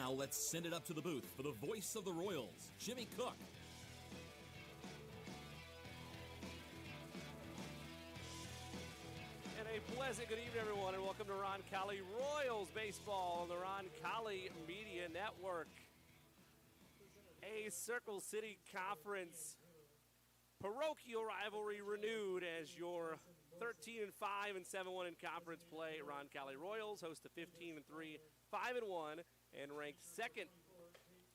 Now let's send it up to the booth for the voice of the Royals, Jimmy Cook. And a pleasant good evening, everyone, and welcome to Roncalli Royals Baseball on the Roncalli Media Network. A Circle City Conference parochial rivalry renewed as your 13-5 and 7-1 in conference play. Roncalli Royals host the 15-3, 5-1, and ranked second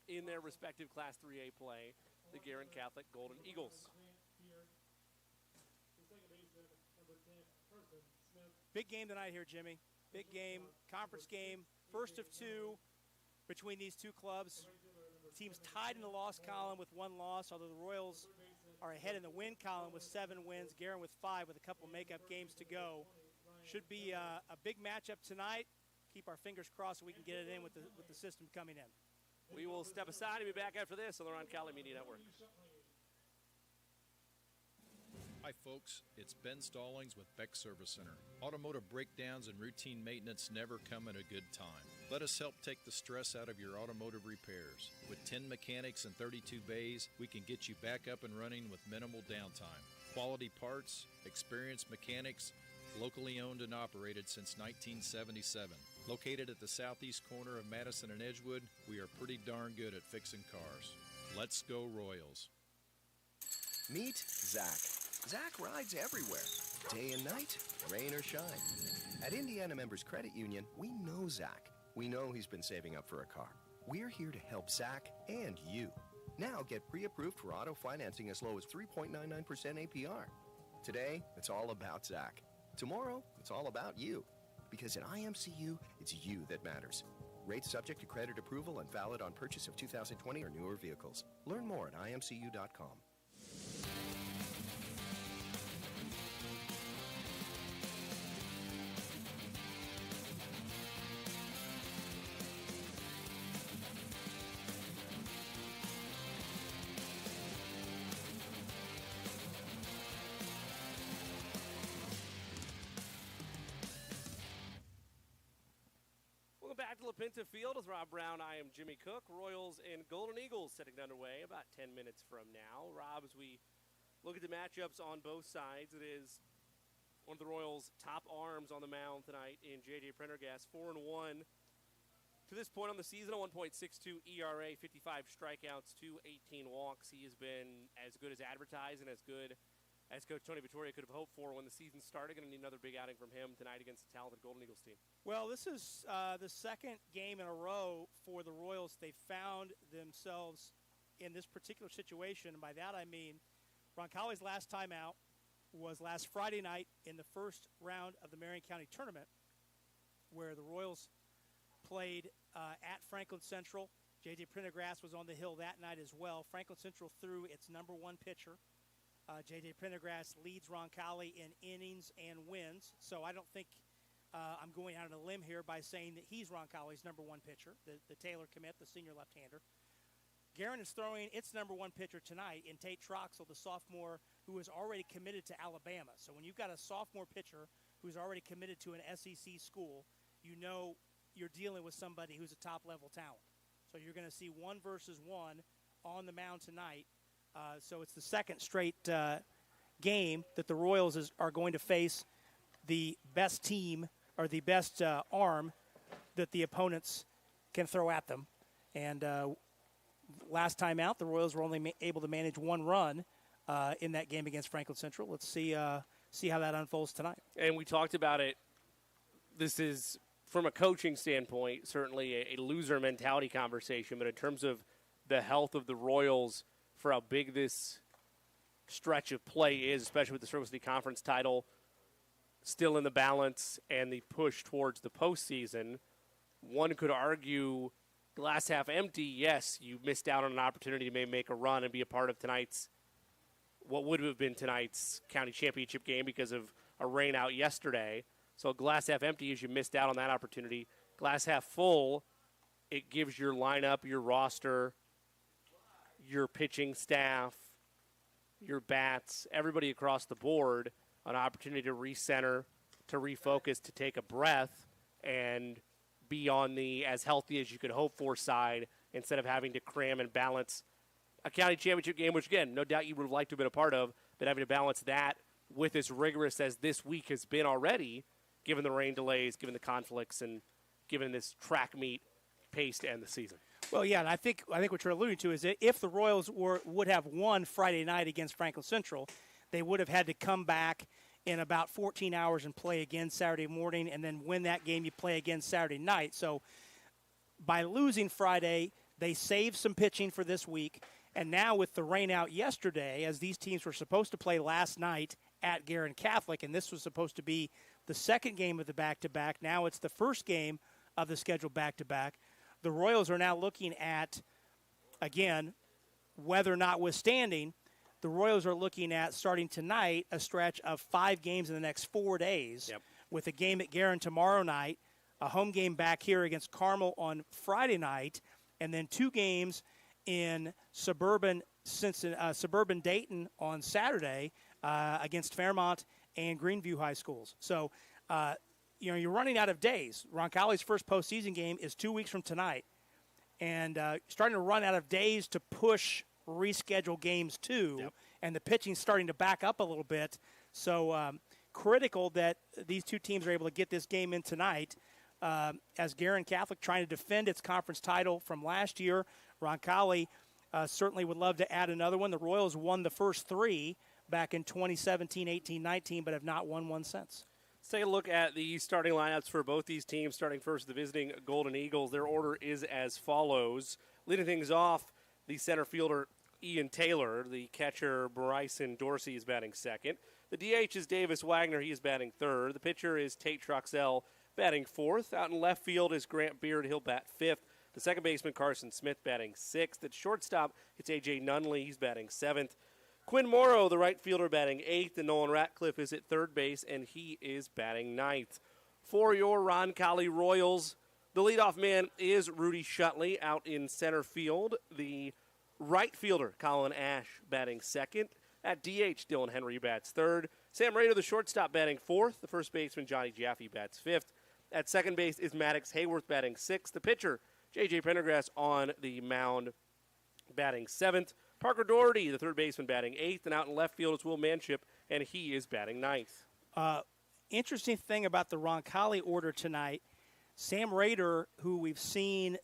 in their respective Class 3A play, the Guerin Catholic Golden Eagles. Big game tonight here, Jimmy. Big game, conference game, first of two between these two clubs. Teams tied in the loss column with one loss, although the Royals are ahead in the win column with 7 wins. Guerin with 5 with a couple makeup games to go. Should be a big matchup tonight. Keep our fingers crossed so we can get it in with the system coming in. We will step aside and be back after this on the Roncalli Media Network. Hi folks, it's Ben Stallings with Beck Service Center. Automotive breakdowns and routine maintenance never come at a good time. Let us help take the stress out of your automotive repairs. With 10 mechanics and 32 bays, we can get you back up and running with minimal downtime. Quality parts, experienced mechanics, locally owned and operated since 1977. Located at the southeast corner of Madison and Edgewood, we are pretty darn good at fixing cars. Let's go Royals. Meet Zach. Zach rides everywhere, day and night, rain or shine. At Indiana Members Credit Union, we know Zach. We know he's been saving up for a car. We're here to help Zach and you. Now get pre-approved for auto financing as low as 3.99% APR. Today, it's all about Zach. Tomorrow, it's all about you. Because at IMCU, it's you that matters. Rates subject to credit approval and valid on purchase of 2020 or newer vehicles. Learn more at imcu.com. Back to LaPinta Field with Rob Brown. I am Jimmy Cook. Royals and Golden Eagles setting underway about 10 minutes from now. Rob, as we look at the matchups on both sides, it is one of the Royals' top arms on the mound tonight in J.J. Prendergast, 4-1 to this point on the season, a 1.62 ERA, 55 strikeouts, 218 walks. He has been as good as advertised and as good as Coach Tony Vittoria could have hoped for when the season started. Going to need another big outing from him tonight against the talented Golden Eagles team. Well, this is the second game in a row for the Royals. They found themselves in this particular situation, and by that I mean Roncalli's last time out was last Friday night in the first round of the Marion County Tournament, where the Royals played at Franklin Central. J.J. Prendergast was on the hill that night as well. Franklin Central threw its number one pitcher. J.J. Prendergast leads Roncalli in innings and wins, so I don't think I'm going out on a limb here by saying that he's Roncalli's number one pitcher, the Taylor commit, the senior left-hander. Guerin is throwing its number one pitcher tonight in Tate Troxell, the sophomore who is already committed to Alabama. So when you've got a sophomore pitcher who's already committed to an SEC school, you know you're dealing with somebody who's a top-level talent. So you're going to see 1-versus-1 on the mound tonight. So it's the second straight game that the Royals are going to face the best team or the best arm that the opponents can throw at them. And last time out, the Royals were only able to manage 1 run in that game against Franklin Central. Let's see how that unfolds tonight. And we talked about it. This is, from a coaching standpoint, certainly a loser mentality conversation, but in terms of the health of the Royals for how big this stretch of play is, especially with the Circle City Conference title still in the balance and the push towards the postseason, one could argue glass half empty. Yes, you missed out on an opportunity to maybe make a run and be a part of what would have been tonight's county championship game because of a rain out yesterday. So glass half empty is you missed out on that opportunity. Glass half full, it gives your lineup, your roster, your pitching staff, your bats, everybody across the board an opportunity to recenter, to refocus, to take a breath, and be on the as healthy as you could hope for side instead of having to cram and balance a county championship game, which, again, no doubt you would have liked to have been a part of, but having to balance that with as rigorous as this week has been already, given the rain delays, given the conflicts, and given this track meet pace to end the season. Well, yeah, and I think what you're alluding to is that if the Royals would have won Friday night against Franklin Central, they would have had to come back in about 14 hours and play again Saturday morning, and then win that game, you play again Saturday night. So by losing Friday, they saved some pitching for this week, and now with the rain out yesterday, as these teams were supposed to play last night at Guerin Catholic, and this was supposed to be the second game of the back-to-back, now it's the first game of the scheduled back-to-back. The Royals are now looking at, again, weather notwithstanding, the Royals are looking at, starting tonight, a stretch of 5 games in the next 4 days, with a game at Guerin tomorrow night, a home game back here against Carmel on Friday night, and then 2 games in suburban Dayton on Saturday against Fairmont and Greenview High Schools. So, you're running out of days. Roncalli's first postseason game is 2 weeks from tonight, and starting to run out of days to push reschedule games too, and the pitching's starting to back up a little bit. So critical that these two teams are able to get this game in tonight. As Guerin Catholic trying to defend its conference title from last year, Roncalli certainly would love to add another one. The Royals won the first 3 back in 2017, 18, 19, but have not won one since. Let's take a look at the starting lineups for both these teams, starting first the visiting Golden Eagles. Their order is as follows. Leading things off, the center fielder, Ian Taylor. The catcher, Bryson Dorsey, is batting second. The DH is Davis Wagner. He is batting third. The pitcher is Tate Troxell, batting fourth. Out in left field is Grant Beard. He'll bat fifth. The second baseman, Carson Smith, batting sixth. At shortstop, it's A.J. Nunley. He's batting seventh. Quinn Morrow, the right fielder, batting eighth. And Nolan Ratcliffe is at third base, and he is batting ninth. For your Roncalli Royals, the leadoff man is Rudy Shutley out in center field. The right fielder, Colin Ash, batting second. At DH, Dylan Henry bats third. Sam Rader, the shortstop, batting fourth. The first baseman, Johnny Jaffe, bats fifth. At second base is Maddox Hayworth, batting sixth. The pitcher, J.J. Pendergrass, on the mound, batting seventh. Parker Doherty, the third baseman, batting eighth. And out in left field is Will Manship, and he is batting ninth. Interesting thing about the Roncalli order tonight, Sam Rader, who we've seen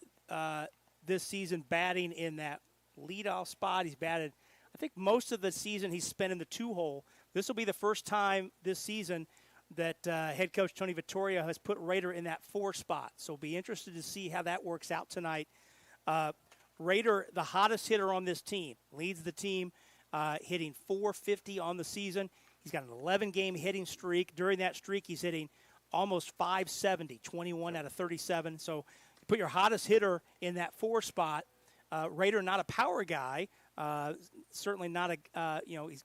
this season batting in that leadoff spot, he's batted, I think most of the season he's spent in the 2-hole. This will be the first time this season that head coach Tony Vittoria has put Rader in that 4 spot. So be interested to see how that works out tonight. Rader, the hottest hitter on this team, leads the team hitting .450 on the season. He's got an 11-game hitting streak. During that streak, he's hitting almost .570, 21 out of 37. So you put your hottest hitter in that 4 spot. Rader, not a power guy, certainly not a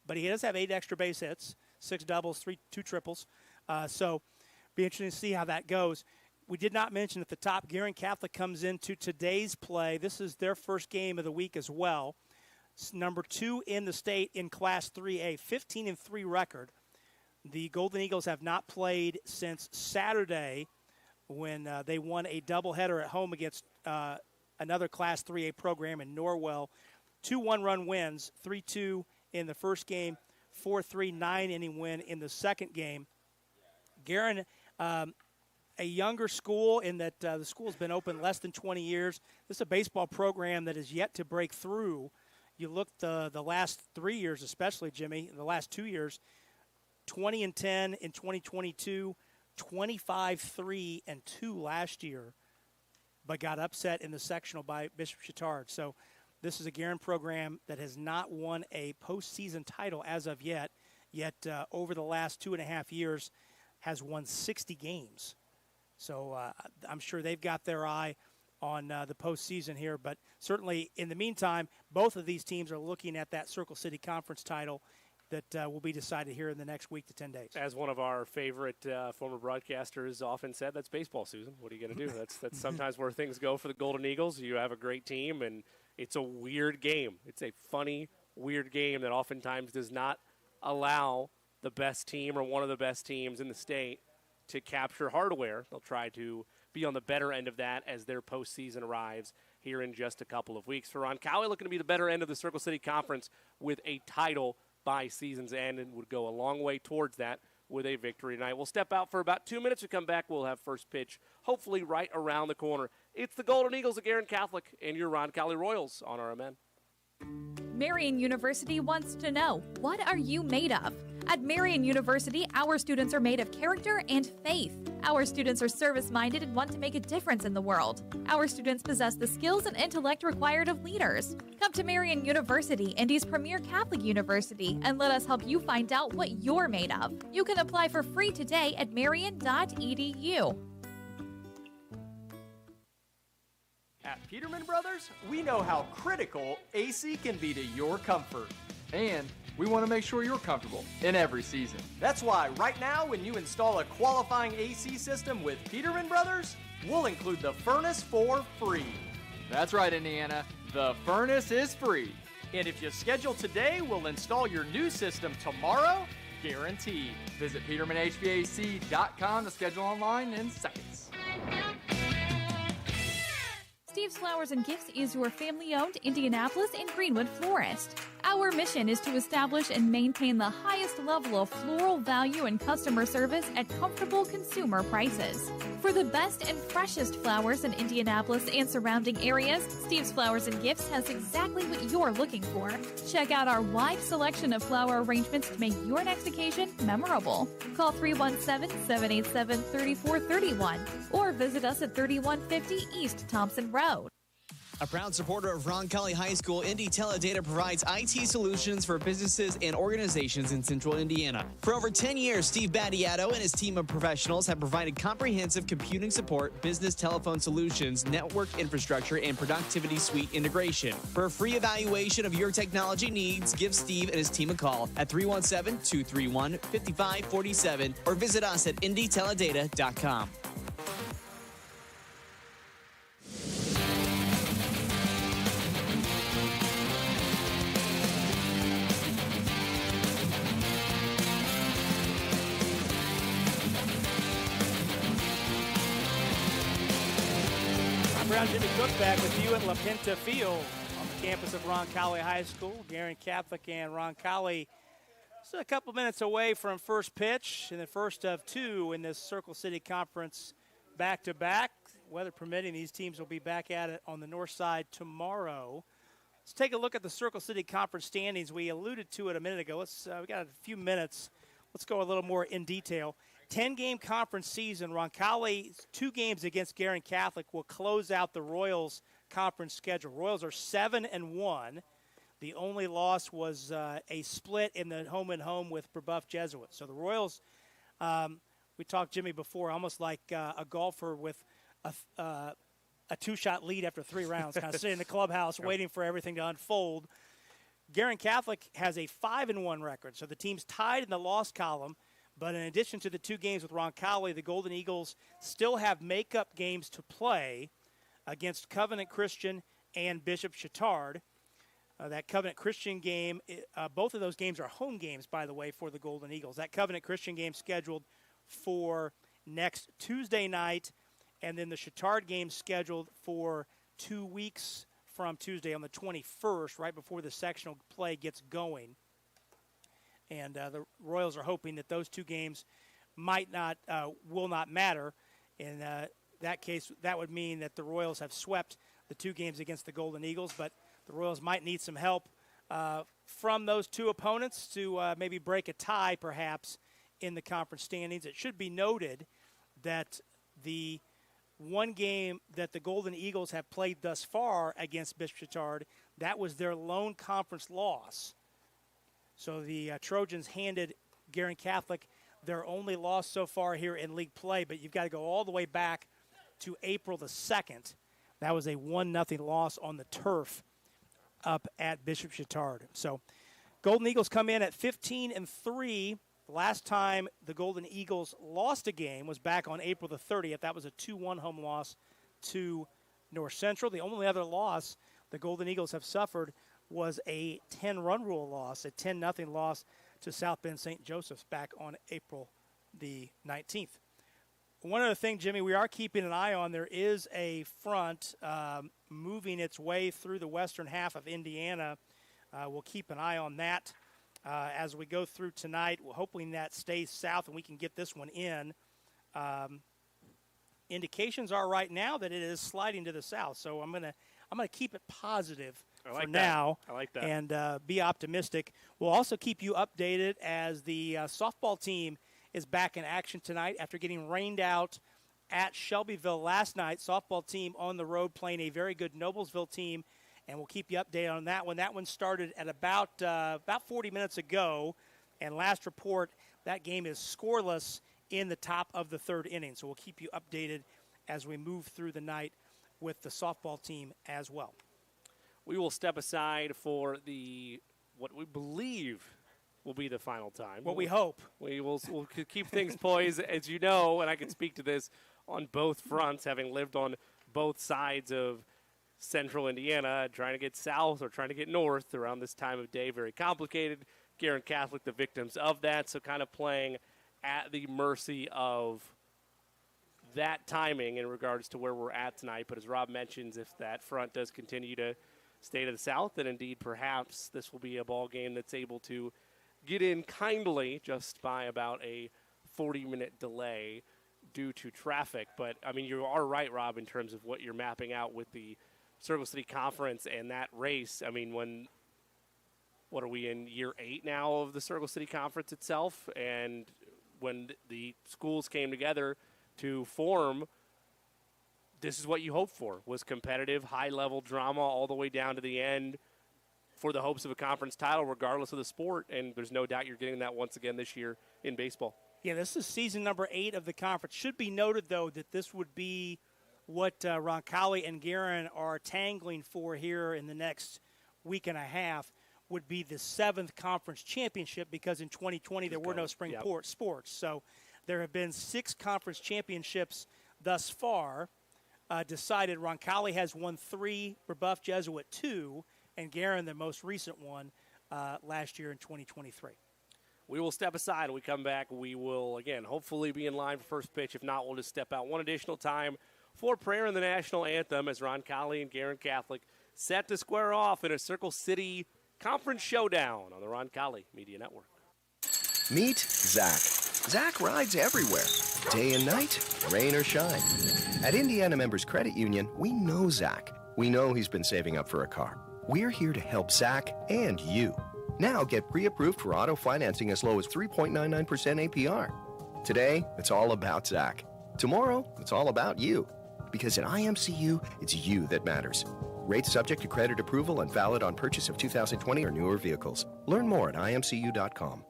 but he does have 8 extra base hits, 6 doubles, 2 triples. So be interesting to see how that goes. We did not mention at the top, Guerin Catholic comes into today's play. This is their first game of the week as well. It's number 2 in the state in Class 3A, 15-3 record. The Golden Eagles have not played since Saturday when they won a doubleheader at home against another Class 3A program in Norwell. 2 one-run wins, 3-2 in the first game, 4-3 9-inning win in the second game. Guerin, a younger school in that the school has been open less than 20 years. This is a baseball program that is yet to break through. You look the last 3 years, especially, Jimmy, the last 2 years, 20-10 in 2022, 25-3-2 last year, but got upset in the sectional by Bishop Chatard. So this is a Guerin program that has not won a postseason title as of yet, over the last 2.5 years has won 60 games. So I'm sure they've got their eye on the postseason here. But certainly in the meantime, both of these teams are looking at that Circle City Conference title that will be decided here in the next week to 10 days. As one of our favorite former broadcasters often said, that's baseball, Susan. What are you going to do? That's sometimes where things go for the Golden Eagles. You have a great team, and it's a weird game. It's a funny, weird game that oftentimes does not allow the best team or one of the best teams in the state to capture hardware. They'll try to be on the better end of that as their postseason arrives here in just a couple of weeks. For Roncalli, looking to be the better end of the Circle City Conference with a title by season's end, and would go a long way towards that with a victory tonight. We'll step out for about 2 minutes. We come back, we'll have first pitch, hopefully right around the corner. It's the Golden Eagles of Guerin Catholic and your Roncalli Royals on RMN. Marian University wants to know, what are you made of? At Marian University, our students are made of character and faith. Our students are service-minded and want to make a difference in the world. Our students possess the skills and intellect required of leaders. Come to Marian University, Indy's premier Catholic university, and let us help you find out what you're made of. You can apply for free today at marian.edu. At Peterman Brothers, we know how critical AC can be to your comfort. And we want to make sure you're comfortable in every season. That's why right now, when you install a qualifying AC system with Peterman Brothers, we'll include the furnace for free. That's right, Indiana. The furnace is free. And if you schedule today, we'll install your new system tomorrow, guaranteed. Visit PetermanHVAC.com to schedule online in seconds. Steve's Flowers and Gifts is your family-owned Indianapolis and Greenwood florist. Our mission is to establish and maintain the highest level of floral value and customer service at comfortable consumer prices. For the best and freshest flowers in Indianapolis and surrounding areas, Steve's Flowers and Gifts has exactly what you're looking for. Check out our wide selection of flower arrangements to make your next occasion memorable. Call 317-787-3431 or visit us at 3150 East Thompson Road. A proud supporter of Roncalli High School, Indy Teledata provides IT solutions for businesses and organizations in central Indiana. For over 10 years, Steve Battiato and his team of professionals have provided comprehensive computing support, business telephone solutions, network infrastructure, and productivity suite integration. For a free evaluation of your technology needs, give Steve and his team a call at 317-231-5547 or visit us at indyteledata.com. Jimmy Cook back with you at La Pinta Field on the campus of Roncalli High School. Guerin Catholic and Roncalli just a couple minutes away from first pitch in the first of two in this Circle City Conference back-to-back. Weather permitting, these teams will be back at it on the north side tomorrow. Let's take a look at the Circle City Conference standings. We alluded to it a minute ago. We got a few minutes. Let's go a little more in detail. 10-game conference season. Roncalli's 2 games against Guerin Catholic will close out the Royals conference schedule. Royals are 7-1. The only loss was a split in the home-and-home with Brebeuf Jesuit. So the Royals, we talked, Jimmy, before, almost like a golfer with a 2-shot lead after 3 rounds, kind of sitting in the clubhouse waiting for everything to unfold. Guerin Catholic has a 5-1 record, so the team's tied in the loss column. But in addition to the 2 games with Roncalli, the Golden Eagles still have makeup games to play against Covenant Christian and Bishop Chittard. That Covenant Christian game, both of those games are home games, by the way, for the Golden Eagles. That Covenant Christian game scheduled for next Tuesday night, and then the Chittard game scheduled for 2 weeks from Tuesday on the 21st, right before the sectional play gets going. And the Royals are hoping that those 2 games will not matter. In that case, that would mean that the Royals have swept the 2 games against the Golden Eagles, but the Royals might need some help from those 2 opponents to maybe break a tie, perhaps, in the conference standings. It should be noted that the 1 game that the Golden Eagles have played thus far against Bishop Chittard, that was their lone conference loss. So the Trojans handed Guerin Catholic their only loss so far here in league play, but you've got to go all the way back to April the 2nd. That was a 1-0 loss on the turf up at Bishop Chittard. So Golden Eagles come in at 15-3. The last time the Golden Eagles lost a game was back on April the 30th. That was a 2-1 home loss to North Central. The only other loss the Golden Eagles have suffered was a 10-run rule loss, a 10-0 loss to South Bend St. Joseph's back on April the 19th. One other thing, Jimmy, we are keeping an eye on. There is a front moving its way through the western half of Indiana. We'll keep an eye on that as we go through tonight. We're hoping that stays south and we can get this one in. Indications are right now that it is sliding to the south, so I'm gonna keep it positive for now. I like that. And be optimistic. We'll also keep you updated as the softball team is back in action tonight after getting rained out at Shelbyville last night. Softball team on the road playing a very good Noblesville team, and we'll keep you updated on that one. That one started at about 40 minutes ago, and last report, that game is scoreless in the top of the third inning. So we'll keep you updated as we move through the night with the softball team as well. We will step aside for what we believe will be the final time. What we hope. We'll keep things poised, as you know, and I can speak to this on both fronts, having lived on both sides of central Indiana, trying to get south or trying to get north around this time of day. Very complicated. Guerin Catholic, the victims of that, so kind of playing at the mercy of that timing in regards to where we're at tonight. But as Rob mentions, if that front does continue to stay to the south, then indeed perhaps this will be a ball game that's able to get in kindly just by about a 40-minute delay due to traffic. But, I mean, you are right, Rob, in terms of what you're mapping out with the Circle City Conference and that race. I mean, what are we in year 8 now of the Circle City Conference itself? And when the schools came together to form, this is what you hoped for, was competitive, high-level drama all the way down to the end for the hopes of a conference title regardless of the sport, and there's no doubt you're getting that once again this year in baseball. Yeah, this is season number 8 of the conference. Should be noted, though, that this would be what Roncalli and Guerin are tangling for here in the next week and a half, would be the 7th conference championship, because in 2020 there were no spring sports. So there have been 6 conference championships thus far decided. Roncalli has won 3, Rebuff Jesuit 2, and Guerin, the most recent one, last year in 2023. We will step aside. When we come back, we will, again, hopefully be in line for first pitch. If not, we'll just step out one additional time for prayer and the national anthem as Roncalli and Guerin Catholic set to square off in a Circle City Conference showdown on the Roncalli Media Network. Meet Zach. Zach rides everywhere, day and night, rain or shine. At Indiana Members Credit Union, we know Zach. We know he's been saving up for a car. We're here to help Zach and you. Now get pre-approved for auto financing as low as 3.99% APR. Today, it's all about Zach. Tomorrow, it's all about you. Because at IMCU, it's you that matters. Rates subject to credit approval and valid on purchase of 2020 or newer vehicles. Learn more at imcu.com.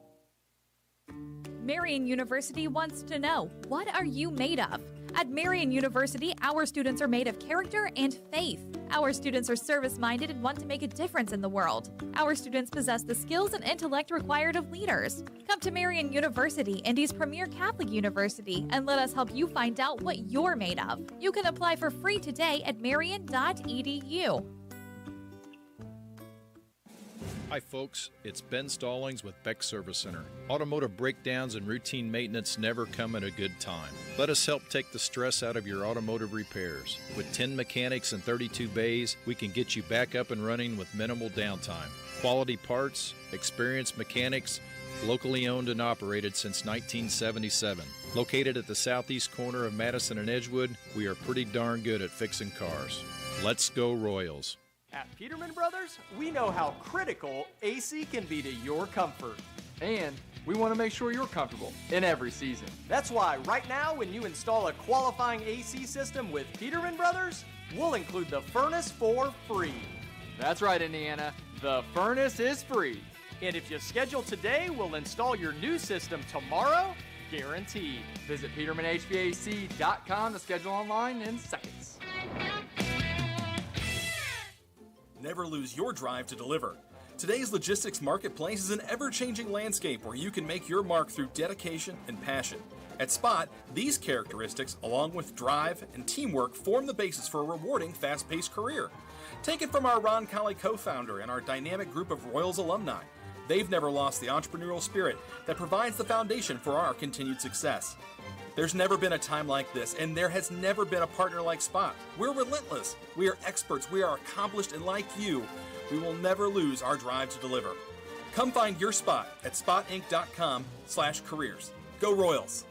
Marian University wants to know, what are you made of? At Marian University, our students are made of character and faith. Our students are service-minded and want to make a difference in the world. Our students possess the skills and intellect required of leaders. Come to Marian University, Indy's premier Catholic university, and let us help you find out what you're made of. You can apply for free today at marian.edu. Hi folks, it's Ben Stallings with Beck Service Center. Automotive breakdowns and routine maintenance never come at a good time. Let us help take the stress out of your automotive repairs. With 10 mechanics and 32 bays, we can get you back up and running with minimal downtime. Quality parts, experienced mechanics, locally owned and operated since 1977. Located at the southeast corner of Madison and Edgewood, we are pretty darn good at fixing cars. Let's go Royals. At Peterman Brothers, we know how critical AC can be to your comfort. And we want to make sure you're comfortable in every season. That's why right now, when you install a qualifying AC system with Peterman Brothers, we'll include the furnace for free. That's right, Indiana. The furnace is free. And if you schedule today, we'll install your new system tomorrow, guaranteed. Visit PetermanHVAC.com to schedule online in seconds. Never lose your drive to deliver. Today's logistics marketplace is an ever-changing landscape where you can make your mark through dedication and passion. At Spot, these characteristics, along with drive and teamwork, form the basis for a rewarding, fast-paced career. Take it from our Roncalli co-founder and our dynamic group of Royals alumni. They've never lost the entrepreneurial spirit that provides the foundation for our continued success. There's never been a time like this, and there has never been a partner like Spot. We're relentless, we are experts, we are accomplished, and like you, we will never lose our drive to deliver. Come find your Spot at spotinc.com/careers. Go Royals!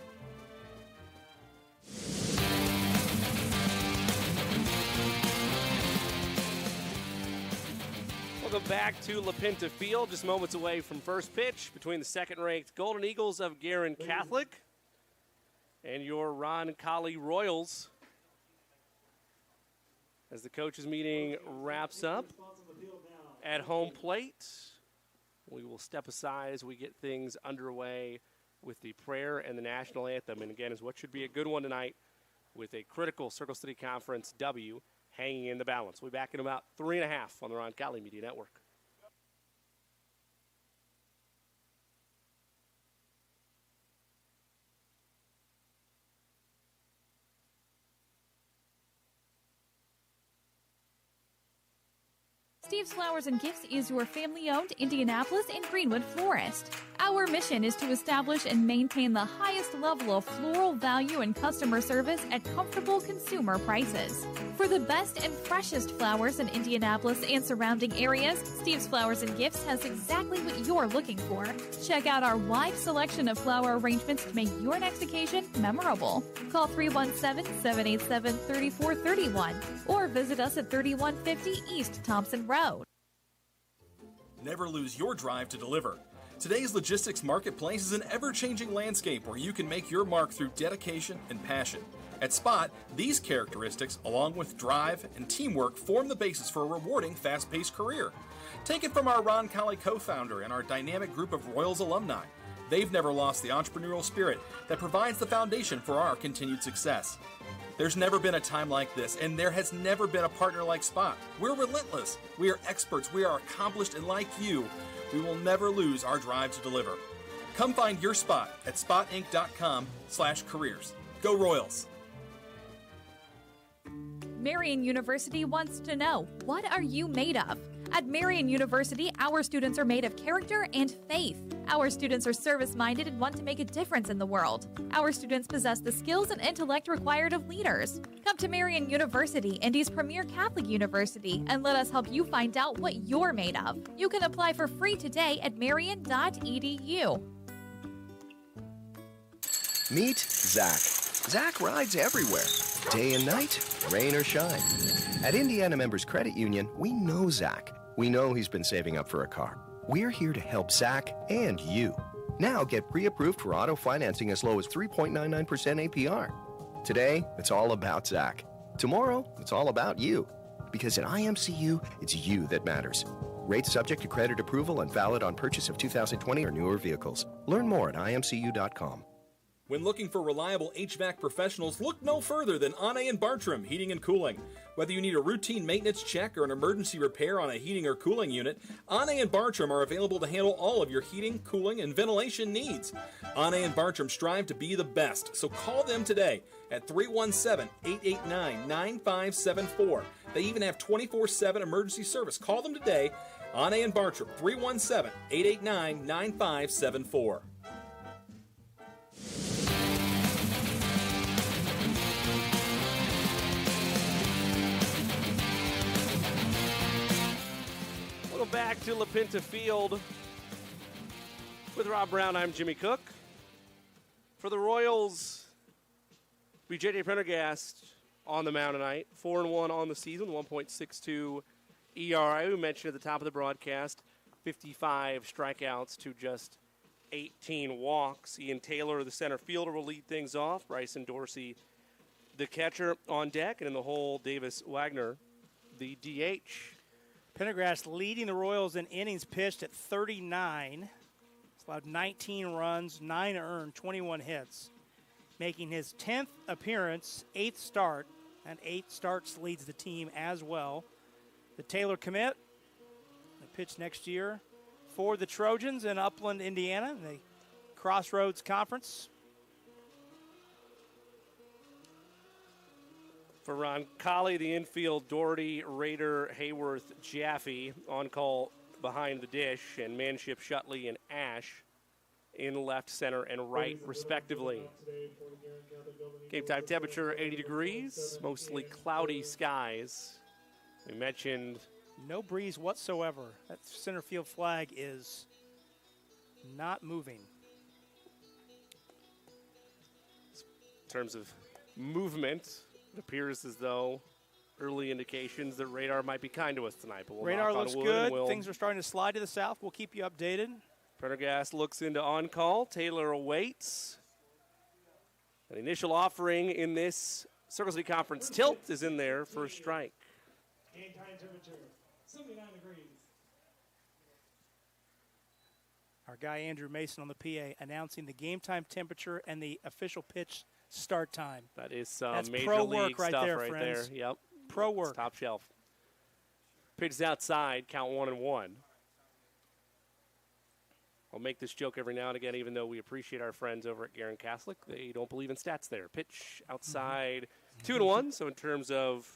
Welcome back to LaPinta Field, just moments away from first pitch between the second-ranked Golden Eagles of Guerin Catholic and your Roncalli Royals. As the coaches' meeting wraps up at home plate, we will step aside as we get things underway with the prayer and the national anthem. And again, is what should be a good one tonight with a critical Circle City Conference W hanging in the balance. We'll be back in about 3.5 on the Roncalli Media Network. Steve's Flowers and Gifts is your family-owned Indianapolis and Greenwood florist. Our mission is to establish and maintain the highest level of floral value and customer service at comfortable consumer prices. For the best and freshest flowers in Indianapolis and surrounding areas, Steve's Flowers and Gifts has exactly what you're looking for. Check out our wide selection of flower arrangements to make your next occasion memorable. Call 317-787-3431 or visit us at 3150 East Thompson Road. Never lose your drive to deliver. Today's logistics marketplace is an ever-changing landscape where you can make your mark through dedication and passion. At Spot, these characteristics, along with drive and teamwork, form the basis for a rewarding, fast-paced career. Take it from our Roncalli co-founder and our dynamic group of Royals alumni. They've never lost the entrepreneurial spirit that provides the foundation for our continued success. There's never been a time like this, and there has never been a partner like Spot. We're relentless, we are experts, we are accomplished, and like you, we will never lose our drive to deliver. Come find your Spot at spotinc.com/careers. Go Royals! Marian University wants to know, what are you made of? At Marian University, our students are made of character and faith. Our students are service-minded and want to make a difference in the world. Our students possess the skills and intellect required of leaders. Come to Marian University, Indy's premier Catholic university, and let us help you find out what you're made of. You can apply for free today at marian.edu. Meet Zach. Zach rides everywhere, day and night, rain or shine. At Indiana Members Credit Union, we know Zach. We know he's been saving up for a car. We're here to help Zach and you. Now get pre-approved for auto financing as low as 3.99% APR. Today, it's all about Zach. Tomorrow, it's all about you. Because at IMCU, it's you that matters. Rates subject to credit approval and valid on purchase of 2020 or newer vehicles. Learn more at imcu.com. When looking for reliable HVAC professionals, look no further than Anne and Bartram Heating and Cooling. Whether you need a routine maintenance check or an emergency repair on a heating or cooling unit, Anne and Bartram are available to handle all of your heating, cooling, and ventilation needs. Anne and Bartram strive to be the best, so call them today at 317-889-9574. They even have 24/7 emergency service. Call them today, Anne and Bartram, 317-889-9574. Welcome back to LaPinta Field. With Rob Brown, I'm Jimmy Cook. For the Royals, be J.J. Prendergast on the mound tonight. 4-1 on the season, 1.62 ERA. We mentioned at the top of the broadcast, 55 strikeouts to just 18 walks. Ian Taylor, the center fielder, will lead things off. Bryson Dorsey, the catcher, on deck. And in the hole, Davis Wagner, the DH. Pendergrass leading the Royals in innings pitched at 39. He's allowed 19 runs, 9 earned, 21 hits. Making his 10th appearance, 8th start, and 8 starts leads the team as well. The Taylor commit, they pitch next year for the Trojans in Upland, Indiana, in the Crossroads Conference. For Roncalli, the infield, Doherty, Rader, Hayworth, Jaffe. On call, behind the dish, and Manship, Shutley, and Ash in left, center, and right, respectively. Game time temperature 80 degrees, mostly cloudy skies. We mentioned no breeze whatsoever. That center field flag is not moving. In terms of movement, it appears as though early indications that radar might be kind to us tonight. But we'll radar knock on looks wood good. and Things are starting to slide to the south. We'll keep you updated. Prendergast looks into on-call. Taylor awaits. An initial offering in this Circle City Conference tilt is in there for a strike. Game time temperature, 79 degrees. Our guy Andrew Mason on the PA announcing the game time temperature and the official pitch start time. That is That's major pro league work right stuff there, right friends. there. Yep. Pro work. It's top shelf. Pitch is outside, count 1-1. I'll make this joke every now and again, even though we appreciate our friends over at Guerin Catholic. They don't believe in stats there. Pitch outside, 2-1. So in terms of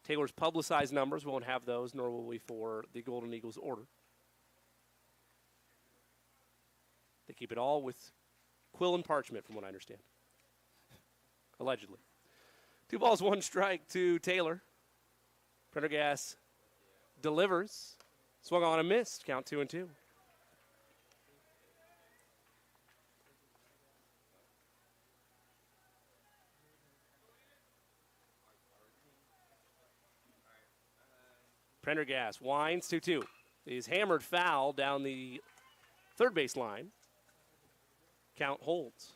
Taylor's publicized numbers, we won't have those, nor will we for the Golden Eagles order. They keep it all with quill and parchment, from what I understand. Allegedly. 2 balls, 1 strike to Taylor. Prendergast delivers. Swung on and missed. Count 2-2. Prendergast winds 2-2. He's hammered foul down the third base line. Count holds.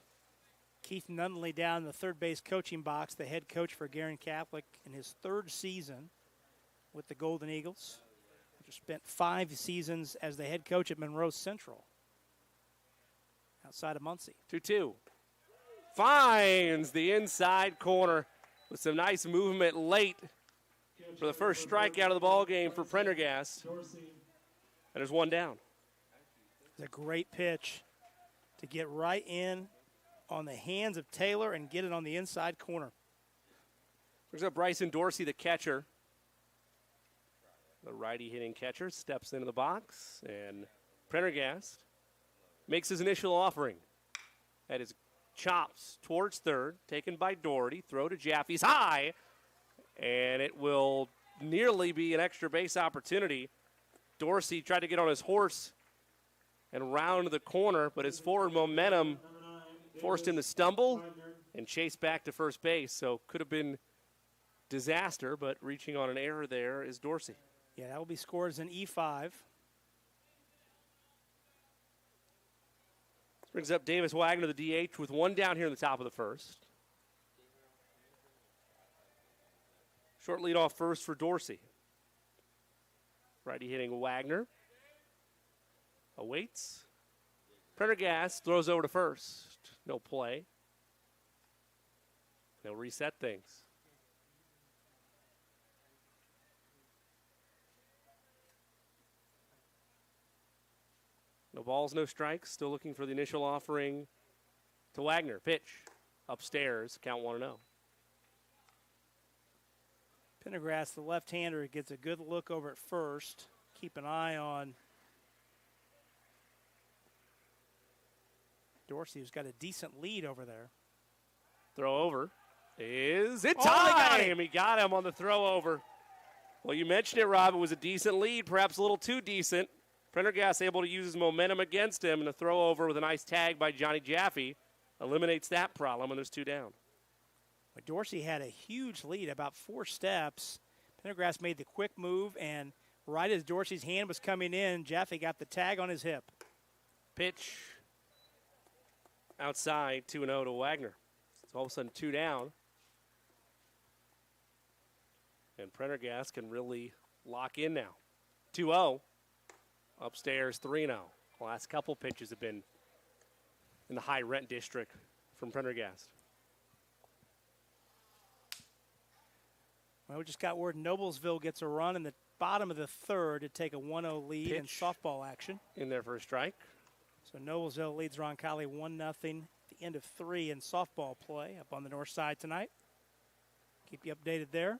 Keith Nunley down in the third base coaching box, the head coach for Guerin Catholic in his 3rd season with the Golden Eagles. After spent 5 seasons as the head coach at Monroe Central outside of Muncie. 2-2. Finds the inside corner with some nice movement late for the first strikeout of the ball game for Prendergast. And there's 1 down. It's a great pitch to get right in on the hands of Taylor and get it on the inside corner. Brings up Bryson Dorsey, the catcher. The righty hitting catcher steps into the box, and Prendergast makes his initial offering. That is chops towards third, taken by Doherty. Throw to Jaffe's high, and it will nearly be an extra base opportunity. Dorsey tried to get on his horse and round the corner, but his forward momentum forced him to stumble and chase back to first base. So could have been disaster, but reaching on an error there is Dorsey. Yeah, that will be scored as an E5. This brings up Davis Wagner, the DH, with 1 down here in the top of the first. Short lead off first for Dorsey. Righty hitting Wagner. Awaits. Prendergast throws over to first. No play. They'll reset things. No balls, no strikes. Still looking for the initial offering to Wagner. Pitch. Upstairs. Count 1-0. Prendergast, the left-hander, gets a good look over at first. Keep an eye on Dorsey, who's got a decent lead over there. Throw over. Is it Oh, time? He got him on the throw over. Well, you mentioned it, Rob. It was a decent lead, perhaps a little too decent. Prendergast able to use his momentum against him, and a throw over with a nice tag by Johnny Jaffe eliminates that problem, and there's 2 down. But Dorsey had a huge lead, about 4 steps. Prendergast made the quick move, and right as Dorsey's hand was coming in, Jaffe got the tag on his hip. Pitch outside, 2-0 to Wagner. It's all of a sudden 2 down. And Prendergast can really lock in now. 2-0. Upstairs, 3-0. The last couple pitches have been in the high rent district from Prendergast. Well, we just got word Noblesville gets a run in the bottom of the 3rd to take a 1-0 lead in Pitch. softball action. In there for a strike. So Noblesville leads Roncalli 1-0 at the end of 3 in softball play up on the north side tonight. Keep you updated there.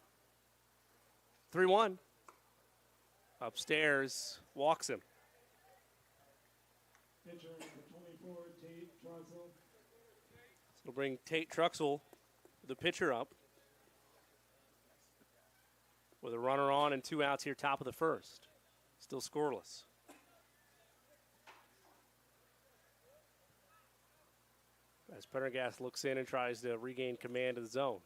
3-1. Upstairs, walks him. Pitcher number 24, Tate Troxel. So we'll bring Tate Truxell, the pitcher, up with a runner on and 2 outs here, top of the first. Still scoreless. As Pendergast looks in and tries to regain command of the zone.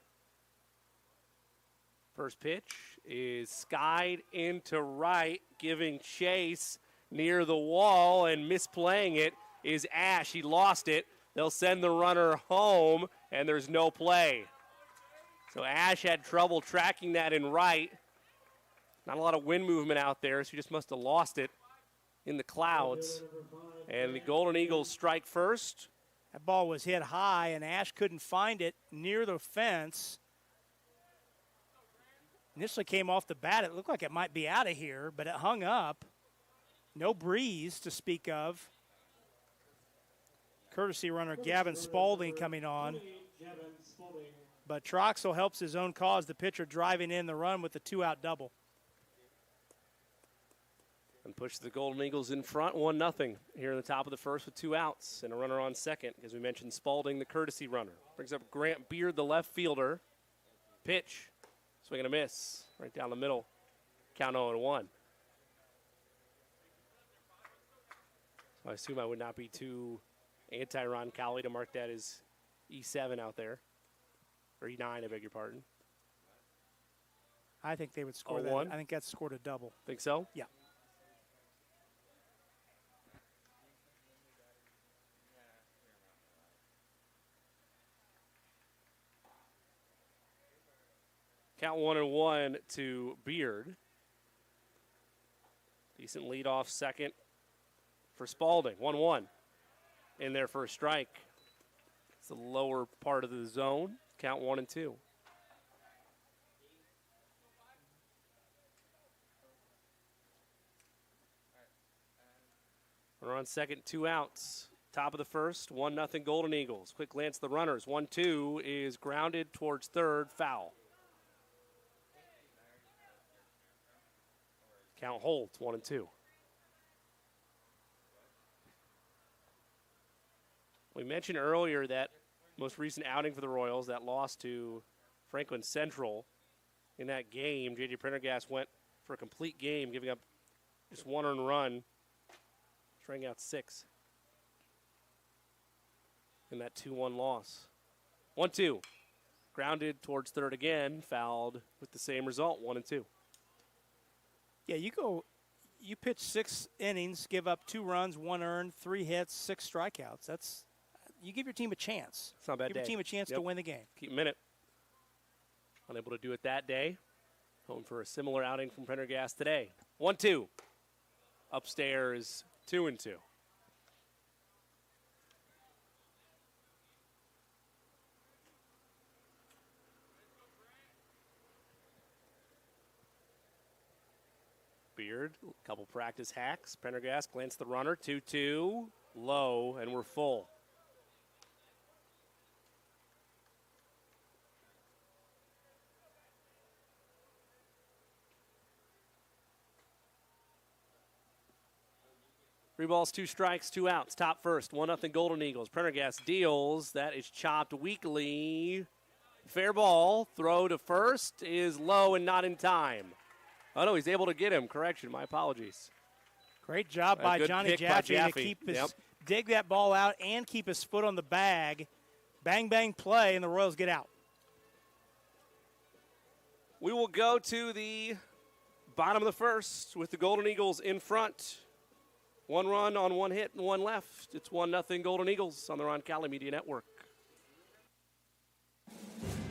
First pitch is skied into right, giving chase near the wall, and misplaying it is Ash. He lost it. They'll send the runner home, and there's no play. So Ash had trouble tracking that in right. Not a lot of wind movement out there, so he just must have lost it in the clouds. And the Golden Eagles strike first. That ball was hit high, and Ash couldn't find it near the fence. Initially came off the bat. It looked like it might be out of here, but it hung up. No breeze to speak of. Courtesy runner Gavin Spaulding coming on. But Troxell helps his own cause, the pitcher driving in the run with the 2-out double. And push the Golden Eagles in front, 1-0 here in the top of the first with 2 outs and a runner on second. As we mentioned, Spaulding, the courtesy runner. Brings up Grant Beard, the left fielder. Pitch, swing and a miss, right down the middle. Count 0-1. So I assume I would not be too anti-Roncalli to mark that as E7 out there. Or E9, I beg your pardon. I think they would score that. I think that's scored a double. Think so? Yeah. Count 1-1 to Beard. Decent leadoff second for Spaulding. 1-1 in there for a strike. It's the lower part of the zone. Count 1-2. We're on second, 2 outs. Top of the first, 1-0 Golden Eagles. Quick glance at the runners. 1-2 is grounded towards third, foul. Count holds, 1-2. We mentioned earlier that most recent outing for the Royals, that loss to Franklin Central. In that game, J.J. Prendergast went for a complete game, giving up just 1 earned run, striking out 6 in that 2-1 loss. 1-2, grounded towards third again, fouled with the same result, 1-2. Yeah, you pitch 6 innings, give up 2 runs, 1 earned, 3 hits, 6 strikeouts. You give your team a chance. It's not a bad Give day. your team a chance to win the game. Keep 'em in it. Unable to do it that day. Home for a similar outing from Prendergast today. 1-2. Upstairs, 2-2. Beard, a couple practice hacks. Prendergast glanced the runner, 2-2, low, and we're full. Three balls, 2 strikes, 2 outs. Top first, 1-0 Golden Eagles. Prendergast deals. That is chopped weakly. Fair ball. Throw to first is low and not in time. Oh, no, he's able to get him. Correction, my apologies. Great job by Johnny Jaffe to keep dig that ball out and keep his foot on the bag. Bang, bang play, and the Royals get out. We will go to the bottom of the first with the Golden Eagles in front. 1 run on 1 hit and 1 left. It's 1-0 Golden Eagles on the Roncalli Media Network.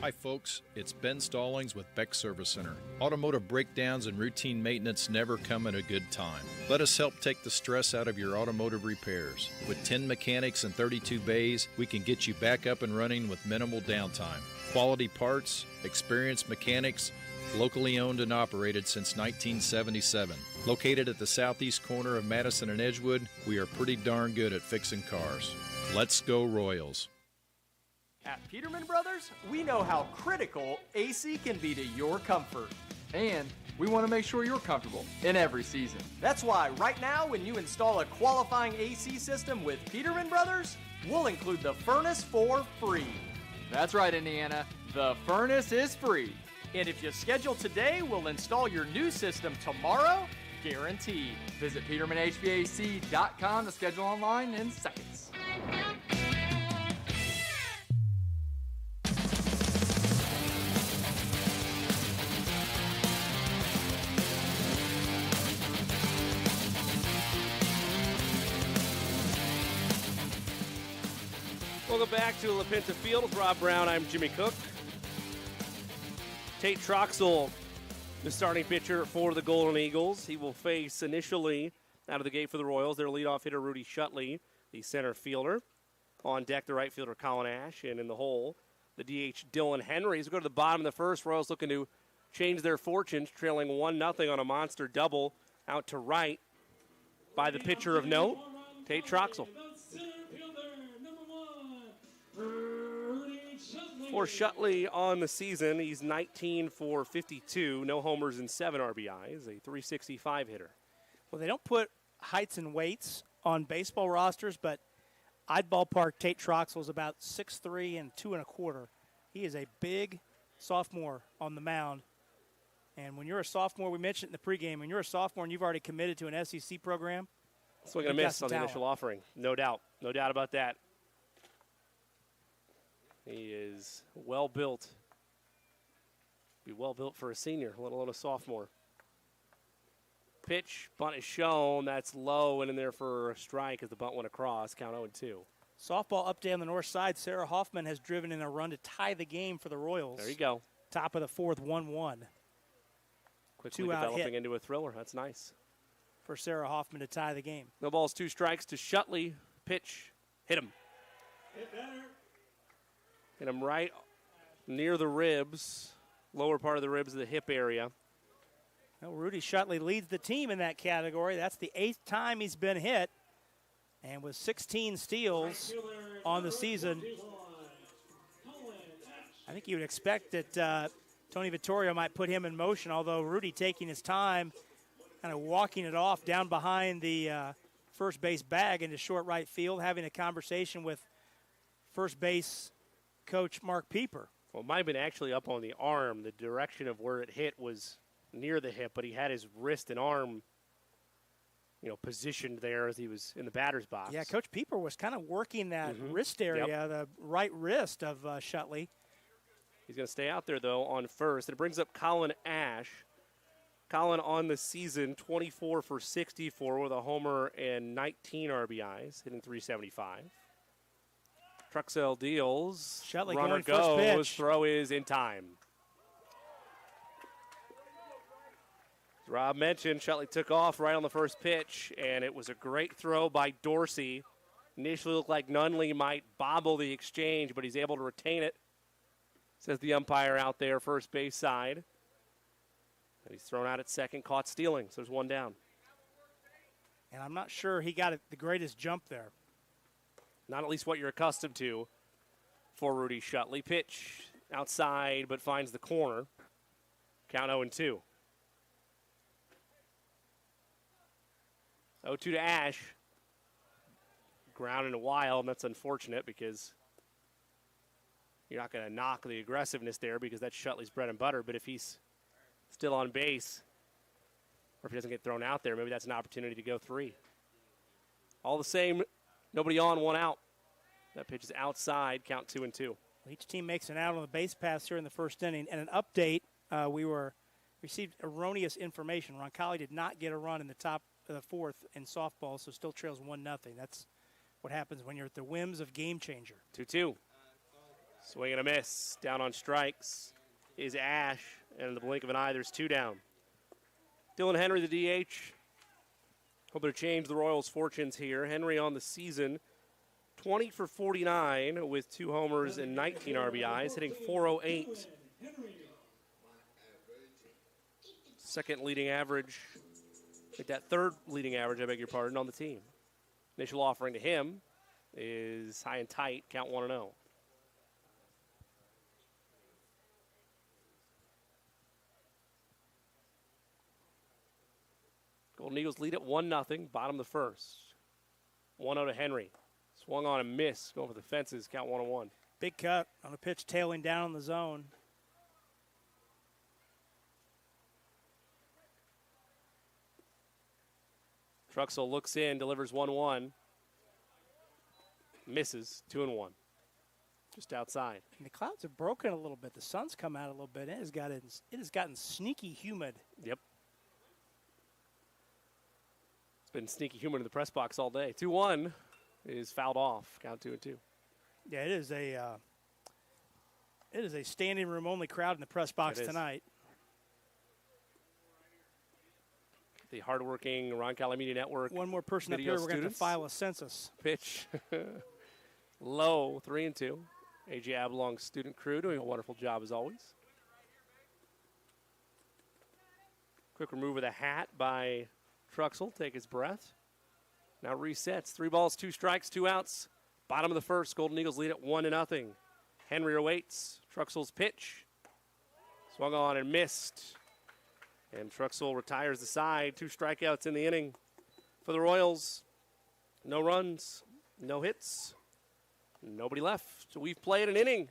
Hi folks, it's Ben Stallings with Beck Service Center. Automotive breakdowns and routine maintenance never come at a good time. Let us help take the stress out of your automotive repairs. With 10 mechanics and 32 bays, we can get you back up and running with minimal downtime. Quality parts, experienced mechanics, locally owned and operated since 1977. Located at the southeast corner of Madison and Edgewood, we are pretty darn good at fixing cars. Let's go Royals. At Peterman Brothers, we know how critical AC can be to your comfort. And we want to make sure you're comfortable in every season. That's why right now when you install a qualifying AC system with Peterman Brothers, we'll include the furnace for free. That's right, Indiana. The furnace is free. And if you schedule today, we'll install your new system tomorrow, guaranteed. Visit PetermanHVAC.com to schedule online in seconds. Welcome back to LaPinta Field with Rob Brown. I'm Jimmy Cook. Tate Troxell, the starting pitcher for the Golden Eagles. He will face initially out of the gate for the Royals their leadoff hitter Rudy Shutley, the center fielder. On deck, the right fielder Colin Ash, and in the hole, the DH Dylan Henry. As we go to the bottom of the first, Royals looking to change their fortunes, trailing 1-0 on a monster double out to right by the pitcher of note, Tate Troxell. For Shutley on the season, he's 19 for 52, no homers and 7 RBIs, a 365 hitter. Well, they don't put heights and weights on baseball rosters, but I'd ballpark Tate Troxell is about 6'3" and 2 1/4. He is a big sophomore on the mound. And when you're a sophomore, we mentioned it in the pregame, when you're a sophomore and you've already committed to an SEC program, swing and a miss on the initial offering. No doubt. No doubt about that. He is well built. Be well built for a senior, let alone a sophomore. Pitch, bunt is shown. That's low and in there for a strike as the bunt went across. Count 0-2. Softball update on the north side. Sarah Hoffman has driven in a run to tie the game for the Royals. There you go. Top of the fourth, 1-1. Quickly developing into a thriller. That's nice. For Sarah Hoffman to tie the game. No balls, 2 strikes to Shutley. Pitch, hit him. Hit him right near the ribs, lower part of the ribs of the hip area. Well, Rudy Shutley leads the team in that category. That's the 8th time he's been hit. And with 16 steals on the season, I think you would expect that Tony Vittorio might put him in motion, although Rudy taking his time, kind of walking it off down behind the first base bag into short right field, having a conversation with first base coach Mark Pieper. Well, it might have been actually up on the arm. The direction of where it hit was near the hip, but he had his wrist and arm, positioned there as he was in the batter's box. Yeah, Coach Pieper was kind of working that wrist area, the right wrist of Shutley. He's going to stay out there, though, on first. And it brings up Colin Ash. Colin on the season, 24 for 64 with a homer and 19 RBIs, hitting 375. Troxell deals. Shutley Runner going first goes. pitch. Throw is in time. As Rob mentioned, Shutley took off right on the first pitch, and it was a great throw by Dorsey. Initially looked like Nunley might bobble the exchange, but he's able to retain it, says the umpire out there, first base side. And he's thrown out at second, caught stealing, so there's 1 down. And I'm not sure he got the greatest jump there. Not at least what you're accustomed to for Rudy Shutley. Pitch outside, but finds the corner. Count 0-2. 0-2 to Ash. Ground in a while, and that's unfortunate because you're not going to knock the aggressiveness there because that's Shutley's bread and butter. But if he's still on base, or if he doesn't get thrown out there, maybe that's an opportunity to go 3. All the same, nobody on, 1 out. That pitch is outside, count 2-2. Each team makes an out on the base pass here in the first inning. And an update, we received erroneous information. Roncalli did not get a run in the top of the fourth in softball, so still trails 1-0. That's what happens when you're at the whims of game changer. 2-2. Swing and a miss. Down on strikes is Ash, and in the blink of an eye, there's 2 down. Dylan Henry, the DH. Hoping to change the Royals' fortunes here. Henry on the season, 20 for 49 with 2 homers and 19 RBIs, hitting .408. Second leading average, that third leading average, I beg your pardon, on the team. Initial offering to him is high and tight, count 1-0. Golden Eagles lead at 1-0, bottom of the first. 1-0 to Henry. Swung on a miss, going for the fences, count 1-1. Big cut on a pitch tailing down in the zone. Truxell looks in, delivers 1-1. Misses, 2-1. Just outside. And the clouds have broken a little bit. The sun's come out a little bit. It has gotten sneaky humid. Yep. It's been sneaky humid in the press box all day. 2-1 is fouled off. Count 2-2. Yeah, it is a standing room only crowd in the press box tonight. The hardworking Roncalli Media Network. One more person up here. We're going to file a census. Pitch low, 3-2. A.J. Abalong's student crew doing a wonderful job as always. Quick remove of the hat by Truxell. Take his breath. Now resets. 3 balls, 2 strikes, 2 outs. Bottom of the first. Golden Eagles lead at 1-0. Henry awaits. Truxell's pitch. Swung on and missed. And Truxell retires the side. 2 strikeouts in the inning for the Royals. No runs, no hits, nobody left. So we've played an inning.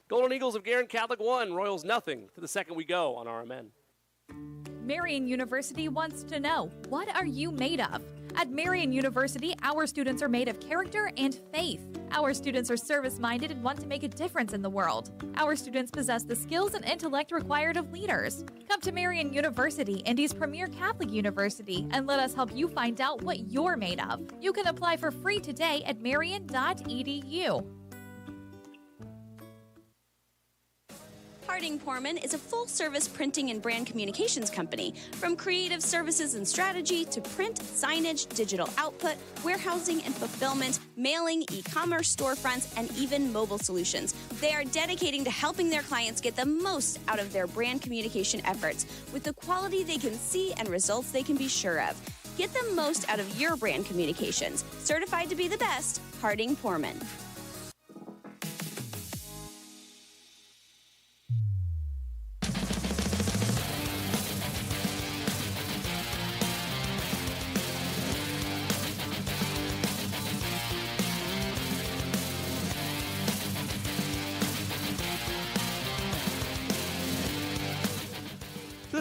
Golden Eagles of Guerin Catholic 1, Royals nothing. To the second we go on RMN. Marian University wants to know, what are you made of? At Marian University, our students are made of character and faith. Our students are service-minded and want to make a difference in the world. Our students possess the skills and intellect required of leaders. Come to Marian University, Indy's premier Catholic university, and let us help you find out what you're made of. You can apply for free today at marian.edu. Harding Porman is a full-service printing and brand communications company. From creative services and strategy to print, signage, digital output, warehousing and fulfillment, mailing, e-commerce storefronts, and even mobile solutions. They are dedicating to helping their clients get the most out of their brand communication efforts with the quality they can see and results they can be sure of. Get the most out of your brand communications. Certified to be the best, Harding Porman.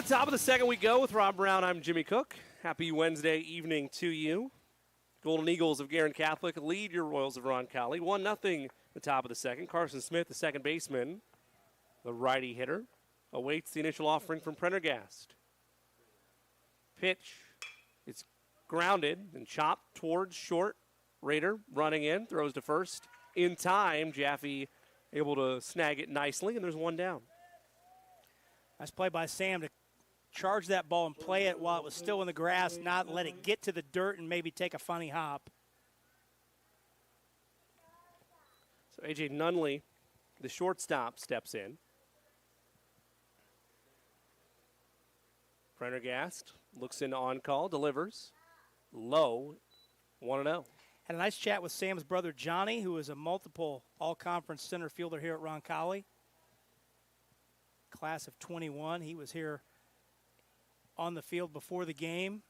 Top of the second we go with Rob Brown. I'm Jimmy Cook. Happy Wednesday evening to you. Golden Eagles of Guerin Catholic lead your Royals of Roncalli. 1-0 the top of the second. Carson Smith, the second baseman, the righty hitter, awaits the initial offering from Prendergast. Pitch. It's grounded and chopped towards short. Rader running in, throws to first. In time, Jaffe able to snag it nicely, and there's 1 down. Nice play by Sam to charge that ball and play it while it was still in the grass, not let it get to the dirt and maybe take a funny hop. So A.J. Nunley, the shortstop, steps in. Prendergast looks in on call, delivers. Low, 1-0. Had a nice chat with Sam's brother Johnny, who is a multiple all-conference center fielder here at Roncalli. Class of 21. He was here on the field before the game.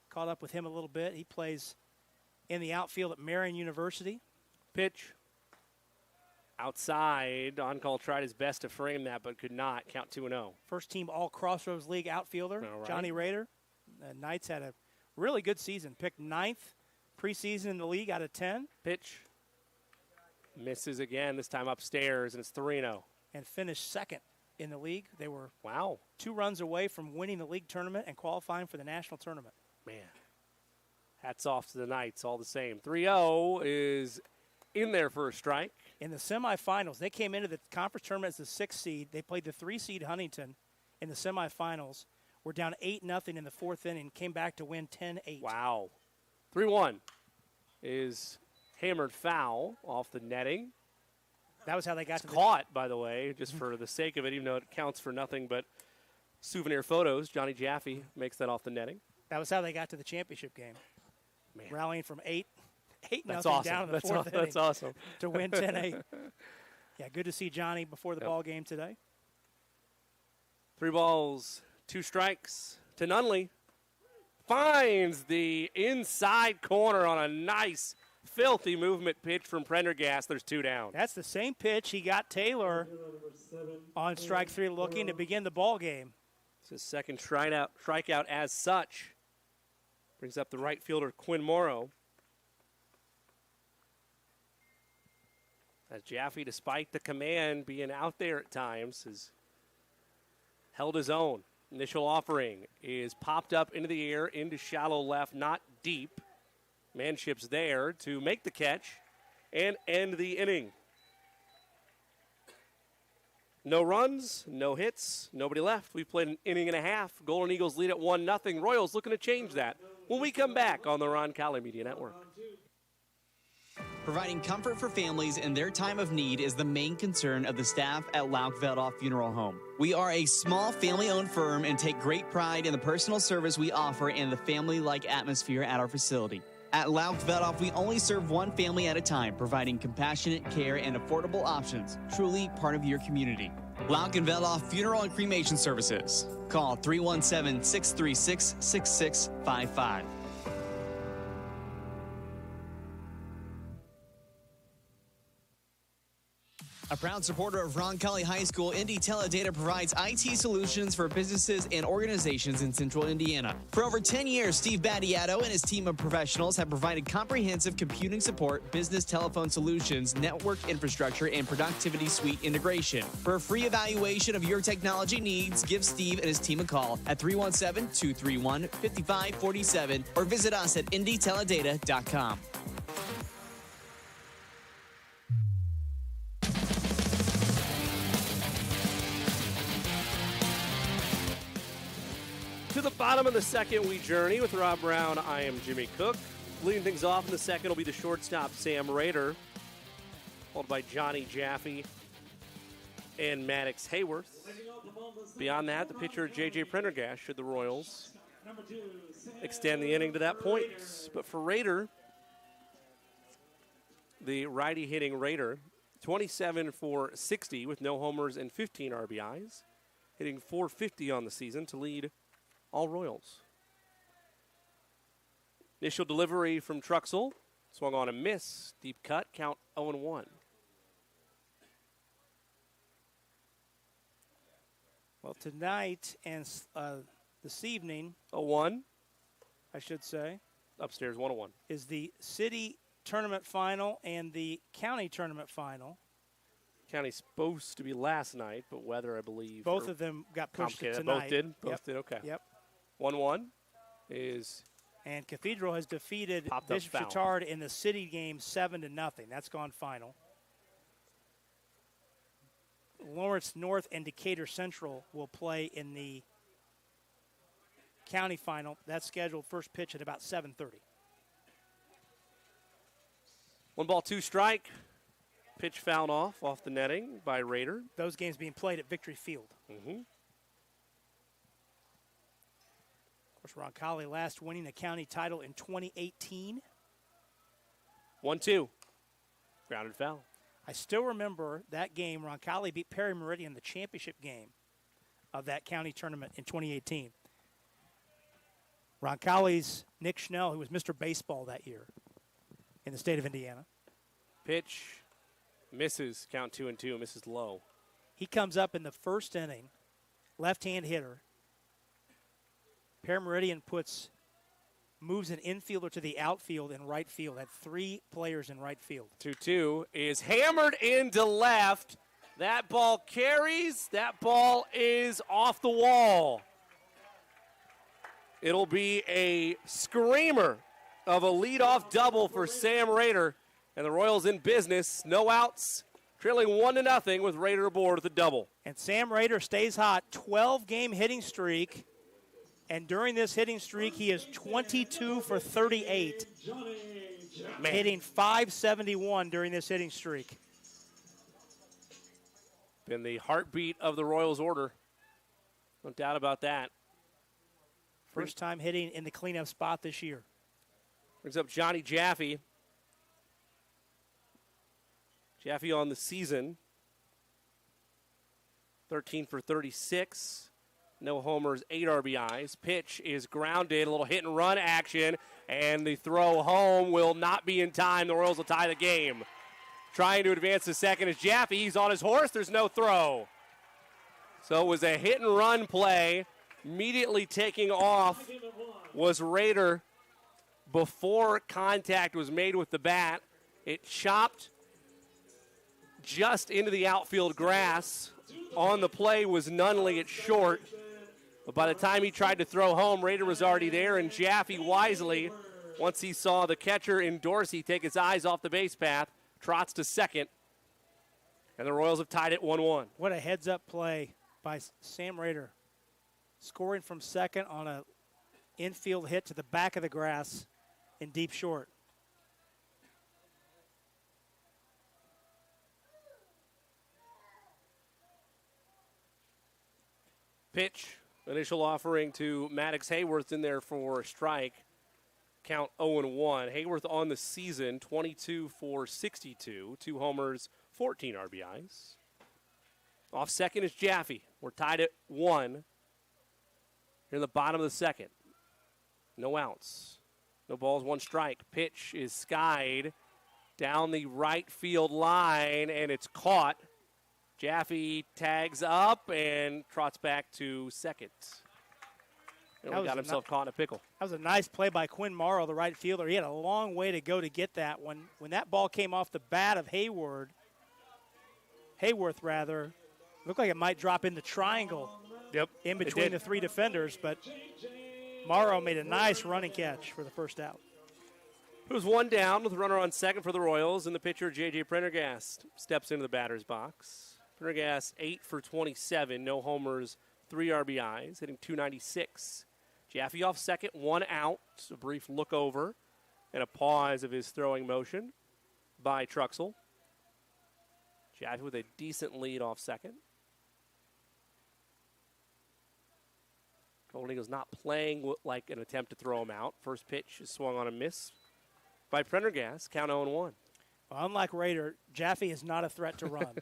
Caught up with him a little bit. He plays in the outfield at Marian University. Pitch. Outside. On-call tried his best to frame that, but could not. Count 2-0. First team All-Crossroads League outfielder, All right. Johnny Rader. The Knights had a really good season. Picked 9th preseason in the league out of 10. Pitch. Misses again, this time upstairs, and it's 3-0. And finished second in the league. They were 2 runs away from winning the league tournament and qualifying for the national tournament. Man, hats off to the Knights all the same. 3-0 is in there for a strike. In the semifinals, they came into the conference tournament as the 6th seed. They played the 3-seed Huntington in the semifinals. Were down 8-0 in the 4th inning, came back to win 10-8. Wow. 3-1 is hammered foul off the netting. That was how they got to caught, by the way, just for the sake of it, even though it counts for nothing but souvenir photos. Johnny Jaffe makes that off the netting. That was how they got to the championship game. Man. Rallying from 8-0 awesome. down in the 4th inning. That's awesome. To win 10-8. Yeah, good to see Johnny before the ball game today. 3 balls, 2 strikes to Nunley. finds the inside corner on a nice, filthy movement pitch from Prendergast. There's 2 down. That's the same pitch he got Taylor on strike 3 looking to begin the ball game. It's his second strikeout as such. Brings up the right fielder, Quinn Morrow. As Jaffe, despite the command being out there at times, has held his own. Initial offering is popped up into the air, into shallow left, not deep. Manship's there to make the catch and end the inning. No runs, no hits, nobody left. We've played an inning and a half. Golden Eagles lead at 1-0. Royals looking to change that when we come back on the Roncalli Media Network. Providing comfort for families in their time of need is the main concern of the staff at Lauk Veldoff Funeral Home. We are a small family-owned firm and take great pride in the personal service we offer and the family-like atmosphere at our facility. At Lauk Veldoff, we only serve one family at a time, providing compassionate care and affordable options, truly part of your community. Lauk and Veldoff Funeral and Cremation Services. Call 317-636-6655. A proud supporter of Roncalli High School, Indy Teledata provides IT solutions for businesses and organizations in central Indiana. For over 10 years, Steve Battiato and his team of professionals have provided comprehensive computing support, business telephone solutions, network infrastructure, and productivity suite integration. For a free evaluation of your technology needs, give Steve and his team a call at 317-231-5547 or visit us at indyteledata.com. To the bottom of the second, we journey with Rob Brown. I am Jimmy Cook. Leading things off in the second will be the shortstop, Sam Rader, followed by Johnny Jaffe and Maddox Hayworth. Beyond that, the pitcher, J.J. Prendergast, should the Royals extend the inning to that point. But for Rader, the righty hitting Rader, 27 for 60 with no homers and 15 RBIs, hitting .450 on the season to lead all Royals. Initial delivery from Truxell. Swung on a miss. Deep cut. Count 0-1. Well, tonight and this evening, 0-1, I should say, upstairs 1-1, is the city tournament final and the county tournament final. County's supposed to be last night, but weather, I believe. Both of them got pushed to tonight. Both did? Both did, okay. Yep. 1-1 is... And Cathedral has defeated Popped Bishop up Chatard in the city game 7-0. That's gone final. Lawrence North and Decatur Central will play in the county final. That's scheduled first pitch at about 7:30. 1-2 strike. Pitch fouled off the netting by Rader. Those games being played at Victory Field. Mm-hmm. Of course, Roncalli last winning the county title in 2018. 1-2. Grounded foul. I still remember that game. Roncalli beat Perry Meridian, the championship game of that county tournament in 2018. Roncalli's Nick Schnell, who was Mr. Baseball that year in the state of Indiana. Pitch misses, count 2-2, misses low. He comes up in the first inning, left-hand hitter. Perry Meridian moves an infielder to the outfield and right field. Had 3 players in right field. 2-2 is hammered into left. That ball carries. That ball is off the wall. It'll be a screamer of a leadoff double for Sam Rader. And the Royals in business. No outs. Trailing 1-0 with Rader aboard with a double. And Sam Rader stays hot. 12-game hitting streak. And during this hitting streak, he is 22 for 38. Hitting .571 during this hitting streak. Been the heartbeat of the Royals order. No doubt about that. First time hitting in the cleanup spot this year. Brings up Johnny Jaffe. Jaffe on the season. 13 for 36. No homers, 8 RBIs. Pitch is grounded, a little hit and run action, and the throw home will not be in time. The Royals will tie the game. Trying to advance to second is Jaffe. He's on his horse. There's no throw. So it was a hit and run play. Immediately taking off was Rader before contact was made with the bat. It chopped just into the outfield grass. On the play was Nunley at short. But by the time he tried to throw home, Rader was already there, and Jaffe wisely, once he saw the catcher in Dorsey take his eyes off the base path, trots to second. And the Royals have tied it 1-1. What a heads-up play by Sam Rader. Scoring from second on a infield hit to the back of the grass in deep short. Pitch, initial offering to Maddox Hayworth in there for a strike. Count 0-1. Hayworth on the season, 22 for 62. 2 homers, 14 RBIs. Off second is Jaffe. We're tied at 1. Here in the bottom of the second. No outs. No balls, 1 strike. Pitch is skied down the right field line, and it's caught. Jaffe tags up and trots back to second. And got himself caught in a pickle. That was a nice play by Quinn Morrow, the right fielder. He had a long way to go to get that. When that ball came off the bat of Hayworth, looked like it might drop in the triangle. Yep, in between the 3 defenders, but Morrow made a nice running catch for the first out. It was 1 down with a runner on second for the Royals, and the pitcher, J.J. Prendergast, steps into the batter's box. Prendergast, 8 for 27, no homers, 3 RBIs, hitting .296. Jaffe off second, 1 out. A brief look over and a pause of his throwing motion by Truxell. Jaffe with a decent lead off second. Golden Eagles not playing like an attempt to throw him out. First pitch is swung on a miss by Prendergast. Count 0-1. Well, unlike Rader, Jaffe is not a threat to run.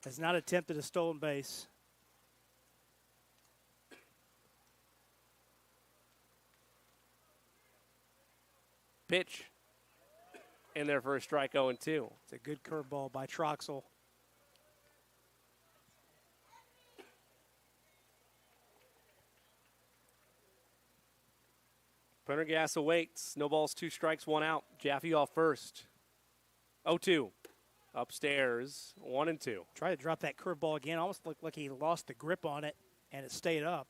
Has not attempted a stolen base. Pitch in there for a strike, 0-2. It's a good curveball by Troxel. Prendergast awaits. No balls, 2 strikes, 1 out. Jaffe off first. 0-2. Upstairs, 1-2. Try to drop that curveball again. Almost looked like he lost the grip on it, and it stayed up.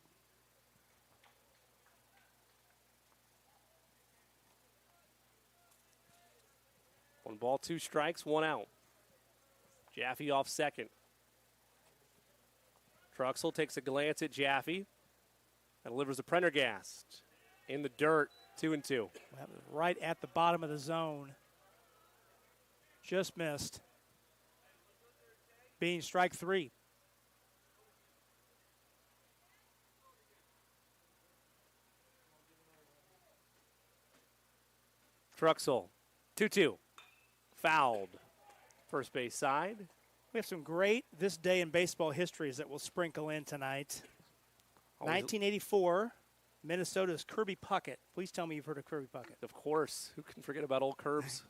One ball, 2 strikes, 1 out. Jaffe off second. Truxell takes a glance at Jaffe and delivers to Prendergast. In the dirt, 2-2. That was right at the bottom of the zone. Just missed. Being strike 3. Truxell, 2-2. Fouled. First base side. We have some great this day in baseball histories that we'll sprinkle in tonight. 1984, Minnesota's Kirby Puckett. Please tell me you've heard of Kirby Puckett. Of course. Who can forget about old Curbs?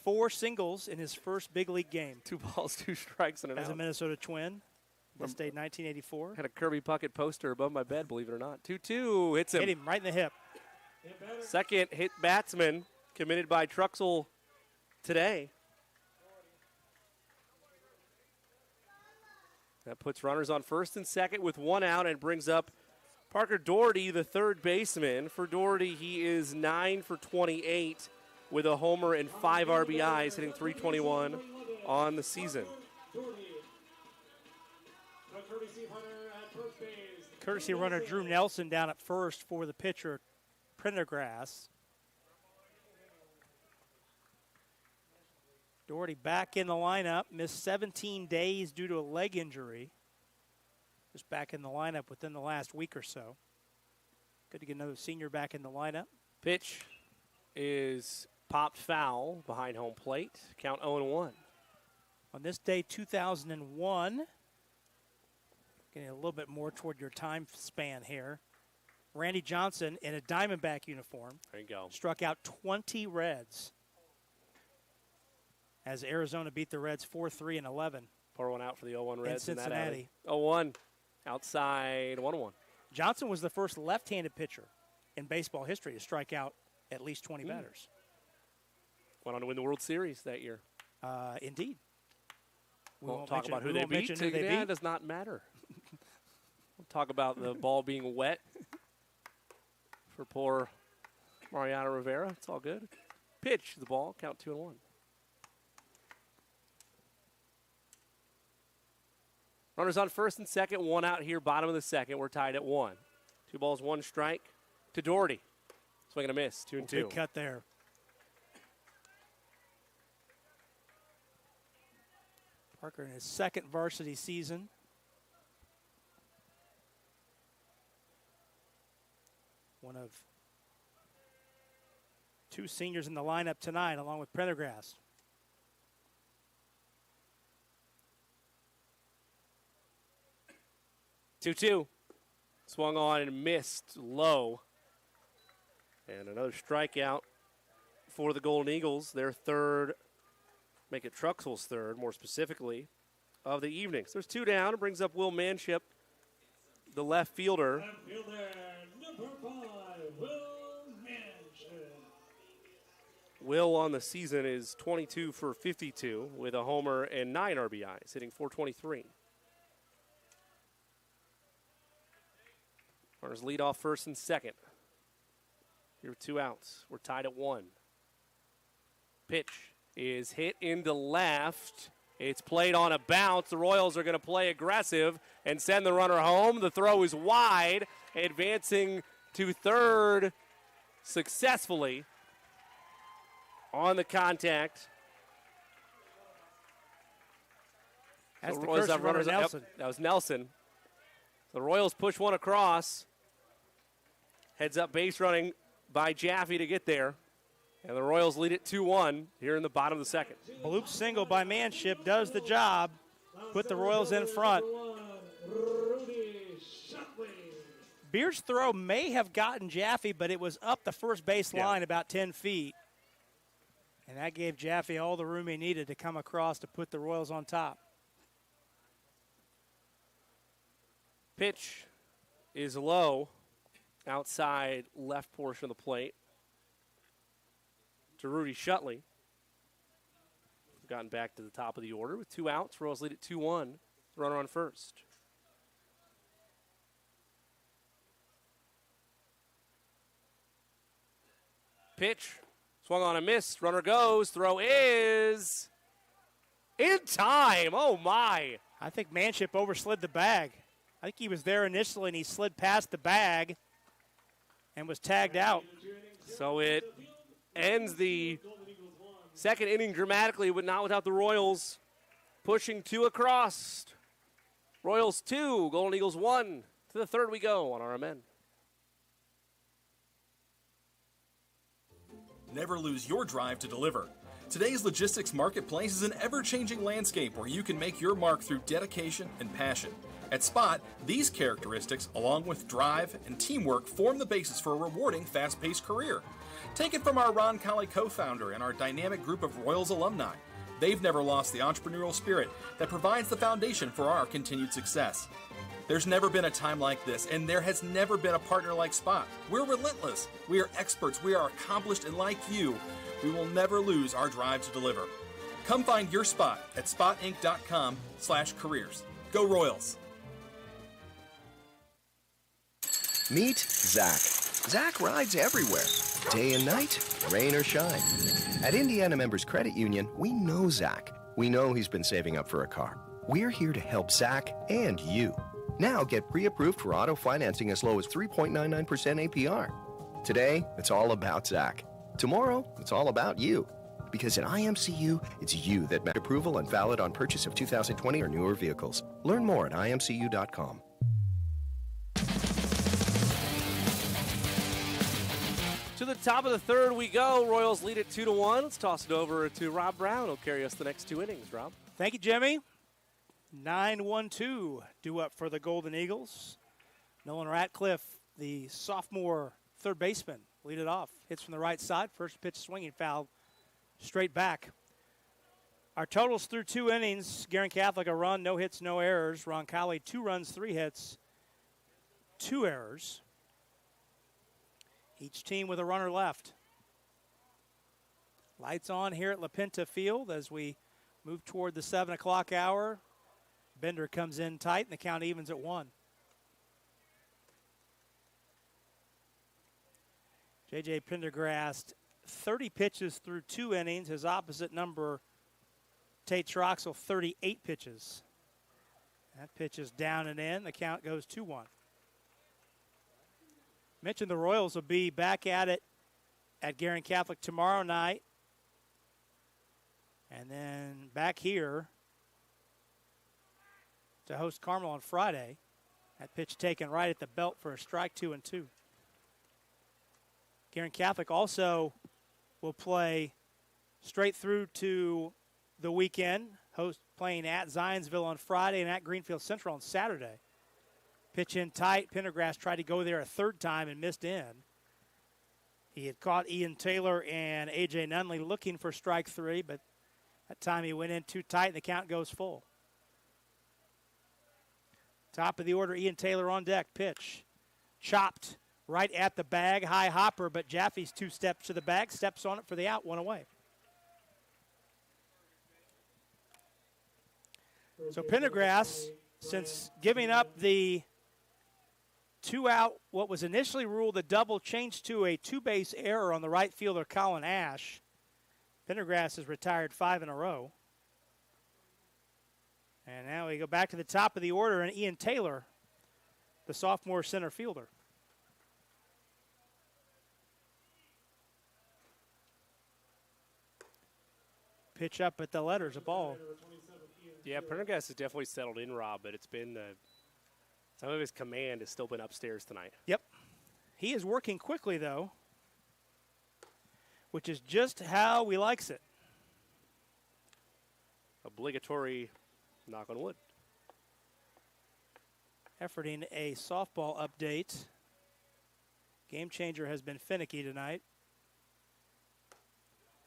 4 singles in his first big league game. 2 balls, 2 strikes, and an As out. a Minnesota Twin. This day, 1984. Had a Kirby Puckett poster above my bed, believe it or not. 2-2, hits him. Hit him right in the hip. Second hit batsman committed by Truxell today. That puts runners on first and second with 1 out and brings up Parker Doherty, the third baseman. For Doherty, he is 9 for 28 with a homer and 5 RBIs, hitting .321 on the season. Courtesy runner Drew Nelson down at first for the pitcher Prendergast. Doherty back in the lineup, missed 17 days due to a leg injury. Just back in the lineup within the last week or so. Good to get another senior back in the lineup. Pitch is popped foul behind home plate. Count 0-1. On this day, 2001, Getting a little bit more toward your time span here. Randy Johnson in a Diamondback uniform. There you go. Struck out 20 Reds as Arizona beat the Reds 4-3 and 11. Pour one out for the 0-1 Reds. In Cincinnati. 0-1. Outside 1-1. Johnson was the first left-handed pitcher in baseball history to strike out at least 20 batters. Went on to win the World Series that year. Indeed. We won't talk about who they beat. It does not matter. We'll talk about the ball being wet for poor Mariano Rivera. It's all good. Pitch the ball. Count 2-1. Runners on first and second. One out here, bottom of the second. We're tied at 1. 2 balls, 1 strike to Doherty. Swing and a miss. 2-2. Big cut there. Parker in his second varsity season. One of 2 seniors in the lineup tonight, along with Prendergast. Two. Swung on and missed low. And another strikeout for the Golden Eagles. Their third, make it Truxell's third, more specifically, of the evening. So there's 2 down. It brings up Will Manship, the left fielder. Left fielder, number 5, Will Manship. Will on the season is 22 for 52 with a homer and 9 RBIs, hitting .423. Runners lead off first and second. Here with 2 outs. We're tied at 1. Pitch is hit into left. It's played on a bounce. The Royals are going to play aggressive and send the runner home. The throw is wide, advancing to third successfully on the contact. That's the the Royals curse have runners. Nelson. Yep, that was Nelson. The Royals push one across. Heads up base running by Jaffe to get there. And the Royals lead it 2-1 here in the bottom of the second. Bloop single by Manship does the job. Put the Royals in front. Beer's throw may have gotten Jaffe, but it was up the first base line about 10 feet. And that gave Jaffe all the room he needed to come across to put the Royals on top. Pitch is low, outside left portion of the plate to Rudy Shutley. Gotten back to the top of the order with 2 outs. Royals lead at 2-1. Runner on first. Pitch. Swung on a miss. Runner goes. Throw is in time. Oh, my. I think Manship overslid the bag. I think he was there initially, and he slid past the bag and was tagged out. So it ends the second inning dramatically, but not without the Royals pushing 2 across. Royals 2, Golden Eagles 1. To the third we go on RMN. Never lose your drive to deliver. Today's logistics marketplace is an ever-changing landscape where you can make your mark through dedication and passion. At Spot, these characteristics, along with drive and teamwork, form the basis for a rewarding, fast-paced career. Take it from our Roncalli co-founder and our dynamic group of Royals alumni. They've never lost the entrepreneurial spirit that provides the foundation for our continued success. There's never been a time like this, and there has never been a partner like Spot. We're relentless, we are experts, we are accomplished, and like you, we will never lose our drive to deliver. Come find your spot at spotinc.com/careers. Go Royals! Meet Zach. Zach rides everywhere, day and night, rain or shine. At Indiana Members Credit Union, we know Zach. We know he's been saving up for a car. We're here to help Zach and you. Now get pre-approved for auto financing as low as 3.99% APR. Today, it's all about Zach. Tomorrow, it's all about you. Because at IMCU, it's you that met approval and valid on purchase of 2020 or newer vehicles. Learn more at imcu.com. To the top of the third we go. Royals lead it 2-1. Let's toss it over to Rob Brown. He'll carry us the next 2 innings. Rob. Thank you, Jimmy. 9-1-2 due up for the Golden Eagles. Nolan Ratcliffe, the sophomore third baseman, lead it off. Hits from the right side. First pitch swinging foul straight back. Our totals through 2 innings. Guerin Catholic a run, no hits, no errors. Roncalli 2 runs, 3 hits, 2 errors. Each team with a runner left. Lights on here at La Pinta Field as we move toward the 7 o'clock hour. Bender comes in tight and the count evens at 1. J.J. Pendergrast, 30 pitches through 2 innings. His opposite number, Tate Troxel, 38 pitches. That pitch is down and in. The count goes 2-1. Mentioned the Royals will be back at it at Guerin Catholic tomorrow night. And then back here to host Carmel on Friday. That pitch taken right at the belt for a strike, 2-2. Guerin Catholic also will play straight through to the weekend, playing at Zionsville on Friday and at Greenfield Central on Saturday. Pitch in tight. Pendergrast tried to go there a third time and missed in. He had caught Ian Taylor and A.J. Nunley looking for strike 3, but that time he went in too tight and the count goes full. Top of the order, Ian Taylor on deck. Pitch. Chopped right at the bag. High hopper, but Jaffe's 2 steps to the bag. Steps on it for the out. 1 away. So Pendergrast, since giving up the 2 out, what was initially ruled a double, changed to a 2-base error on the right fielder Colin Ash. Pendergrast has retired 5 in a row. And now we go back to the top of the order, and Ian Taylor, the sophomore center fielder. Pitch up at the letters, a ball. Yeah, Pendergast has definitely settled in, Rob, but it's been some of his command has still been upstairs tonight. Yep. He is working quickly, though, which is just how we likes it. Obligatory knock on wood. Efforting a softball update. Game changer has been finicky tonight.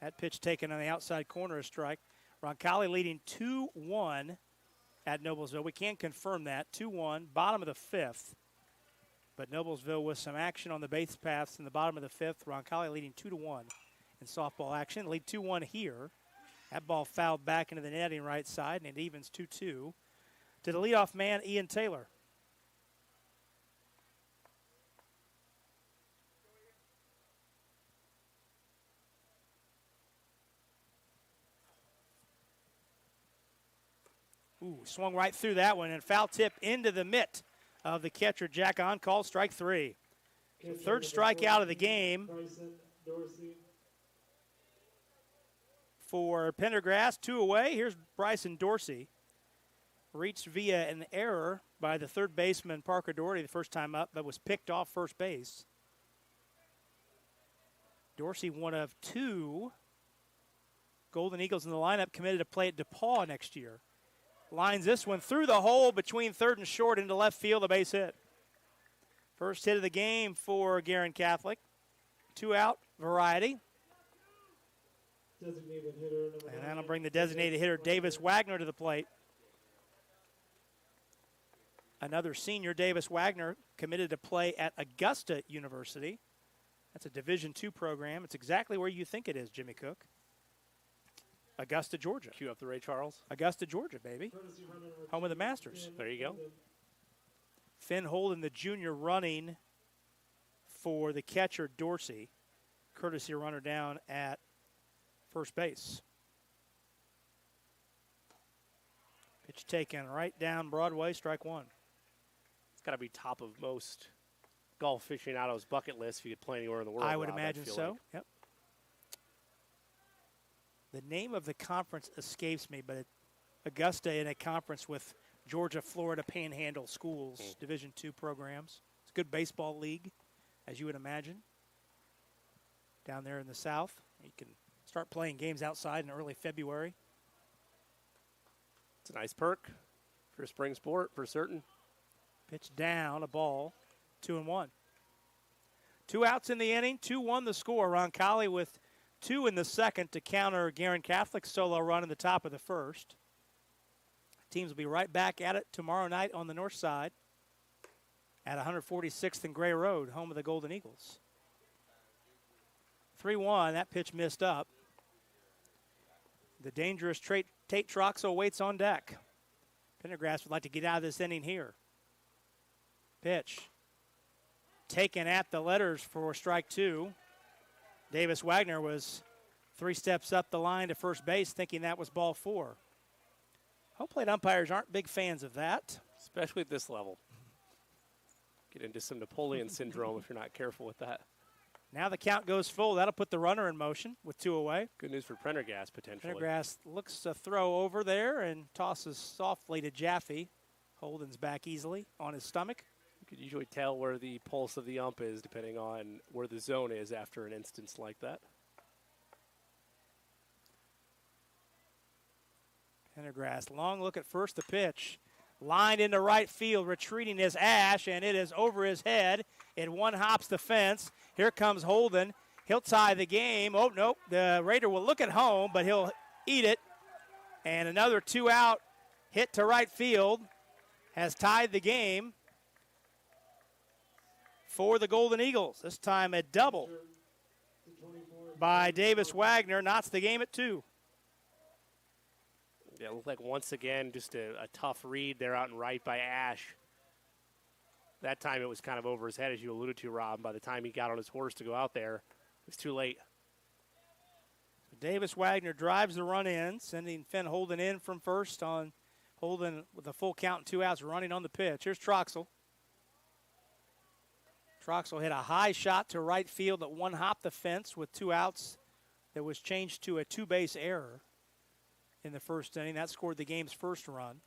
That pitch taken on the outside corner, a strike. Roncalli leading 2-1 at Noblesville. We can't confirm that. 2-1, bottom of the 5th. But Noblesville with some action on the base paths in the bottom of the 5th. Roncalli leading 2-1 in softball action. Lead 2-1 here. That ball fouled back into the netting right side, and it evens 2-2 to the leadoff man, Ian Taylor. Ooh, swung right through that one, and foul tip into the mitt of the catcher, Jack on call, strike 3. Third strikeout of the game for Pendergrast. 2 away. Here's Bryson Dorsey. Reached via an error by the third baseman, Parker Doherty, the first time up, but was picked off first base. Dorsey, one of 2 Golden Eagles in the lineup, committed to play at DePaul next year. Lines this one through the hole between third and short into left field, a base hit. First hit of the game for Guerin Catholic. 2 out, variety. Designated hitter, and that'll bring the designated hitter, Davis Wagner, to the plate. Another senior, Davis Wagner, committed to play at Augusta University. That's a Division II program. It's exactly where you think it is, Jimmy Cook. Augusta, Georgia. Cue up the Ray Charles. Augusta, Georgia, baby. Home of the Masters. There you go. Finn Holden, the junior, running for the catcher, Dorsey. Courtesy runner down at first base. Pitch taken right down Broadway, strike 1. It's got to be top of most golf aficionados' bucket list if you could play anywhere in the world. I would Rob, imagine so. like. Yep. The name of the conference escapes me, but Augusta in a conference with Georgia, Florida, Panhandle schools, Division II programs. It's a good baseball league, as you would imagine. Down there in the South, you can start playing games outside in early February. It's a nice perk. for spring sport, for certain. Pitch down, a ball, 2-1. 2 outs in the inning, 2-1 the score. Roncalli with 2 in the second to counter Guerin Catholic's solo run in the top of the first. Teams will be right back at it tomorrow night on the north side at 146th and Gray Road, home of the Golden Eagles. 3-1, that pitch missed up. The dangerous Tate Troxel waits on deck. Pendergrass would like to get out of this inning here. Pitch taken at the letters for strike 2. Davis Wagner was 3 steps up the line to first base thinking that was ball 4. Home plate umpires aren't big fans of that. Especially at this level. Get into some Napoleon syndrome if you're not careful with that. Now the count goes full. That'll put the runner in motion with 2 away. Good news for Prendergast, potentially. Prendergast looks to throw over there and tosses softly to Jaffe. Holden's back easily on his stomach. You could usually tell where the pulse of the ump is depending on where the zone is after an instance like that. Pendergrass, long look at first, the pitch. Lined into right field, retreating is Ash, and it is over his head. It one-hops the fence. Here comes Holden. He'll tie the game. Oh, nope. The Raider will look at home, but he'll eat it. And another 2-out hit to right field has tied the game for the Golden Eagles. This time a double by Davis Wagner knots the game at 2. Yeah, it looked like once again just a tough read there out and right by Ash. That time it was kind of over his head, as you alluded to, Rob. By the time he got on his horse to go out there, it was too late. Davis Wagner drives the run in, sending Finn Holden in from first on Holden with a full count and 2 outs running on the pitch. Here's Troxel. Troxel hit a high shot to right field that one-hopped the fence with 2 outs that was changed to a 2-base error in the first inning. That scored the game's first run.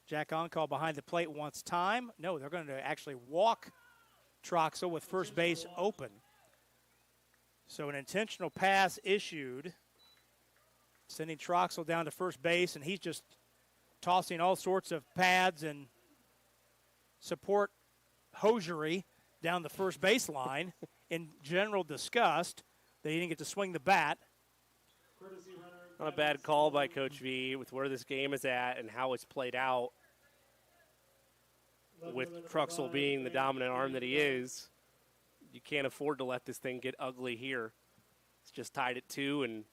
Jack Oncall behind the plate wants time. No, they're going to actually walk Troxel with first base open. So an intentional pass issued, sending Troxel down to first base, and he's just tossing all sorts of pads and support hosiery down the first baseline in general disgust that he didn't get to swing the bat. Not a bad call by Coach V with where this game is at and how it's played out. With Troxel being the dominant arm that he is, you can't afford to let this thing get ugly here. It's just tied at 2 and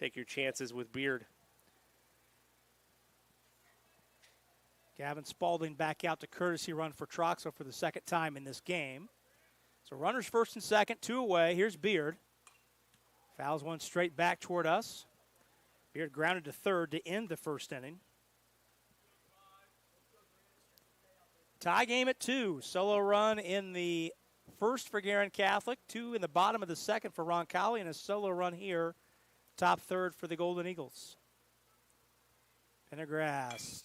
take your chances with Beard. Gavin Spaulding back out to courtesy run for Troxel for the second time in this game. So runners first and second, 2 away. Here's Beard. Fouls one straight back toward us. Beard grounded to third to end the first inning. Tie game at 2. Solo run in the first for Guerin Catholic, 2 in the bottom of the second for Roncalli, and a solo run here, top third for the Golden Eagles. Pendergrass.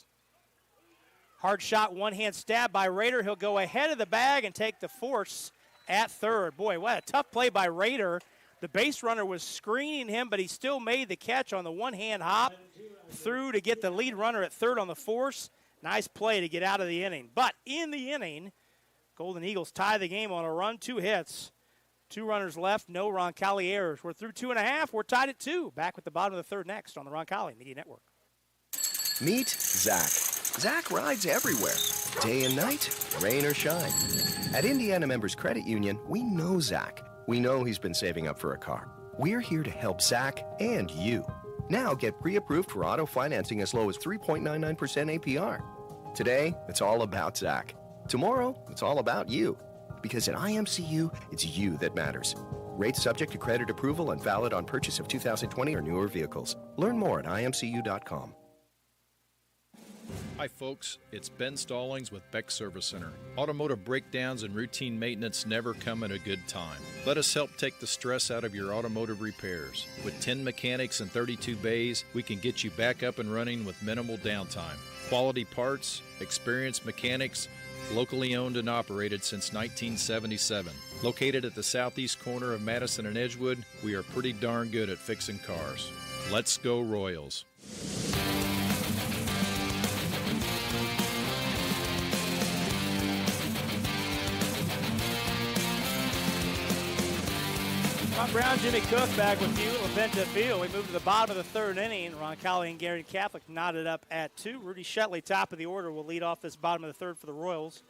Hard shot, one-hand stab by Rader. He'll go ahead of the bag and take the force at third. Boy, what a tough play by Rader. The base runner was screening him, but he still made the catch on the one-hand hop through to get the lead runner at third on the force. Nice play to get out of the inning. But in the inning, Golden Eagles tie the game on a run, 2 hits. 2 runners left, no Roncalli errors. We're through 2.5. We're tied at 2. Back with the bottom of the third next on the Roncalli Media Network. Meet Zach. Zach rides everywhere, day and night, rain or shine. At Indiana Members Credit Union, we know Zach. We know he's been saving up for a car. We're here to help Zach and you. Now get pre-approved for auto financing as low as 3.99% APR. Today, it's all about Zach. Tomorrow, it's all about you. Because at IMCU, it's you that matters. Rates subject to credit approval and valid on purchase of 2020 or newer vehicles. Learn more at imcu.com. Hi folks, it's Ben Stallings with Beck Service Center. Automotive breakdowns and routine maintenance never come at a good time. Let us help take the stress out of your automotive repairs. With 10 mechanics and 32 bays, we can get you back up and running with minimal downtime. Quality parts, experienced mechanics, locally owned and operated since 1977. Located at the southeast corner of Madison and Edgewood, we are pretty darn good at fixing cars. Let's go Royals. Tom Brown, Jimmy Cook back with you at LaVenta Field. We move to the bottom of the third inning. Roncalli and Guerin Catholic knotted up at 2. Rudy Shetley, top of the order, will lead off this bottom of the third for the Royals.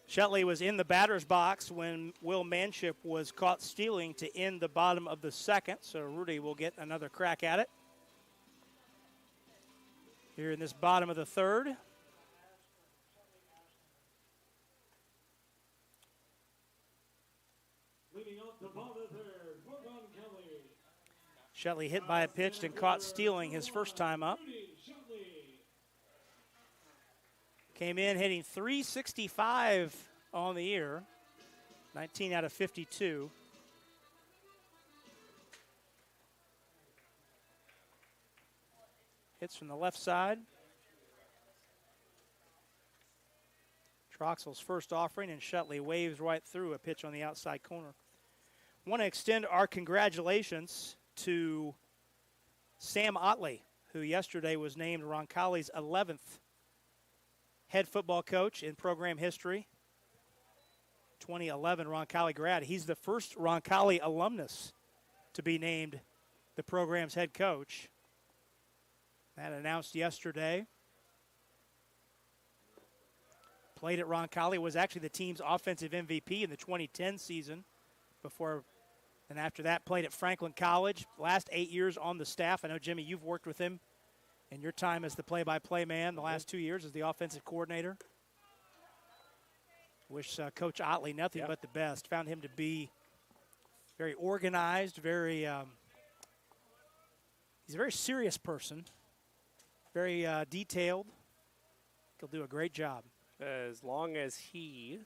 Shetley was in the batter's box when Will Manship was caught stealing to end the bottom of the second, so Rudy will get another crack at it. Here in this bottom of the third. Leading off the bottom of the third, for Roncalli. Shetley hit by a pitch and caught stealing his first time up. Came in hitting .365 on the year, 19 out of 52. Hits from the left side. Troxell's first offering, and Shetley waves right through a pitch on the outside corner. Want to extend our congratulations to Sam Otley, who yesterday was named Roncalli's 11th head football coach in program history. 2011 Roncalli grad. He's the first Roncalli alumnus to be named the program's head coach. That announced yesterday. Played at Roncalli, was actually the team's offensive MVP in the 2010 season. Before and after that, played at Franklin College. Last 8 years on the staff. I know, Jimmy, you've worked with him in your time as the play-by-play man. The last 2 years as the offensive coordinator. Wish Coach Otley nothing but the best. Found him to be very organized, he's a very serious person, very detailed. He'll do a great job. As long as he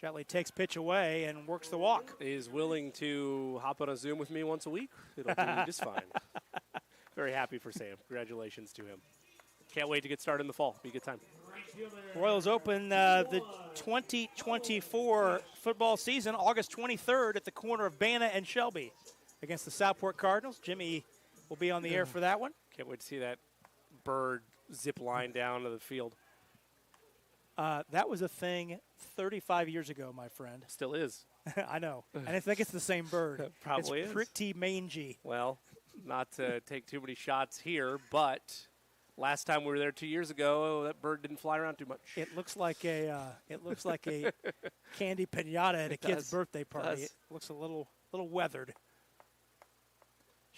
Shetley takes pitch away and works the walk. Is willing to hop on a Zoom with me once a week. It'll be just fine. Very happy for Sam. Congratulations to him. Can't wait to get started in the fall. Be a good time. Royals open the 2024 football season August 23rd at the corner of Banna and Shelby against the Southport Cardinals. Jimmy will be on the air for that one. Can't wait to see that bird zip line down to the field. That was a thing 35 years ago, my friend. Still is. I know. And I think it's the same bird. Probably it's is. Pretty mangy. Well, not to take too many shots here, but last time we were there 2 years ago, that bird didn't fly around too much. It looks like a candy piñata at a kid's birthday party. It looks a little weathered.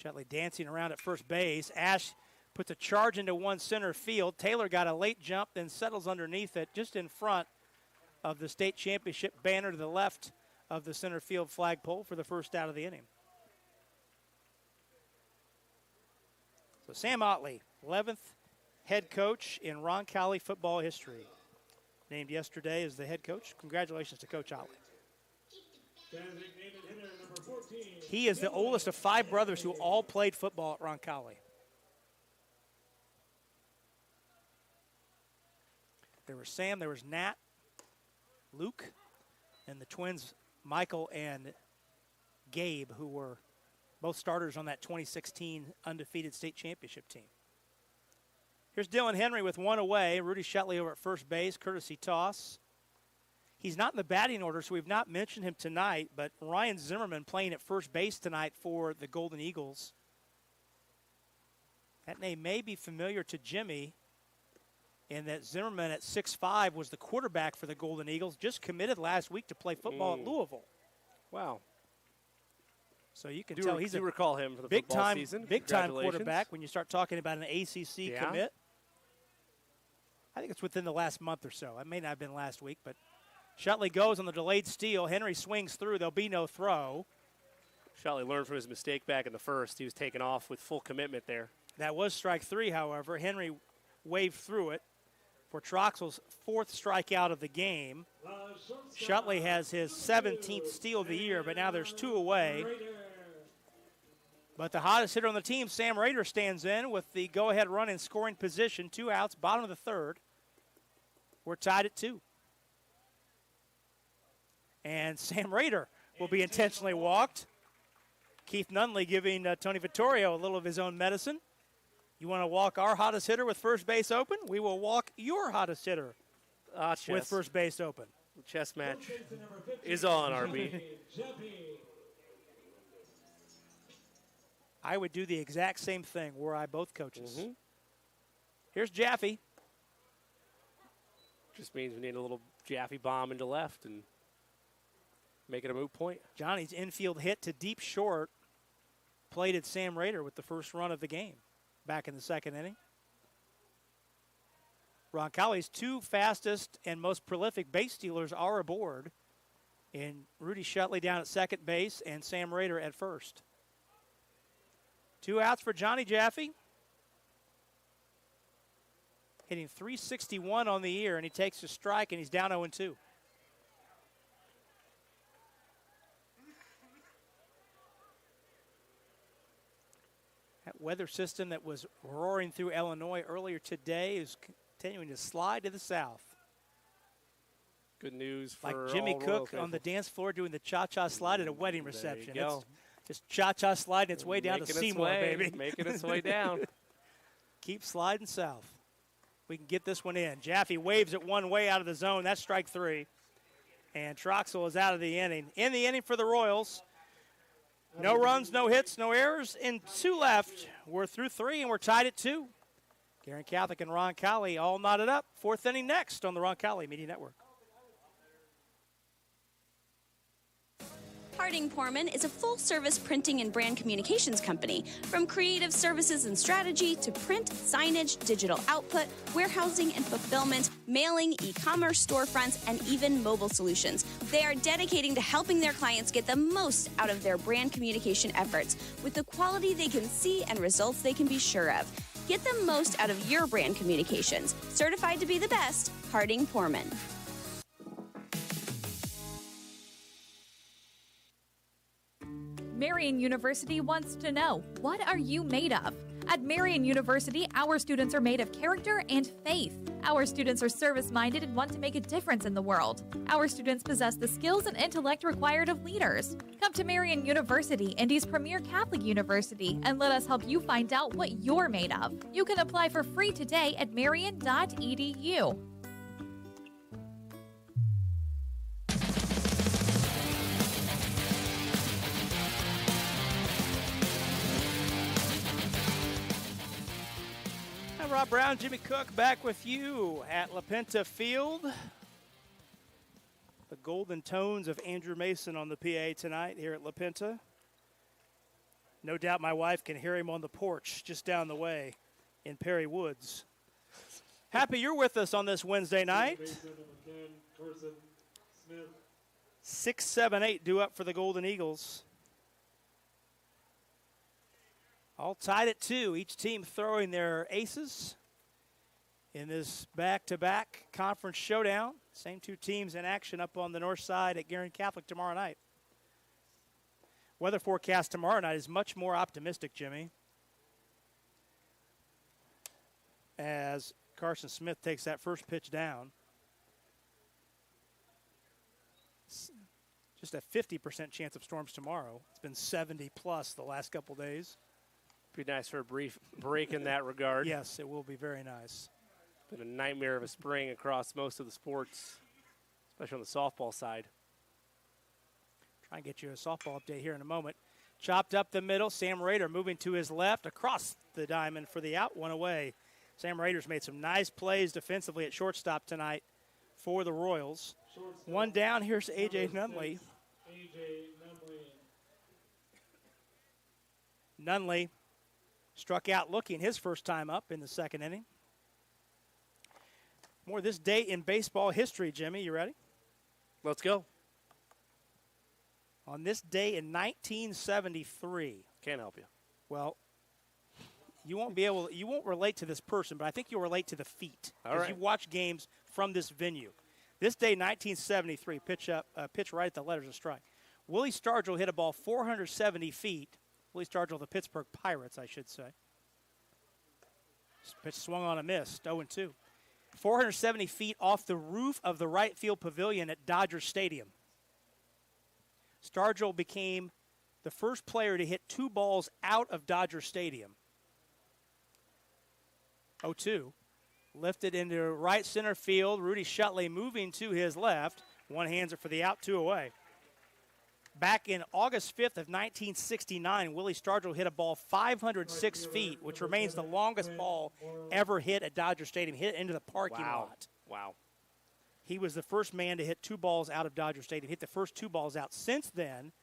Shetley dancing around at first base. Ash puts a charge into one center field. Taylor got a late jump, then settles underneath it, just in front of the state championship banner to the left of the center field flagpole for the first out of the inning. So Sam Otley, 11th head coach in Roncalli football history. Named yesterday as the head coach. Congratulations to Coach Otley. He is the oldest of 5 brothers who all played football at Roncalli. There was Sam, there was Nat, Luke, and the twins, Michael and Gabe, who were both starters on that 2016 undefeated state championship team. Here's Dylan Henry with one away. Rudy Shetley over at first base, courtesy toss. He's not in the batting order, so we've not mentioned him tonight, but Ryan Zimmerman playing at first base tonight for the Golden Eagles. That name may be familiar to Jimmy, in that Zimmerman at 6'5" was the quarterback for the Golden Eagles, just committed last week to play football at Louisville. Wow. So you can tell he's a recall him for the big football time, season. big time quarterback when you start talking about an ACC commit. I think it's within the last month or so. It may not have been last week, but Shetley goes on the delayed steal. Henry swings through. There'll be no throw. Shetley learned from his mistake back in the first. He was taken off with full commitment there. That was strike 3, however. Henry waved through it for Troxell's 4th strikeout of the game. Shetley has his 17th steal of the year, but now there's 2 away. But the hottest hitter on the team, Sam Rader, stands in with the go-ahead run in scoring position. 2 outs, bottom of the third. We're tied at 2. And Sam Rader will be intentionally walked. Keith Nunley giving Tony Vittorio a little of his own medicine. You want to walk our hottest hitter with first base open? We will walk your hottest hitter with first base open. The chess match is on, RB. I would do the exact same thing were I both coaches. Here's Jaffe. Just means we need a little Jaffe bomb into left and make it a moot point. Johnny's infield hit to deep short plated Sam Rader with the first run of the game back in the second inning. Roncalli's 2 fastest and most prolific base stealers are aboard, in Rudy Shutley down at second base and Sam Rader at first. 2 outs for Johnny Jaffe. Hitting .361 on the year, and he takes a strike, and he's down 0-2. That weather system that was roaring through Illinois earlier today is continuing to slide to the south. Good news for like Jimmy all Cook Royal on the dance floor doing the cha-cha slide at a wedding reception. There you go. It's just cha-cha sliding its way down to Seymour, baby. Making its way down. Keep sliding south. We can get this one in. Jaffe waves it one way out of the zone. That's strike 3. And Troxel is out of the inning. In the inning for the Royals. No runs, no hits, no errors, and 2 left. We're through 3, and we're tied at 2. Guerin Catholic and Roncalli all knotted up. 4th inning next on the Roncalli Media Network. Harding Porman is a full-service printing and brand communications company. From creative services and strategy to print, signage, digital output, warehousing and fulfillment, mailing, e-commerce storefronts, and even mobile solutions. They are dedicating to helping their clients get the most out of their brand communication efforts with the quality they can see and results they can be sure of. Get the most out of your brand communications. Certified to be the best, Harding Porman. Marian University wants to know, what are you made of? At Marian University, our students are made of character and faith. Our students are service-minded and want to make a difference in the world. Our students possess the skills and intellect required of leaders. Come to Marian University, Indy's premier Catholic university, and let us help you find out what you're made of. You can apply for free today at marian.edu. Rob Brown, Jimmy Cook back with you at La Pinta Field. The golden tones of Andrew Mason on the PA tonight here at La Pinta. No doubt my wife can hear him on the porch just down the way in Perry Woods. Happy you're with us on this Wednesday night. 6, 7, 8 due up for the Golden Eagles. All tied at 2, each team throwing their aces in this back-to-back conference showdown. Same 2 teams in action up on the north side at Guerin Catholic tomorrow night. Weather forecast tomorrow night is much more optimistic, Jimmy, as Carson Smith takes that first pitch down. Just a 50% chance of storms tomorrow. It's been 70-plus the last couple days. Be nice for a brief break in that regard. Yes, it will be very nice. Been a nightmare of a spring across most of the sports, especially on the softball side. Try and get you a softball update here in a moment. Chopped up the middle. Sam Rader moving to his left across the diamond for the out, 1 away. Sam Rader's made some nice plays defensively at shortstop tonight for the Royals. Shortstop. 1 down. Here's A.J. Nunley. Nunley struck out looking his first time up in the second inning. More this date in baseball history, Jimmy. You ready? Let's go. On this day in 1973. Can't help you. Well, you won't relate to this person, but I think you'll relate to the feat. All right. You watch games from this venue. This day, 1973, pitch right at the letters of strike. Willie Stargell hit a ball 470 feet. Willie Stargell, the Pittsburgh Pirates, I should say. This pitch swung on a miss, 0-2. 470 feet off the roof of the right field pavilion at Dodger Stadium. Stargell became the first player to hit 2 balls out of Dodger Stadium. 0-2. Lifted into right center field. Rudy Shutley moving to his left. One hands it for the out, 2 away. Back in August 5th of 1969, Willie Stargell hit a ball 506 feet, which remains the longest ball ever hit at Dodger Stadium, hit into the parking lot. Wow. He was the first man to hit 2 balls out of Dodger Stadium, hit the first 2 balls out. Since then,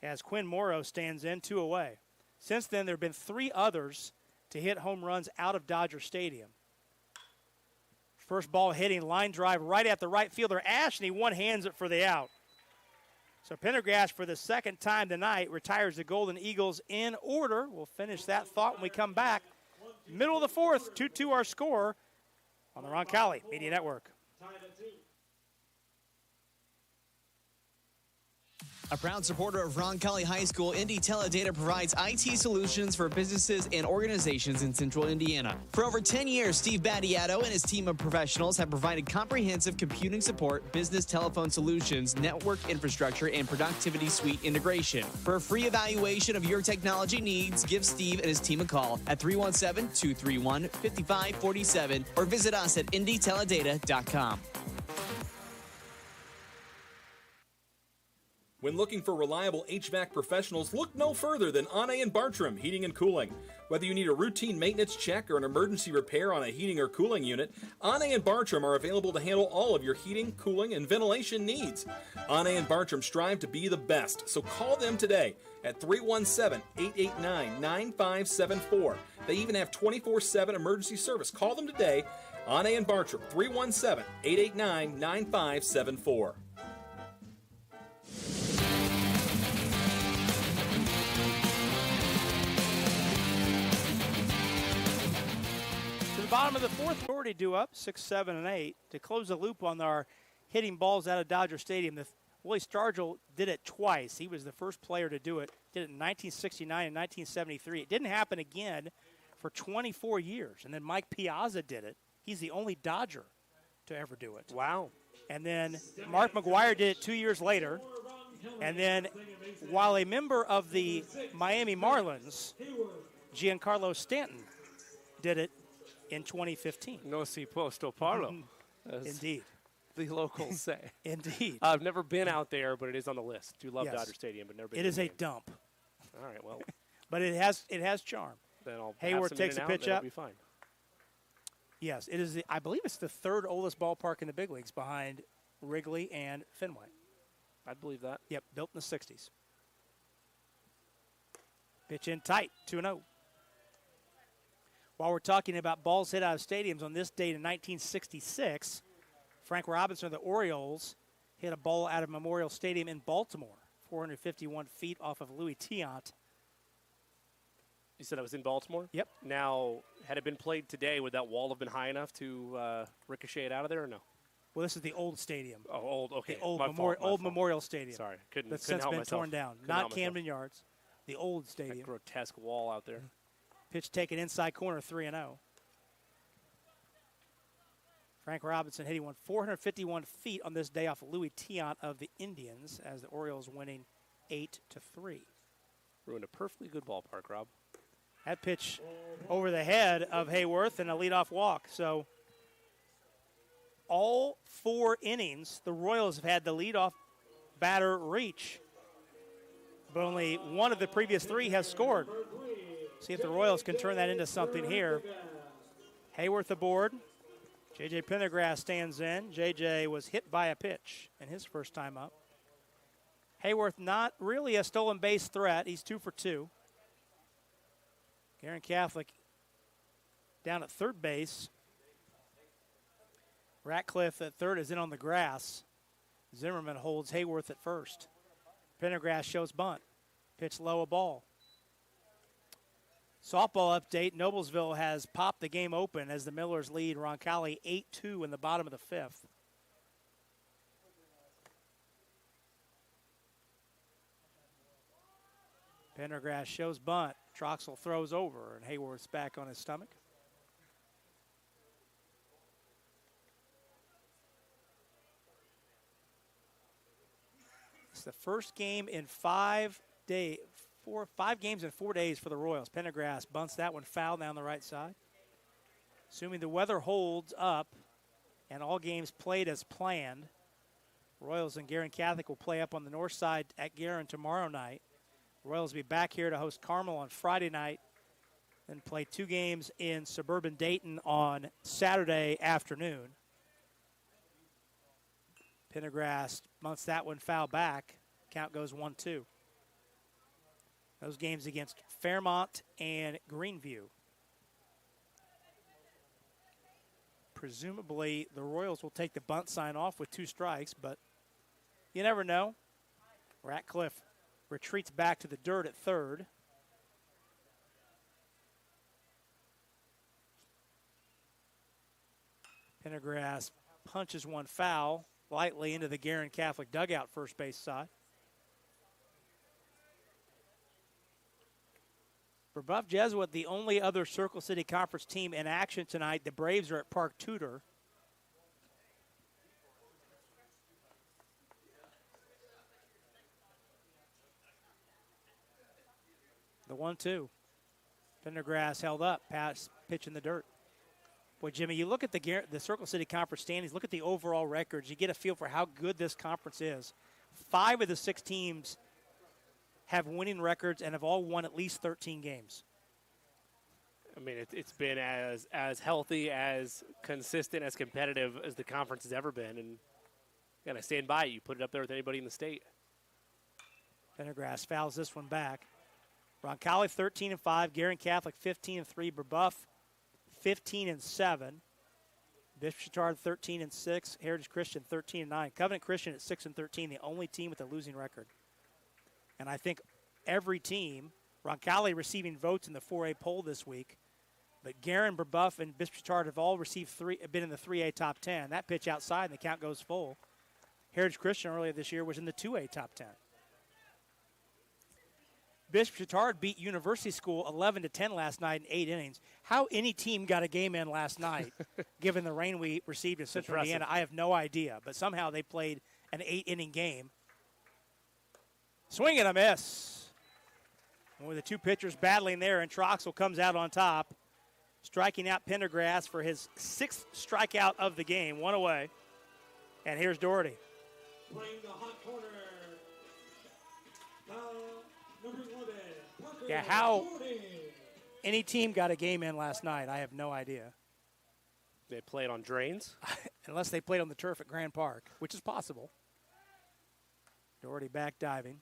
as Quinn Morrow stands in, 2 away. Since then, there have been 3 others to hit home runs out of Dodger Stadium. First ball hitting, line drive right at the right fielder, Ash, and he one-hands it for the out. So Pendergrass, for the second time tonight, retires the Golden Eagles in order. We'll finish that thought when we come back. Middle of the 4th, 2-2 our score on the Roncalli Media Network. A proud supporter of Roncalli High School, Indy Teledata provides IT solutions for businesses and organizations in central Indiana. For over 10 years, Steve Battiato and his team of professionals have provided comprehensive computing support, business telephone solutions, network infrastructure, and productivity suite integration. For a free evaluation of your technology needs, give Steve and his team a call at 317-231-5547 or visit us at indyteledata.com. When looking for reliable HVAC professionals, look no further than Ane & Bartram Heating and Cooling. Whether you need a routine maintenance check or an emergency repair on a heating or cooling unit, Ane & Bartram are available to handle all of your heating, cooling, and ventilation needs. Ane & Bartram strive to be the best, so call them today at 317-889-9574. They even have 24/7 emergency service. Call them today, Ane & Bartram, 317-889-9574. Bottom of the 4th, already due up 6, 7, and 8 to close the loop on our hitting balls out of Dodger Stadium. Willie Stargell did it twice. He was the first player to do it. Did it in 1969 and 1973. It didn't happen again for 24 years. And then Mike Piazza did it. He's the only Dodger to ever do it. Wow. And then Mark McGwire did it 2 years later. And then while a member of the Miami Marlins, Giancarlo Stanton, did it in 2015. No si puesto parlo. Indeed. The locals say. Indeed. I've never been out there, but it is on the list. Do love Yes. Dodger Stadium, but never been. It is a dump. All right, well. But it has charm. Then I'll Hayward takes a pitch up. Be fine. Yes, it is. I believe it's the 3rd oldest ballpark in the big leagues behind Wrigley and Fenway. I'd believe that. Yep, built in the 60s. Pitch in tight, 2-0. While we're talking about balls hit out of stadiums, on this date in 1966, Frank Robinson of the Orioles hit a ball out of Memorial Stadium in Baltimore, 451 feet off of Louis Tiant. You said it was in Baltimore? Yep. Now, had it been played today, would that wall have been high enough to ricochet it out of there or no? Well, this is the old stadium. Oh, old, okay. The old, My fault. Memorial Stadium. Sorry, couldn't That's help since been myself. torn down. Couldn't Not help myself. Camden Yards, the old stadium. That grotesque wall out there. Pitch taken inside corner, 3-0. Frank Robinson hitting 451 feet on this day off Louis Tiant of the Indians as the Orioles winning 8-3. Ruined a perfectly good ballpark, Rob. That pitch over the head of Hayworth and a leadoff walk. So all 4 innings, the Royals have had the leadoff batter reach. But only one of the previous 3 has scored. See if the Royals can turn that into something here. Hayworth aboard. J.J. Pendergrass stands in. J.J. was hit by a pitch in his first time up. Hayworth not really a stolen base threat. He's 2 for 2. Guerin Catholic down at third base. Ratcliffe at third is in on the grass. Zimmerman holds Hayworth at first. Pendergrass shows bunt. Pitch low, a ball. Softball update, Noblesville has popped the game open as the Millers lead Roncalli 8-2 in the bottom of the 5th. Pendergrass shows bunt. Troxel throws over, and Hayworth's back on his stomach. It's the first game in 5 days. 5 games in 4 days for the Royals. Pendergrass bunts that one foul down the right side. Assuming the weather holds up and all games played as planned, Royals and Guerin Catholic will play up on the north side at Guerin tomorrow night. Royals will be back here to host Carmel on Friday night and play 2 games in suburban Dayton on Saturday afternoon. Pendergrass months that one foul back. Count goes 1-2. Those games against Fairmont and Greenview. Presumably, the Royals will take the bunt sign off with 2 strikes, but you never know. Ratcliffe retreats back to the dirt at third. Pendergrass punches one foul lightly into the Guerin Catholic dugout first base side. For Buff Jesuit, the only other Circle City Conference team in action tonight, the Braves are at Park Tudor. The 1-2. Pendergrass held up, pass, pitch in the dirt. Boy, Jimmy, you look at the Circle City Conference standings, look at the overall records, you get a feel for how good this conference is. 5 of the 6 teams have winning records and have all won at least 13 games. I mean, it's been as healthy, as consistent, as competitive as the conference has ever been, and I stand by it. You put it up there with anybody in the state. Pendergrass fouls this one back. Roncalli 13-5, Guerin Catholic 15-3, Brebeuf 15-7, Bishop Chatard 13-6, Heritage Christian 13-9, Covenant Christian at 6-13, the only team with a losing record. And I think every team, Roncalli receiving votes in the 4A poll this week, but Guerin, Brebeuf, and Bishop Chatard have all been in the 3A top 10. That pitch outside and the count goes full. Heritage Christian earlier this year was in the 2A top 10. Bishop Chatard beat University School 11-10 last night in 8 innings. How any team got a game in last night, given the rain we received in Central Indiana, I have no idea. But somehow they played an 8-inning game. Swing and a miss. And with the 2 pitchers battling there, and Troxel comes out on top, striking out Pendergrass for his 6th strikeout of the game, 1 away. And here's Doherty. Playing the hot corner. Number 11, Parker. Yeah, how any team got a game in last night, I have no idea. They played on drains? Unless they played on the turf at Grand Park, which is possible. Doherty back diving.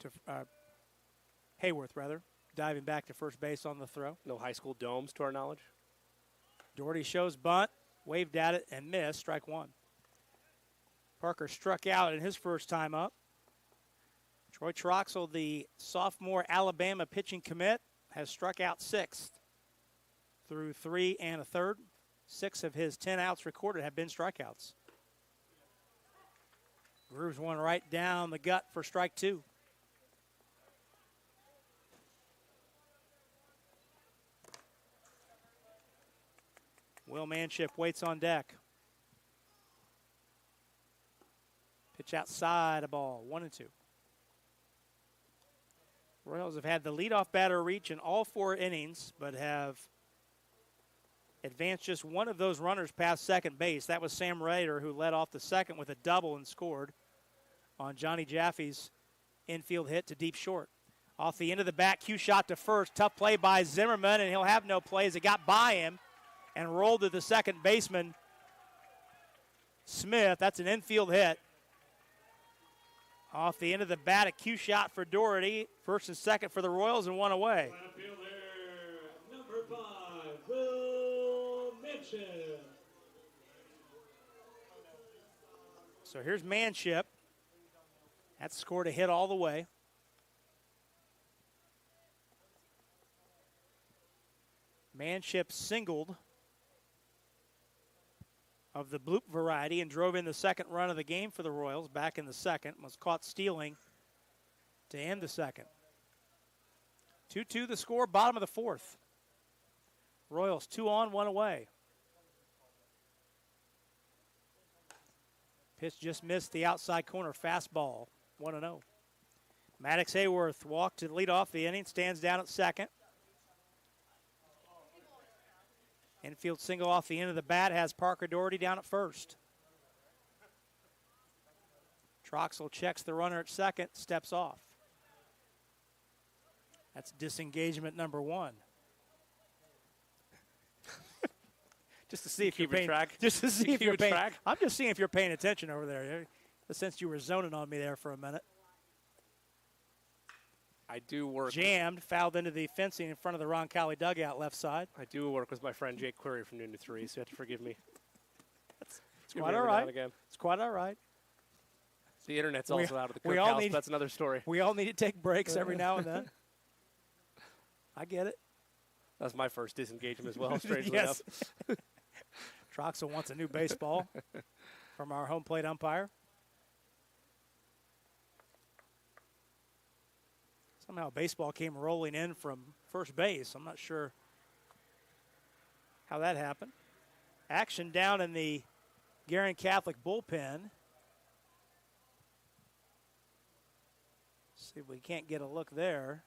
To Hayworth, rather, diving back to first base on the throw. No high school domes, to our knowledge. Doherty shows bunt, waved at it, and missed. Strike 1. Parker struck out in his first time up. Troy Troxel, the sophomore Alabama pitching commit, has struck out 6th through 3 1/3. 6 of his 10 outs recorded have been strikeouts. Grooves one right down the gut for strike 2. Will Manship waits on deck. Pitch outside a ball, 1-2. Royals have had the leadoff batter reach in all 4 innings, but have advanced just one of those runners past second base. That was Sam Rader, who led off the second with a double and scored on Johnny Jaffe's infield hit to deep short. Off the end of the bat, cue shot to first. Tough play by Zimmerman, and he'll have no plays. It got by him and rolled to the second baseman, Smith. That's an infield hit. Off the end of the bat, a cue shot for Doherty. First and second for the Royals, and 1 away. Number 5, Will Manship. So here's Manship. That scored a hit all the way. Manship singled of the bloop variety and drove in the second run of the game for the Royals. Back in the second, was caught stealing to end the second. 2-2 the score, bottom of the 4th. Royals 2 on, 1 away. Pitch just missed the outside corner fastball, 1-0. Maddox Hayworth walked to lead off the inning, stands down at second. Infield single off the end of the bat has Parker Doherty down at first. Troxel checks the runner at second, steps off. That's disengagement number 1. Just to see if you're paying track. Just to see if you're paying track. I'm just seeing if you're paying attention over there. Since you were zoning on me there for a minute. I do work. Jammed, fouled into the fencing in front of the Roncalli dugout left side. I do work with my friend Jake Query from noon to 3, so you have to forgive me. It's quite all right. It's quite all right. The internet's also out of the cookhouse. That's another story. We all need to take breaks every now and then. I get it. That's my first disengagement as well, strangely enough. Troxel wants a new baseball from our home plate umpire. Somehow baseball came rolling in from first base. I'm not sure how that happened. Action down in the Guerin Catholic bullpen. See if we can't get a look there.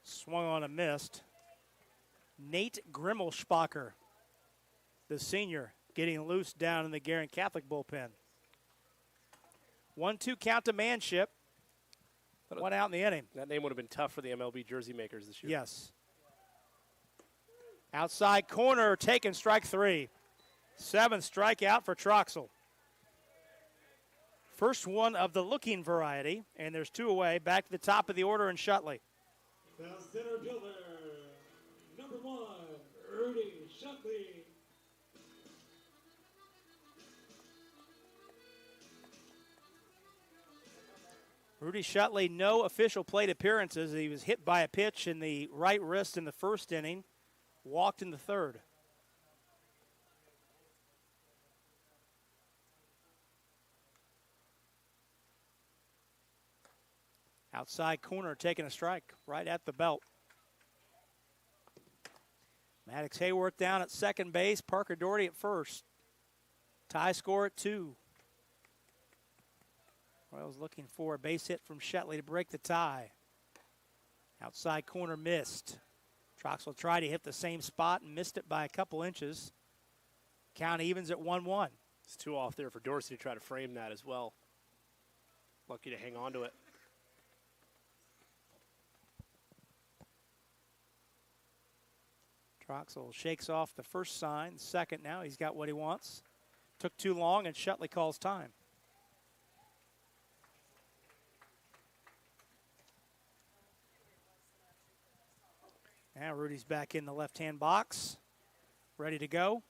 Swung on and missed. Nate Grimmelspacher, the senior, getting loose down in the Guerin Catholic bullpen. 1-2 count to Manship. One out in the inning. That name would have been tough for the MLB jersey makers this year. Yes. Outside corner, taken strike 3. 7th strikeout for Troxel. First one of the looking variety, and there's 2 away. Back to the top of the order in Shutley. The center fielder, number 1, Rudy Shutley. Rudy Shutley, no official plate appearances. He was hit by a pitch in the right wrist in the first inning, walked in the third. Outside corner, taking a strike right at the belt. Maddox Hayworth down at second base, Parker Doherty at first. Tie score at 2. Royals looking for a base hit from Shutley to break the tie. Outside corner missed. Troxel tried to hit the same spot and missed it by a couple inches. Count evens at 1-1. It's 2 off there for Dorsey to try to frame that as well. Lucky to hang on to it. Troxel shakes off the first sign. Second now, he's got what he wants. Took too long, and Shutley calls time. Now Rudy's back in the left-hand box, ready to go.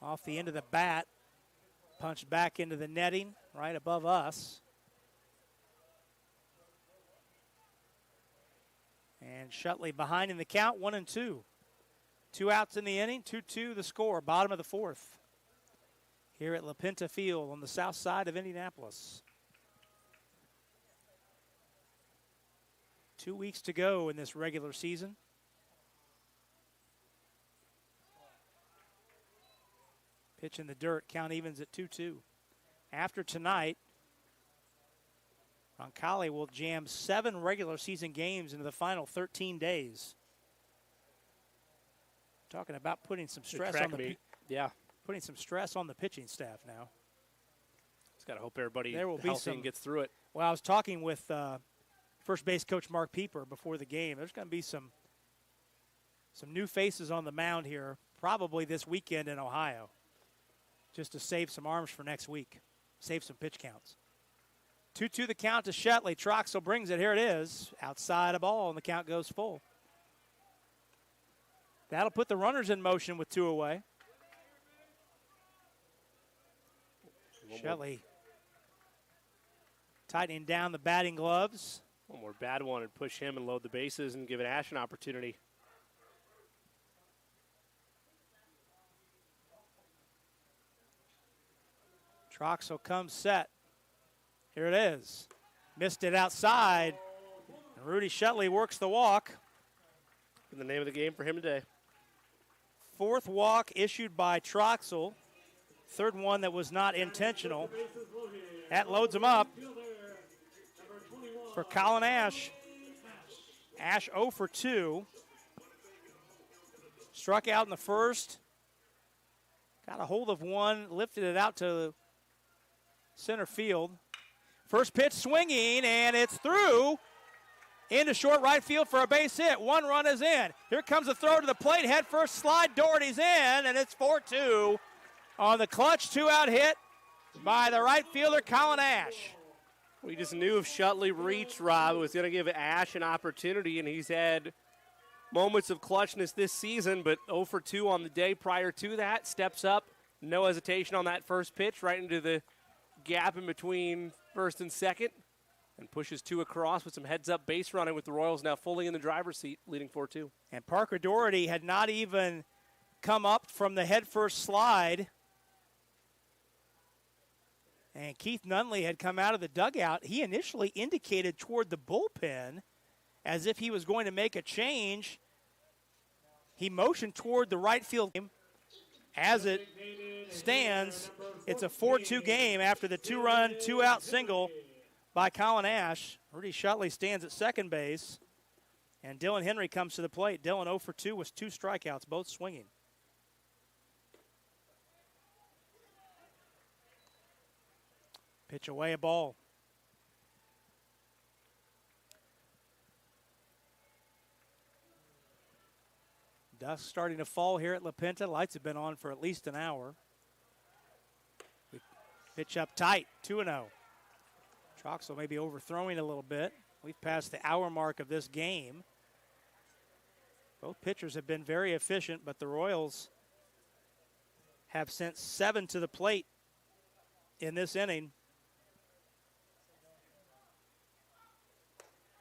Off the end of the bat, punched back into the netting right above us. And Shutley behind in the count, 1-2. 2 outs in the inning, 2-2 the score, bottom of the 4th. Here at La Pinta Field on the south side of Indianapolis. 2 weeks to go in this regular season. Pitch in the dirt, count evens at 2-2. After tonight, Roncalli will jam 7 regular season games into the final 13 days. Talking about putting some stress on putting some stress on the pitching staff now. Just got to hope everybody healthy and gets through it. Well, I was talking with first base coach Mark Pieper before the game. There's going to be some new faces on the mound here, probably this weekend in Ohio, just to save some arms for next week, save some pitch counts. 2-2 the count to Shutley. Troxel brings it. Here it is. Outside a ball, and the count goes full. That'll put the runners in motion with 2 away. Shutley tightening down the batting gloves. One more bad one and push him and load the bases and give Ash an opportunity. Troxel comes set. Here it is. Missed it outside. And Rudy Shutley works the walk. And the name of the game for him today. 4th walk issued by Troxel. 3rd one that was not intentional. That loads him up. for Colin Ash. Ash 0 for 2. Struck out in the first. Got a hold of one, lifted it out to center field. First pitch swinging, and it's through into short right field for a base hit. One run is in. Here comes the throw to the plate. Head first slide. Doherty's in, and it's 4-2 on the clutch 2-out hit by the right fielder, Colin Ash. We just knew if Shutley reached, Rob, it was going to give Ash an opportunity, and he's had moments of clutchness this season, but 0 for 2 on the day prior to that. Steps up, no hesitation on that first pitch, right into the gap in between first and second, and pushes 2 across with some heads-up base running with the Royals now fully in the driver's seat, leading 4-2. And Parker Doherty had not even come up from the head-first slide. And Keith Nunley had come out of the dugout. He initially indicated toward the bullpen as if he was going to make a change. He motioned toward the right field. As it stands, it's a 4-2 game after the 2-run, 2-out single by Colin Ash. Rudy Shutley stands at second base, and Dylan Henry comes to the plate. Dylan 0 for 2 with 2 strikeouts, both swinging. Pitch away, a ball. Dusk starting to fall here at La Pinta. Lights have been on for at least an hour. Pitch up tight, 2-0. Troxel may be overthrowing a little bit. We've passed the hour mark of this game. Both pitchers have been very efficient, but the Royals have sent 7 to the plate in this inning.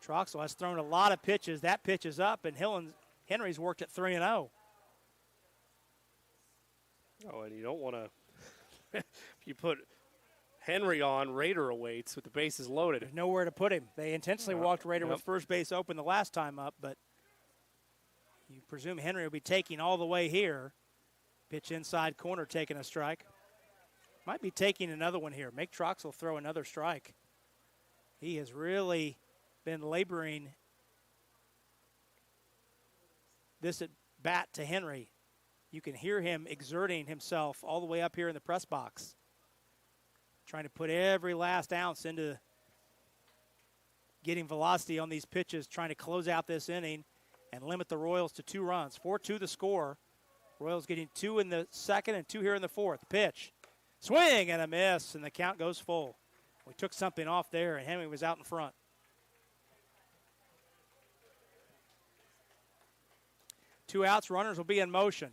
Troxel has thrown a lot of pitches. That pitch is up, and Henry's worked at 3-0. Oh, and you don't want to, if you put Henry on, Rader awaits with the bases loaded. There's nowhere to put him. They intentionally walked Rader with first base open the last time up, but you presume Henry will be taking all the way here. Pitch inside corner, taking a strike. Might be taking another one here. Make Troxel throw another strike. He has really been laboring this at bat to Henry. You can hear him exerting himself all the way up here in the press box, trying to put every last ounce into getting velocity on these pitches, trying to close out this inning and limit the Royals to 2 runs. 4-2 the score. Royals getting 2 in the second and 2 here in the fourth. Pitch, swing and a miss, and the count goes full. We took something off there, and Henry was out in front. 2 outs, runners will be in motion.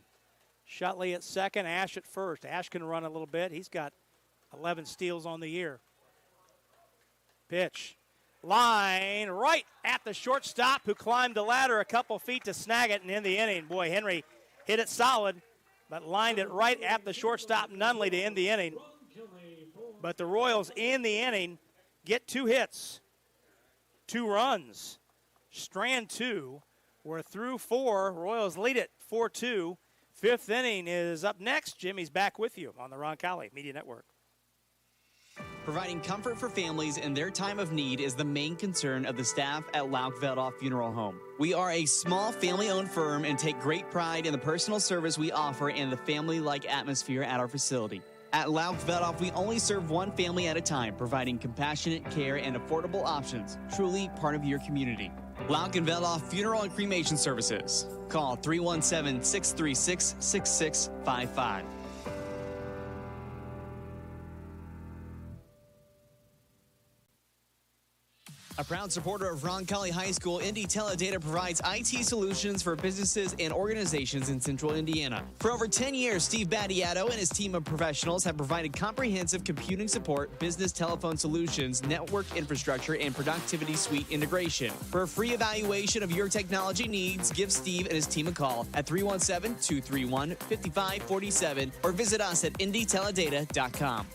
Shutley at second, Ash at first. Ash can run a little bit. He's got 11 steals on the year. Pitch. Line right at the shortstop, who climbed the ladder a couple feet to snag it and end the inning. Boy, Henry hit it solid, but lined it right at the shortstop, Nunley, to end the inning. But the Royals in the inning get 2 hits, 2 runs. Strand 2. We're through 4. Royals lead it 4-2. 5th inning is up next. Jimmy's back with you on the Roncalli Media Network. Providing comfort for families in their time of need is the main concern of the staff at Lauk Veldoff Funeral Home. We are a small family-owned firm and take great pride in the personal service we offer and the family-like atmosphere at our facility. At Lauk Veldoff, we only serve one family at a time, providing compassionate care and affordable options, truly part of your community. Lauk and Veldoff Funeral and Cremation Services. Call 317-636-6655. A proud supporter of Roncalli High School, Indy Teledata provides IT solutions for businesses and organizations in central Indiana. For over 10 years, Steve Battiato and his team of professionals have provided comprehensive computing support, business telephone solutions, network infrastructure, and productivity suite integration. For a free evaluation of your technology needs, give Steve and his team a call at 317-231-5547 or visit us at indyteledata.com.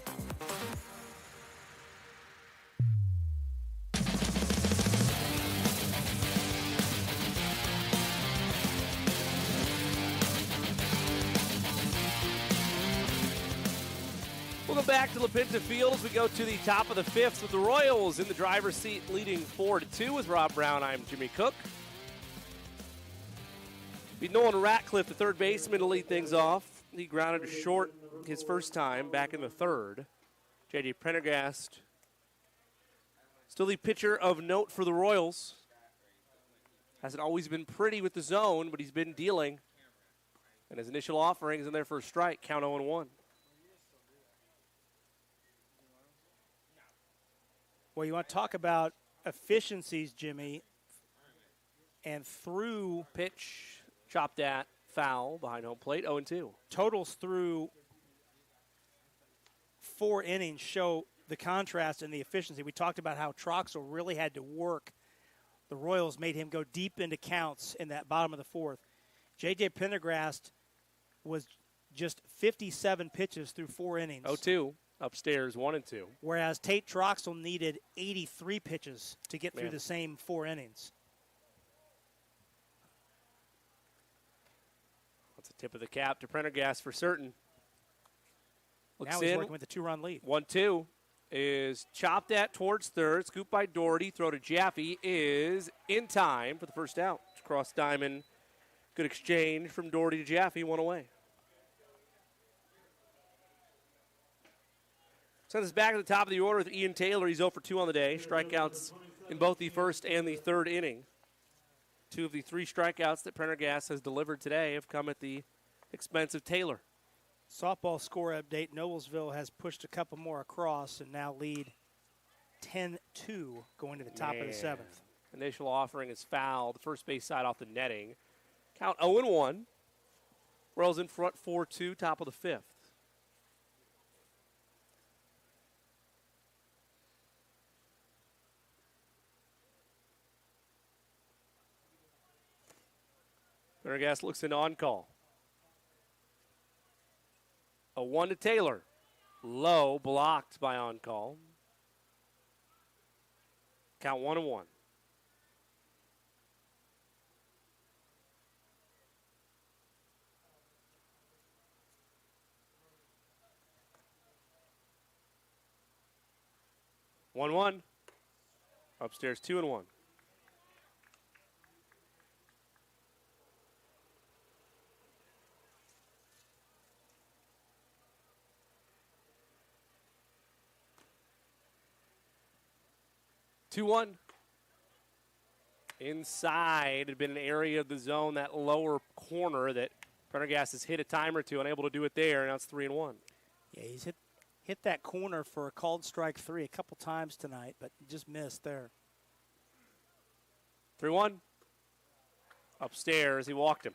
Welcome back to LaPinta Field as we go to the top of the fifth with the Royals in the driver's seat leading 4-2 with Rob Brown. I'm Jimmy Cook. Be Nolan Ratcliffe, the third baseman, to lead things off. He grounded to short his first time back in the third. J.J. Prendergast, still the pitcher of note for the Royals. Hasn't always been pretty with the zone, but he's been dealing. And his initial offering is in there for a strike, count 0-1. Well, you want to talk about efficiencies, Jimmy, and through pitch, chopped at, foul, behind home plate, 0-2. Totals through 4 innings show the contrast and the efficiency. We talked about how Troxel really had to work. The Royals made him go deep into counts in that bottom of the fourth. J.J. Pendergrast was just 57 pitches through 4 innings. 0-2. Upstairs, 1-2. Whereas Tate Troxel needed 83 pitches to get through the same 4 innings. That's a tip of the cap to Prendergast for certain. Looks now he's working with a 2-run lead. 1-2 is chopped at towards third. Scoop by Doherty. Throw to Jaffe is in time for the first out. Cross diamond. Good exchange from Doherty to Jaffe. 1 away. Sends us back at the top of the order with Ian Taylor. He's 0 for 2 on the day. Strikeouts in both the first and the third inning. 2 of the 3 strikeouts that Prendergast has delivered today have come at the expense of Taylor. Softball score update. Noblesville has pushed a couple more across and now lead 10-2 going to the top of the 7th. Initial offering is fouled. First base side off the netting. Count 0-1. Royals in front 4-2, top of the 5th. Prendergast looks in on call. A 1 to Taylor. Low, blocked by on call. Count 1-1. One. Upstairs 2-1. Inside had been an area of the zone, that lower corner that Prendergast has hit a time or two, unable to do it there, and now it's 3-1. Yeah, he's hit that corner for a called strike 3 a couple times tonight, but just missed there. 3-1. Upstairs, he walked him.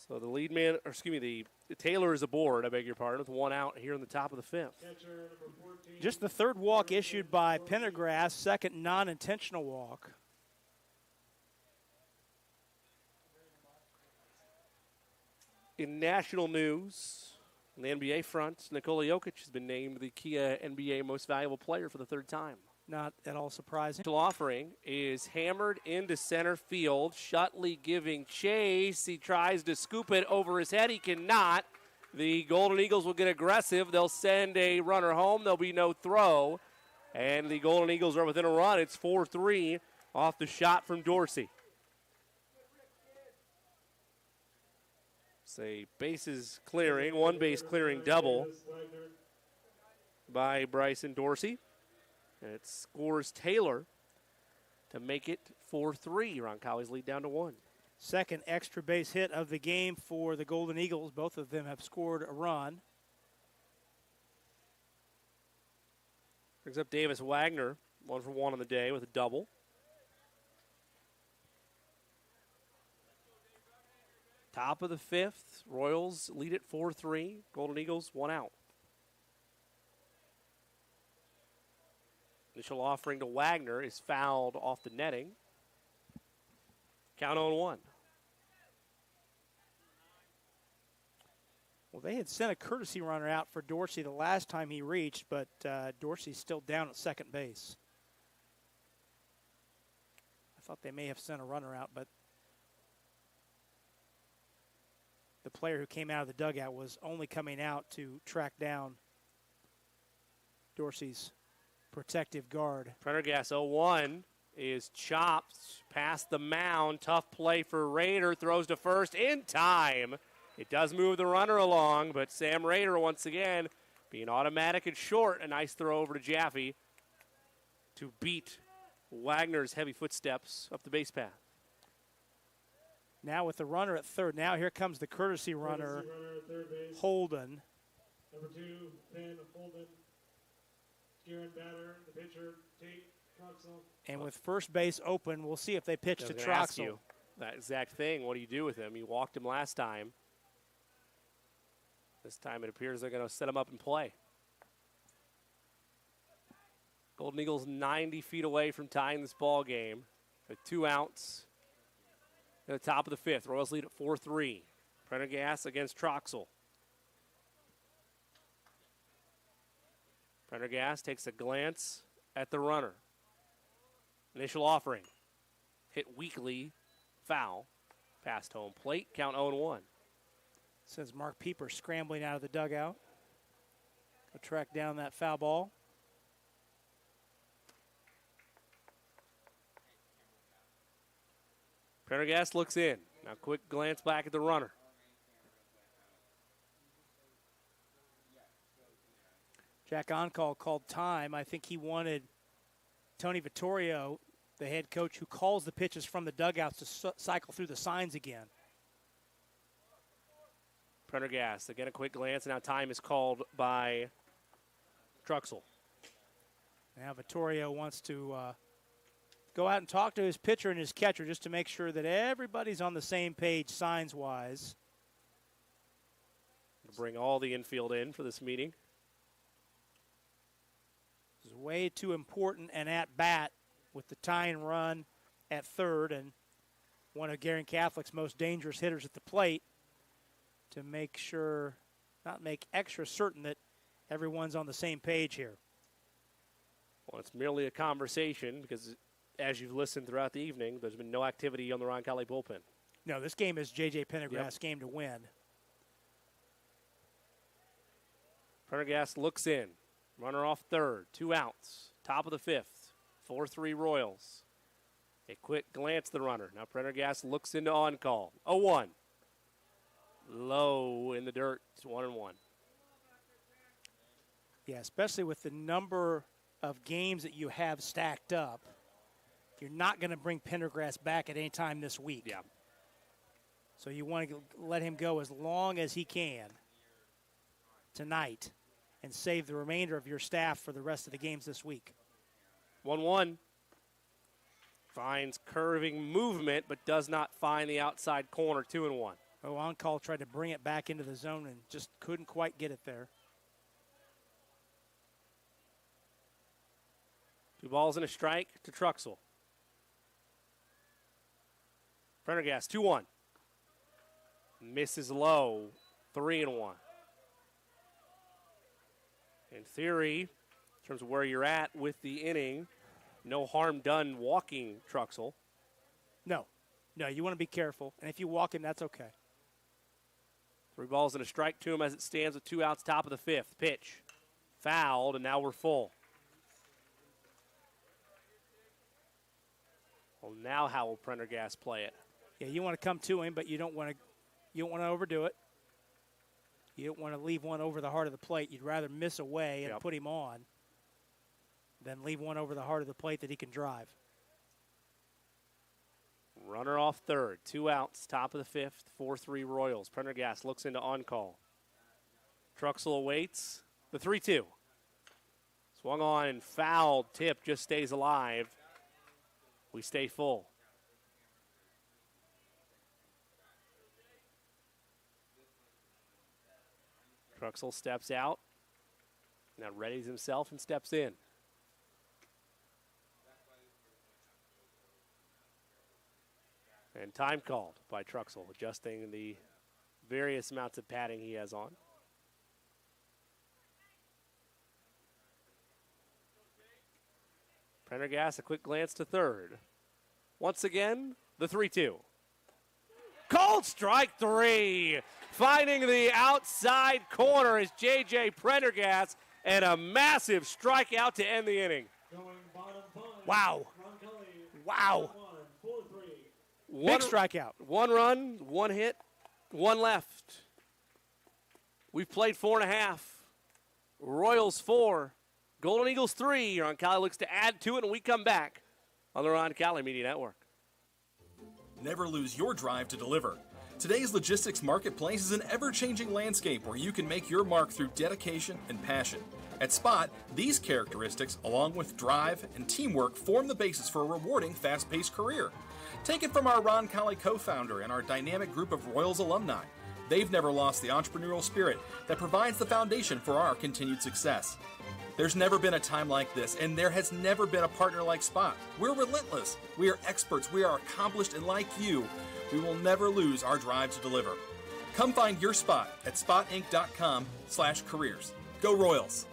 So the lead man, or excuse me, the Taylor is aboard, I beg your pardon, with 1 out here in the top of the 5th. Just the 3rd walk issued by Pendergrast, 2nd non-intentional walk. In national news, on the NBA front, Nikola Jokic has been named the Kia NBA Most Valuable Player for the 3rd time. Not at all surprising. The offering is hammered into center field. Shutley giving chase. He tries to scoop it over his head. He cannot. The Golden Eagles will get aggressive. They'll send a runner home. There'll be no throw. And the Golden Eagles are within a run. It's 4-3 off the shot from Dorsey. It's a bases clearing, 1 base clearing double by Bryson Dorsey. And it scores Taylor to make it 4-3. Roncalli's lead down to 1. 2nd extra base hit of the game for the Golden Eagles. Both of them have scored a run. Brings up Davis Wagner, 1 for 1 on the day with a double. Top of the 5th, Royals lead at 4-3. Golden Eagles 1 out. Initial offering to Wagner is fouled off the netting. Count 0-1. Well, they had sent a courtesy runner out for Dorsey the last time he reached, but Dorsey's still down at 2nd base. I thought they may have sent a runner out, but the player who came out of the dugout was only coming out to track down Dorsey's protective guard. Prendergast 0-1 is chopped past the mound. Tough play for Rader. Throws to first in time. It does move the runner along, but Sam Rader once again being automatic and short. A nice throw over to Jaffe to beat Wagner's heavy footsteps up the base path. Now with the runner at third. Now here comes the courtesy runner, third base. Holden. Number 2, Penn Holden. Guerin batter, the pitcher, Tate Troxel. And with first base open, we'll see if they pitch to Ask Troxel. you that exact thing. What do you do with him? You walked him last time. This time it appears they're going to set him up and play. Golden Eagles 90 feet away from tying this ball game. With 2 outs at the top of the 5th. Royals lead at 4-3. Prendergast against Troxel. Prendergast takes a glance at the runner. Initial offering. Hit weakly. Foul. Past home plate. Count 0-1. Says Mark Pieper scrambling out of the dugout. Go track down that foul ball. Prendergast looks in. Now quick glance back at the runner. Jack Oncall called time. I think he wanted Tony Vittorio, the head coach who calls the pitches from the dugouts, to cycle through the signs again. Prendergast, again a quick glance, and now time is called by Troxel. Now Vittorio wants to go out and talk to his pitcher and his catcher just to make sure that everybody's on the same page signs-wise. Bring all the infield in for this meeting. This is way too important and at bat with the tying run at third and one of Guerin Catholic's most dangerous hitters at the plate to make sure, not make extra certain that everyone's on the same page here. Well, it's merely a conversation because as you've listened throughout the evening, there's been no activity on the Roncalli bullpen. No, this game is J.J. Pendergast's game to win. Prendergast looks in. Runner off third. 2 outs. Top of the 5th. 4-3 Royals. A quick glance at the runner. Now Prendergast looks into on call. 0-1. Low in the dirt. It's 1-1. Yeah, especially with the number of games that you have stacked up. You're not going to bring Pendergast back at any time this week. Yeah. So you want to let him go as long as he can tonight and save the remainder of your staff for the rest of the games this week. 1-1. Finds curving movement, but does not find the outside corner. 2-1. Oh, on-call tried to bring it back into the zone and just couldn't quite get it there. 2 balls and a strike to Troxel. Prendergast, 2-1. Misses low, 3-1. In theory, in terms of where you're at with the inning, no harm done walking Troxel. No, you want to be careful. And if you walk him, that's okay. 3 balls and a strike to him as it stands with 2 outs, top of the 5th. Pitch. Fouled, and now we're full. Well, now how will Prendergast play it? Yeah, you want to come to him, but you don't want to overdo it. You don't want to leave one over the heart of the plate. You'd rather miss away and put him on than leave one over the heart of the plate that he can drive. Runner off third. 2 outs, top of the 5th, 4-3 Royals. Prendergast looks into on-call. Troxel awaits the 3-2. Swung on and fouled. Tip just stays alive. We stay full. Troxel steps out. Now readies himself and steps in. And time called by Troxel, adjusting the various amounts of padding he has on. Prendergast, a quick glance to third. Once again, the 3-2. Called strike 3. Finding the outside corner is J.J. Prendergast. and a massive strikeout to end the inning. Wow. Wow. Big strikeout. 1 run, 1 hit, 1 left. We've played 4.5. Royals 4, Golden Eagles 3. Roncalli looks to add to it, and we come back on the Roncalli Media Network. Never lose your drive to deliver. Today's logistics marketplace is an ever-changing landscape where you can make your mark through dedication and passion. At Spot, these characteristics, along with drive and teamwork, form the basis for a rewarding, fast-paced career. Take it from our Roncalli co-founder and our dynamic group of Royals alumni. They've never lost the entrepreneurial spirit that provides the foundation for our continued success. There's never been a time like this, and there has never been a partner like Spot. We're relentless. We are experts. We are accomplished, and like you, we will never lose our drive to deliver. Come find your spot at spotinc.com/careers. Go Royals!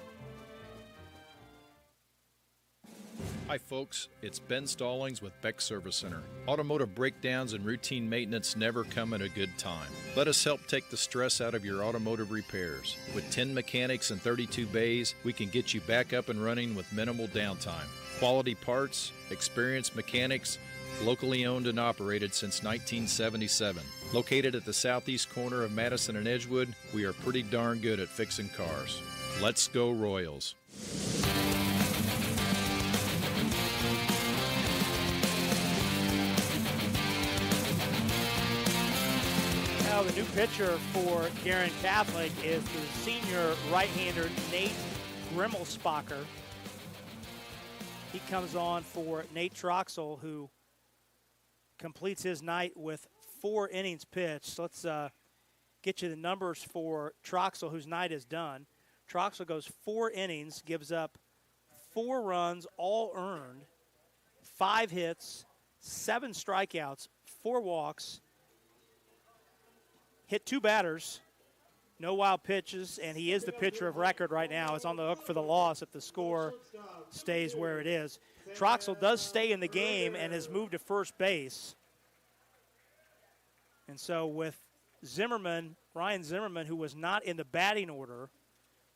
Hi folks, it's Ben Stallings with Beck Service Center. Automotive breakdowns and routine maintenance never come at a good time. Let us help take the stress out of your automotive repairs. With 10 mechanics and 32 bays, we can get you back up and running with minimal downtime. Quality parts, experienced mechanics, locally owned and operated since 1977. Located at the southeast corner of Madison and Edgewood, we are pretty darn good at fixing cars. Let's go Royals. Now the new pitcher for Guerin Catholic is the senior right-hander Nate Grimmelspacher. He comes on for Nate Troxel, who completes his night with 4 innings pitched. So let's get you the numbers for Troxel, whose night is done. Troxel goes 4 innings, gives up 4 runs, all earned, 5 hits, 7 strikeouts, 4 walks, hit 2 batters, no wild pitches, and he is the pitcher of record right now. Is on the hook for the loss if the score stays where it is. Troxel does stay in the game and has moved to first base. And so with Zimmerman, Ryan Zimmerman, who was not in the batting order,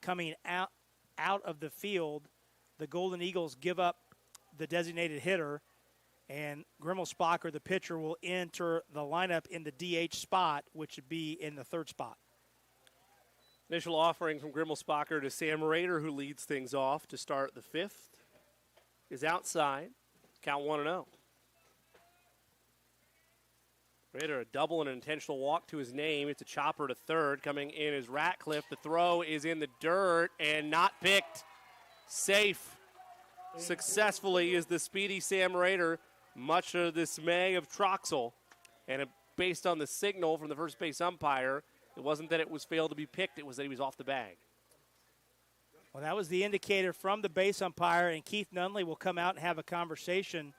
coming out of the field, the Golden Eagles give up the designated hitter, and Grimmelspacher, the pitcher, will enter the lineup in the DH spot, which would be in the 3rd spot. Initial offering from Grimmelspacher to Sam Rader, who leads things off to start the 5th, is outside. Count 1-0. Rader, a double and an intentional walk to his name. It's a chopper to 3rd. Coming in is Ratcliffe. The throw is in the dirt and not picked. Safe. Successfully is the speedy Sam Rader, much to the dismay of Troxel. And based on the signal from the first base umpire, it wasn't that it was failed to be picked, it was that he was off the bag. Well, that was the indicator from the base umpire, and Keith Nunley will come out and have a conversation.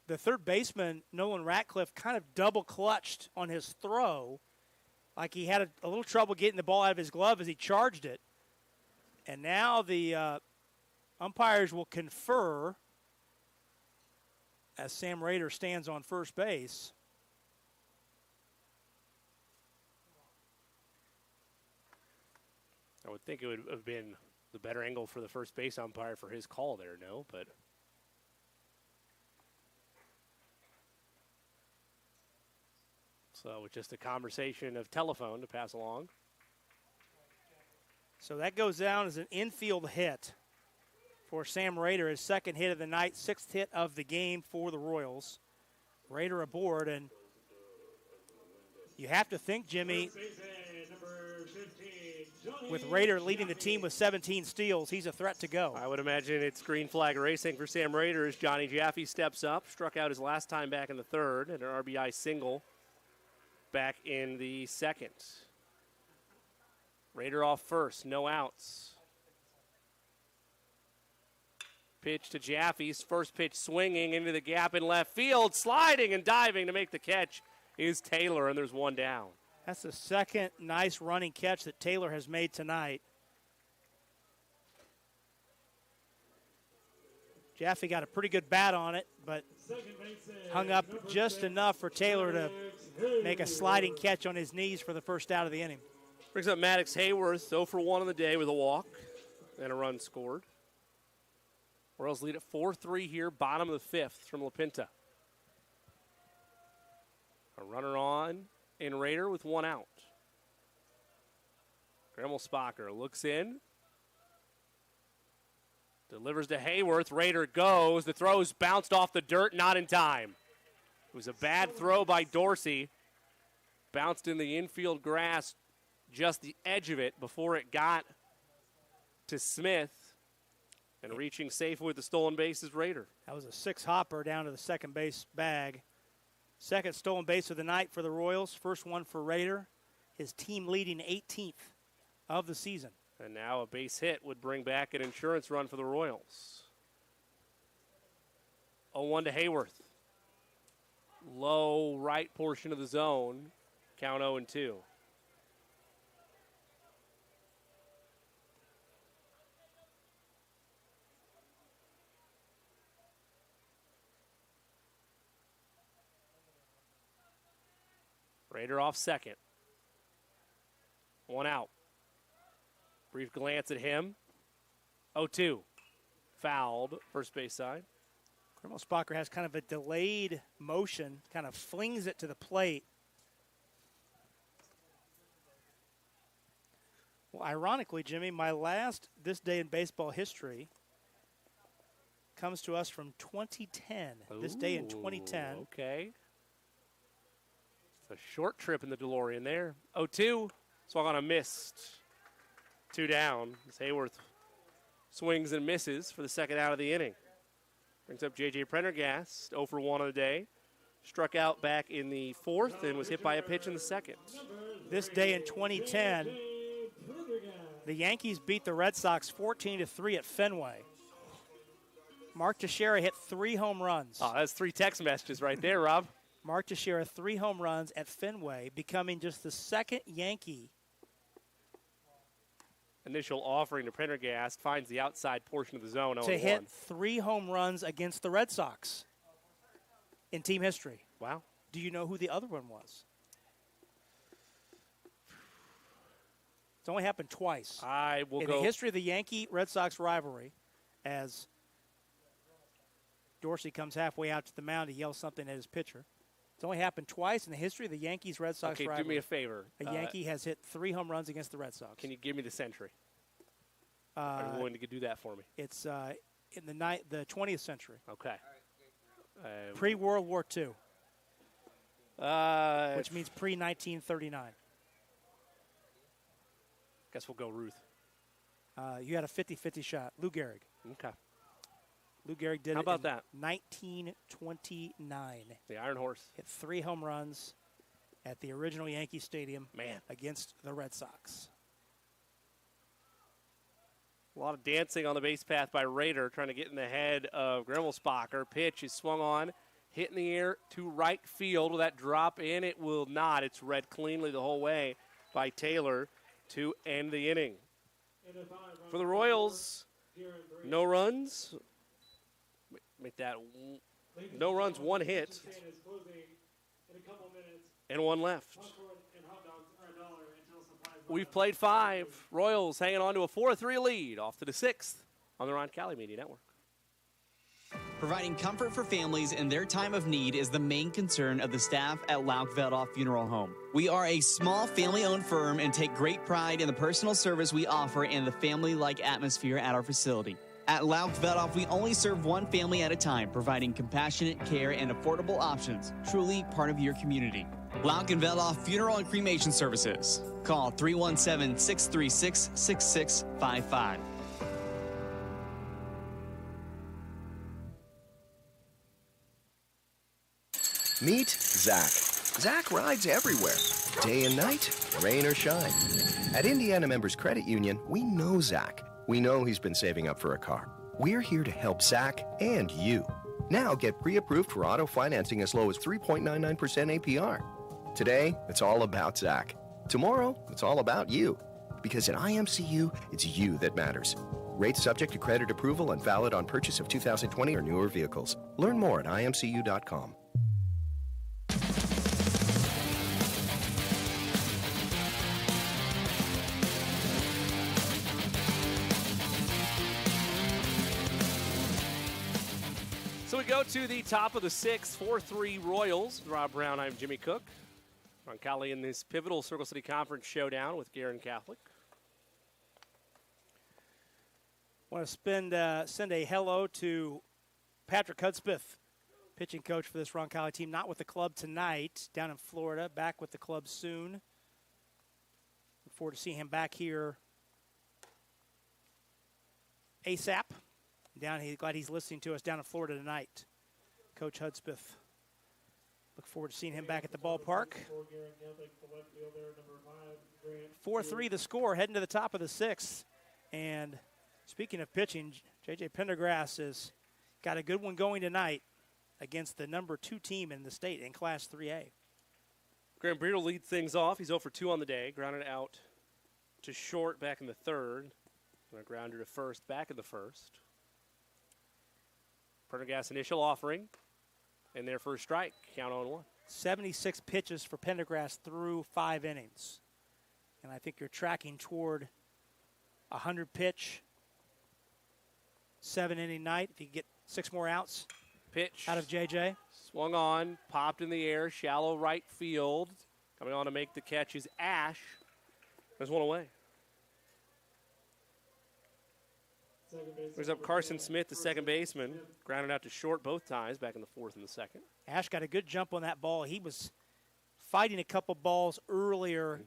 The third baseman, Nolan Ratcliffe, kind of double-clutched on his throw, like he had a little trouble getting the ball out of his glove as he charged it. And now the umpires will confer as Sam Rader stands on first base. I would think it would have been the better angle for the first base umpire for his call there, no? But so it's just a conversation of telephone to pass along. So that goes down as an infield hit for Sam Rader, his 2nd hit of the night, 6th hit of the game for the Royals. Rader aboard, and you have to think, Jimmy, with Rader leading the team with 17 steals, he's a threat to go. I would imagine it's green flag racing for Sam Rader as Johnny Jaffe steps up, struck out his last time back in the 3rd, and an RBI single back in the 2nd. Rader off first, no outs. Pitch to Jaffe's first pitch swinging into the gap in left field, sliding and diving to make the catch is Taylor, and there's 1 down. That's the 2nd nice running catch that Taylor has made tonight. Jaffe got a pretty good bat on it, but hung up just enough for Taylor to make a sliding catch on his knees for the first out of the inning. Brings up Maddox Hayworth, 0 for 1 on the day with a walk and a run scored. Royals lead at 4-3 here, bottom of the fifth from La Pinta. A runner on in Rader with 1 out. Gremmel-Spacher looks in. Delivers to Hayworth. Rader goes. The throw's bounced off the dirt, not in time. It was a bad throw by Dorsey. Bounced in the infield grass, just the edge of it before it got to Smith. And reaching safely with the stolen base is Rader. That was a 6-hopper down to the second base bag. Second stolen base of the night for the Royals. First one for Rader. His team leading 18th of the season. And now a base hit would bring back an insurance run for the Royals. 0-1 to Hayworth. Low right portion of the zone. Count 0-2. Rader off second. 1 out. Brief glance at him. 0-2. Fouled, first base side. Gremmel-Spacher has kind of a delayed motion, kind of flings it to the plate. Well, ironically, Jimmy, my last This Day in Baseball history comes to us from 2010. This day in 2010. Okay. It's a short trip in the DeLorean there. 0-2. Swung on a missed. 2 down. As Hayworth swings and misses for the second out of the inning. Brings up J.J. Prendergast, 0 for 1 on the day. Struck out back in the fourth and was hit by a pitch in the second. This day in 2010, the Yankees beat the Red Sox 14-3 at Fenway. Mark Teixeira hit 3 home runs. Oh, that's 3 text messages right there, Rob. Mark Teixeira 3 home runs at Fenway, becoming just the second Yankee. Initial offering to Prendergast finds the outside portion of the zone. To hit 3 home runs against the Red Sox in team history. Wow. Do you know who the other one was? It's only happened twice. I will in go. the history of the Yankee-Red Sox rivalry, as Dorsey comes halfway out to the mound, he yells something at his pitcher. It's only happened twice in the history of the Yankees-Red Sox rivalry. Okay, do me a favor. A Yankee has hit 3 home runs against the Red Sox. Can you give me the century? Are you willing to do that for me? It's in the 20th century. Okay. Pre-World War II. Which means pre-1939. Guess we'll go Ruth. You had a 50-50 shot. Lou Gehrig. Okay. Lou Gehrig did How it about in that? 1929. The Iron Horse. Hit 3 home runs at the original Yankee Stadium against the Red Sox. A lot of dancing on the base path by Rader, trying to get in the head of Gremmel-Spacher. Pitch is swung on, hit in the air to right field. Will that drop in? It will not. It's read cleanly the whole way by Taylor to end the inning. For the Royals, no runs. Make that no runs, 1 hit, and 1 left. We've played 5. Royals hanging on to a 4-3 lead, off to the 6th on the Roncalli Media Network. Providing comfort for families in their time of need is the main concern of the staff at Lauk Veldoff Funeral Home. We are a small family-owned firm and take great pride in the personal service we offer and the family-like atmosphere at our facility. At Lauk Veldoff, we only serve one family at a time, providing compassionate care and affordable options, truly part of your community. Lauk and Veldoff Funeral and Cremation Services. Call 317-636-6655. Meet Zach. Zach rides everywhere, day and night, rain or shine. At Indiana Members Credit Union, we know Zach. We know he's been saving up for a car. We're here to help Zach and you. Now get pre-approved for auto financing as low as 3.99% APR. Today, it's all about Zach. Tomorrow, it's all about you. Because at IMCU, it's you that matters. Rates subject to credit approval and valid on purchase of 2020 or newer vehicles. Learn more at imcu.com. So we go to the top of the 6th, 4-3 Royals. With Rob Brown, I'm Jimmy Cook. Roncalli in this pivotal Circle City Conference showdown with Guerin Catholic. Want to send a hello to Patrick Hudspeth, pitching coach for this Roncalli team. Not with the club tonight, down in Florida. Back with the club soon. Look forward to seeing him back here ASAP. Glad he's listening to us down in Florida tonight. Coach Hudspeth. Look forward to seeing him back at the ballpark. 4-3 the score, heading to the top of the 6th. And speaking of pitching, J.J. Pendergrass has got a good one going tonight against the number 2 team in the state in Class 3A. Graham Breedle leads things off. He's 0 for 2 on the day. Grounded out to short back in the 3rd. And a grounder to first back in the 1st. Pendergrass initial offering. And their first strike. Count on 1. 76 pitches for Pendergrass through 5 innings. And I think you're tracking toward a 100-pitch, 7-inning night. If you get 6 more outs. Pitch out of JJ. Swung on, popped in the air, shallow right field. Coming on to make the catch is Ash. There's one away. Brings up Carson Smith, the second baseman. Grounded out to short both times, back in the 4th and the 2nd. Ash got a good jump on that ball. He was fighting a couple balls earlier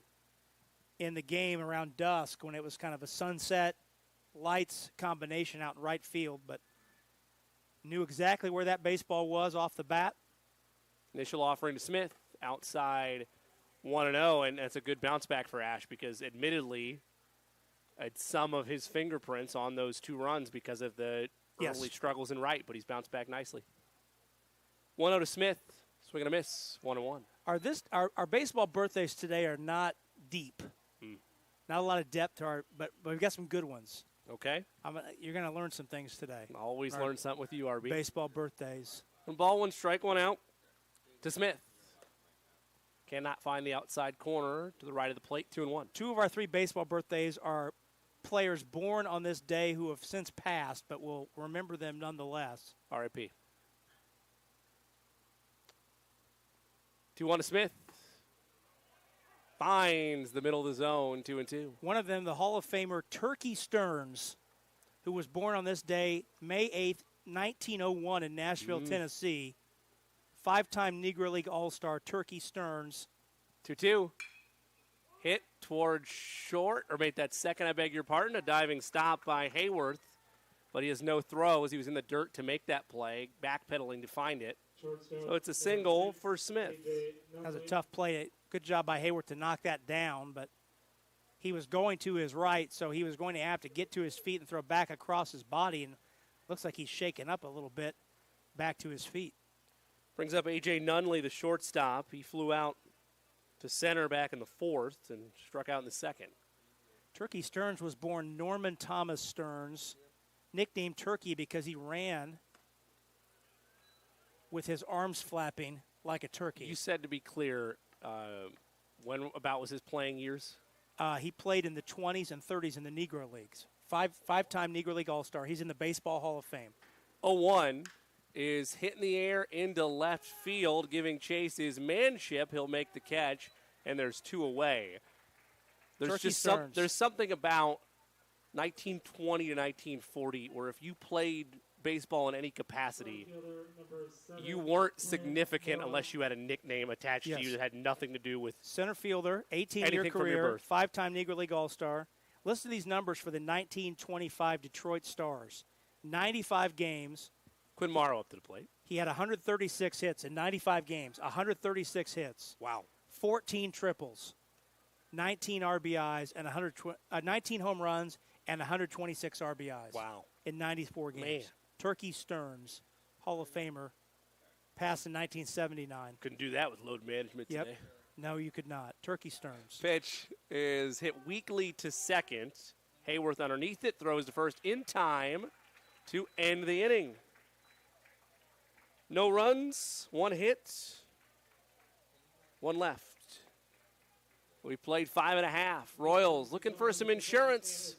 in the game around dusk when it was kind of a sunset lights combination out in right field, but knew exactly where that baseball was off the bat. Initial offering to Smith, outside 1-0, and that's a good bounce back for Ash because admittedly had some of his fingerprints on those 2 runs because of the early struggles in right, but he's bounced back nicely. 1-0 to Smith, swing and a miss, 1-1. Our baseball birthdays today are not deep. Not a lot of depth to but we've got some good ones. Okay. You're going to learn some things today. Always learn something with you, RB. Baseball birthdays. 1 ball, 1 strike, 1 out to Smith. Cannot find the outside corner to the right of the plate, 2-1. 2 of our 3 baseball birthdays are players born on this day who have since passed, but we'll remember them nonetheless. R.I.P. 2-1 to Smith. Finds the middle of the zone, 2-2. One of them, the Hall of Famer Turkey Stearns, who was born on this day, May 8th, 1901 in Nashville, Tennessee. 5-time Negro League All-Star Turkey Stearns. 2-2. Hit towards short, or made that second, I beg your pardon, a diving stop by Hayworth, but he has no throw as he was in the dirt to make that play, backpedaling to find it. So it's a single for Smith. That was a tough play. Good job by Hayworth to knock that down, but he was going to his right, so he was going to have to get to his feet and throw back across his body, and looks like he's shaken up a little bit back to his feet. Brings up A.J. Nunley, the shortstop. He flew out to center back in the 4th and struck out in the 2nd. Turkey Stearns was born Norman Thomas Stearns, nicknamed Turkey because he ran with his arms flapping like a turkey. You said, to be clear, when about was his playing years? He played in the 20s and 30s in the Negro Leagues. Five-time Negro League All-Star. He's in the Baseball Hall of Fame. 0-1 is hit in the air into left field, giving Chase his manship. He'll make the catch, and there's 2 away. There's something about 1920 to 1940 where if you played baseball in any capacity, you weren't significant unless you had a nickname attached to you that had nothing to do with center fielder, 18-year career, 5-time Negro League All-Star. Listen to these numbers for the 1925 Detroit Stars. 95 games. Quinn Morrow up to the plate. He had 136 hits in 95 games, 136 hits. Wow. 14 triples, 19 RBIs, and 19 home runs, and 126 RBIs. Wow. In 94 games. Man. Turkey Stearns, Hall of Famer, passed in 1979. Couldn't do that with load management today. No, you could not. Turkey Stearns. Pitch is hit weakly to second. Hayworth underneath it, throws to first in time to end the inning. No runs, 1 hit, 1 left. We played 5.5. Royals looking for some insurance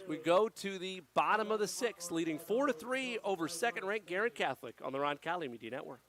We go to the bottom of the sixth, leading 4-3 over second-ranked Guerin Catholic on the Roncalli Media Network.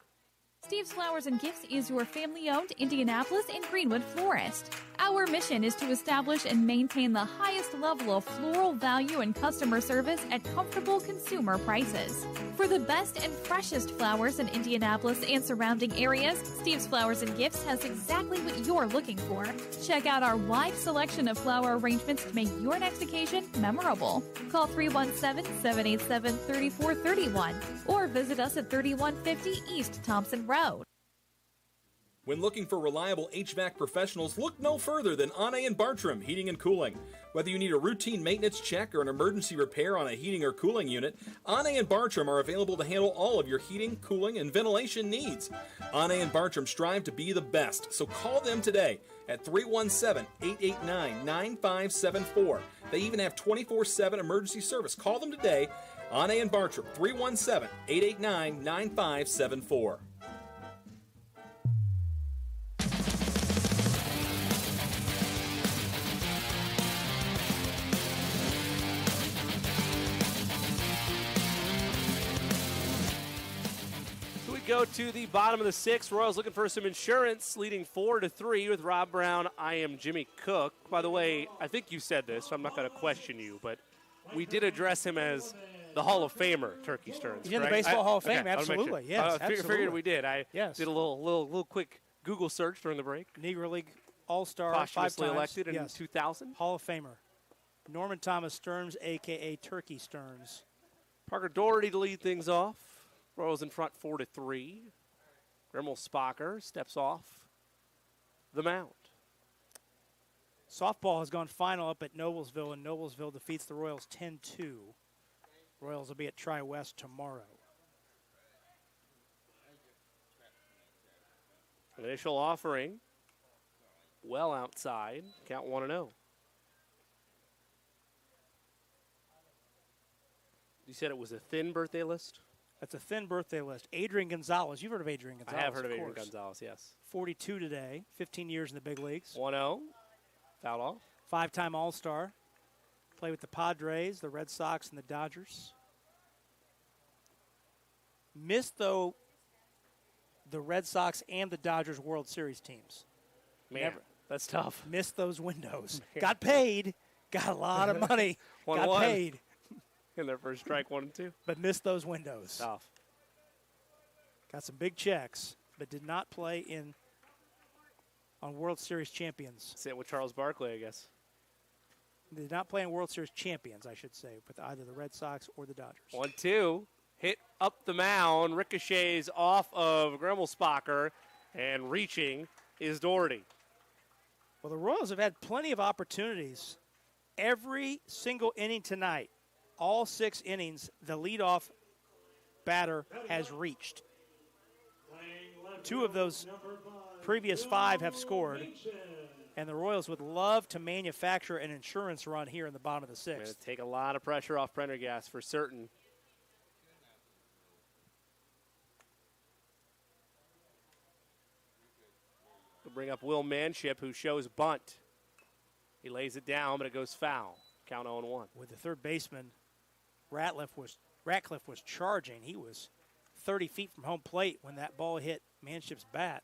Steve's Flowers and Gifts is your family-owned Indianapolis and Greenwood florist. Our mission is to establish and maintain the highest level of floral value and customer service at comfortable consumer prices. For the best and freshest flowers in Indianapolis and surrounding areas, Steve's Flowers and Gifts has exactly what you're looking for. Check out our wide selection of flower arrangements to make your next occasion memorable. Call 317-787-3431 or visit us at 3150 East Thompson Road. When looking for reliable HVAC professionals, look no further than Anne and Bartram Heating and Cooling. Whether you need a routine maintenance check or an emergency repair on a heating or cooling unit, Anne and Bartram are available to handle all of your heating, cooling, and ventilation needs. Anne and Bartram strive to be the best, so call them today at 317-889-9574. They even have 24/7 emergency service. Call them today, Anne and Bartram, 317-889-9574. Go to the bottom of the sixth. Royals looking for some insurance, leading 4-3 with Rob Brown. I am Jimmy Cook. By the way, I think you said this, so I'm not going to question you, but we did address him as the Hall of Famer, Turkey Stearns. He's in the Baseball Hall of Fame, absolutely. Sure. Yes, I figured we did. I did a little quick Google search during the break. Negro League All-Star, posthumously 5 times. elected in 2000. Hall of Famer. Norman Thomas Stearns, a.k.a. Turkey Stearns. Parker Doherty to lead things off. Royals in front 4-3. Grimmel Spocker steps off the mound. Softball has gone final up at Noblesville, and Noblesville defeats the Royals 10-2. Royals will be at Tri-West tomorrow. Initial offering, well outside, count 1-0. You said it was a thin birthday list? That's a thin birthday list. Adrian Gonzalez. You've heard of Adrian Gonzalez. I have heard of Adrian Gonzalez, yes. 42 today, 15 years in the big leagues. 1-0, foul off. 5-time All-Star. Played with the Padres, the Red Sox, and the Dodgers. Missed, though, the Red Sox and the Dodgers World Series teams. Man, that's tough. Missed those windows. Got paid. Got a lot of money. Got paid. In their first strike, 1-2. But missed those windows. Tough. Got some big checks, but did not play on World Series champions. Sit with Charles Barkley, I guess. Did not play in World Series champions, I should say, with either the Red Sox or the Dodgers. 1-2. Hit up the mound. Ricochets off of Grimmel Spocker, and reaching is Doherty. Well, the Royals have had plenty of opportunities. Every single inning tonight, all 6 innings, the leadoff batter has reached. 2 of those previous 5 have scored, and the Royals would love to manufacture an insurance run here in the bottom of the 6th. Going to take a lot of pressure off Prendergast for certain. We'll bring up Will Manship, who shows bunt. He lays it down, but it goes foul. Count 0-1. With the third baseman, Ratcliffe was charging. He was 30 feet from home plate when that ball hit Manship's bat.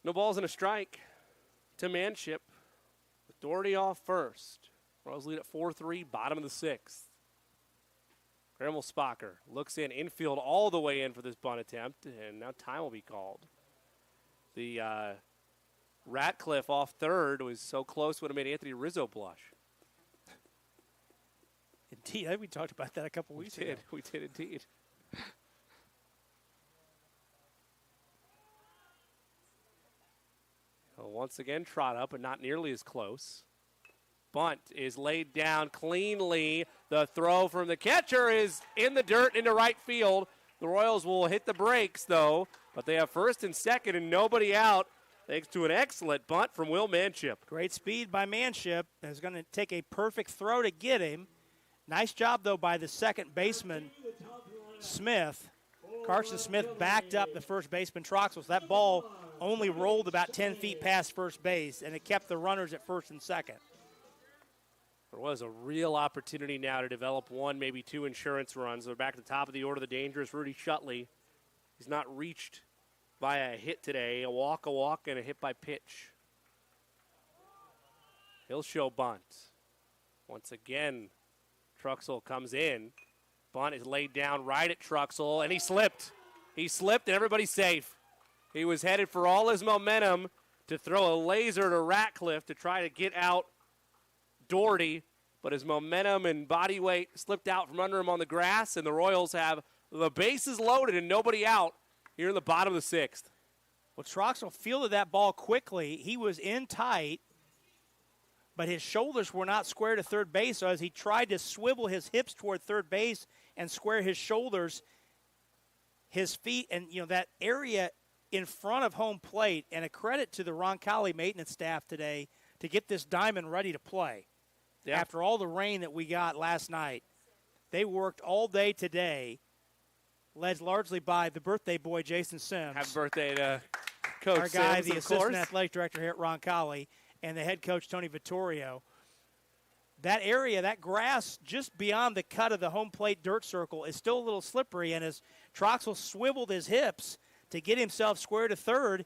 No balls and a strike to Manship with Doherty off first. Royals lead at 4-3, bottom of the 6th. Grimmel Spocker looks infield all the way in for this bunt attempt, and now time will be called. The Ratcliffe off third was so close, would have made Anthony Rizzo blush. Indeed, I think we talked about that a couple weeks ago. We did indeed. Once again, trot up, but not nearly as close. Bunt is laid down cleanly. The throw from the catcher is in the dirt into right field. The Royals will hit the brakes, though, but they have first and second and nobody out, thanks to an excellent bunt from Will Manship. Great speed by Manship. Is going to take a perfect throw to get him. Nice job, though, by the second baseman, Smith. Carson Smith backed up the first baseman Troxel. So that ball only rolled about 10 feet past first base, and it kept the runners at first and second. There was a real opportunity now to develop one, maybe two insurance runs. They're back at the top of the order, the dangerous Rudy Shutley. He's not reached via a hit today, a walk, and a hit by pitch. He'll show bunt. Once again, Truxell comes in. Bunt is laid down right at Truxell, and he slipped. He slipped, and everybody's safe. He was headed for all his momentum to throw a laser to Ratcliffe to try to get out Doherty, but his momentum and body weight slipped out from under him on the grass, and the Royals have the bases loaded and nobody out here in the bottom of the sixth. Well, Troxell fielded that ball quickly. He was in tight, but his shoulders were not square to third base, so as he tried to swivel his hips toward third base and square his shoulders, his feet, and that area in front of home plate, and a credit to the Roncalli maintenance staff today to get this diamond ready to play. Yeah. After all the rain that we got last night, they worked all day today, led largely by the birthday boy, Jason Sims. Happy birthday to Coach our guy, Sims, the assistant athletic director here at Roncalli, and the head coach, Tony Vittorio. That area, that grass just beyond the cut of the home plate dirt circle is still a little slippery, and as Troxell swiveled his hips to get himself square to third,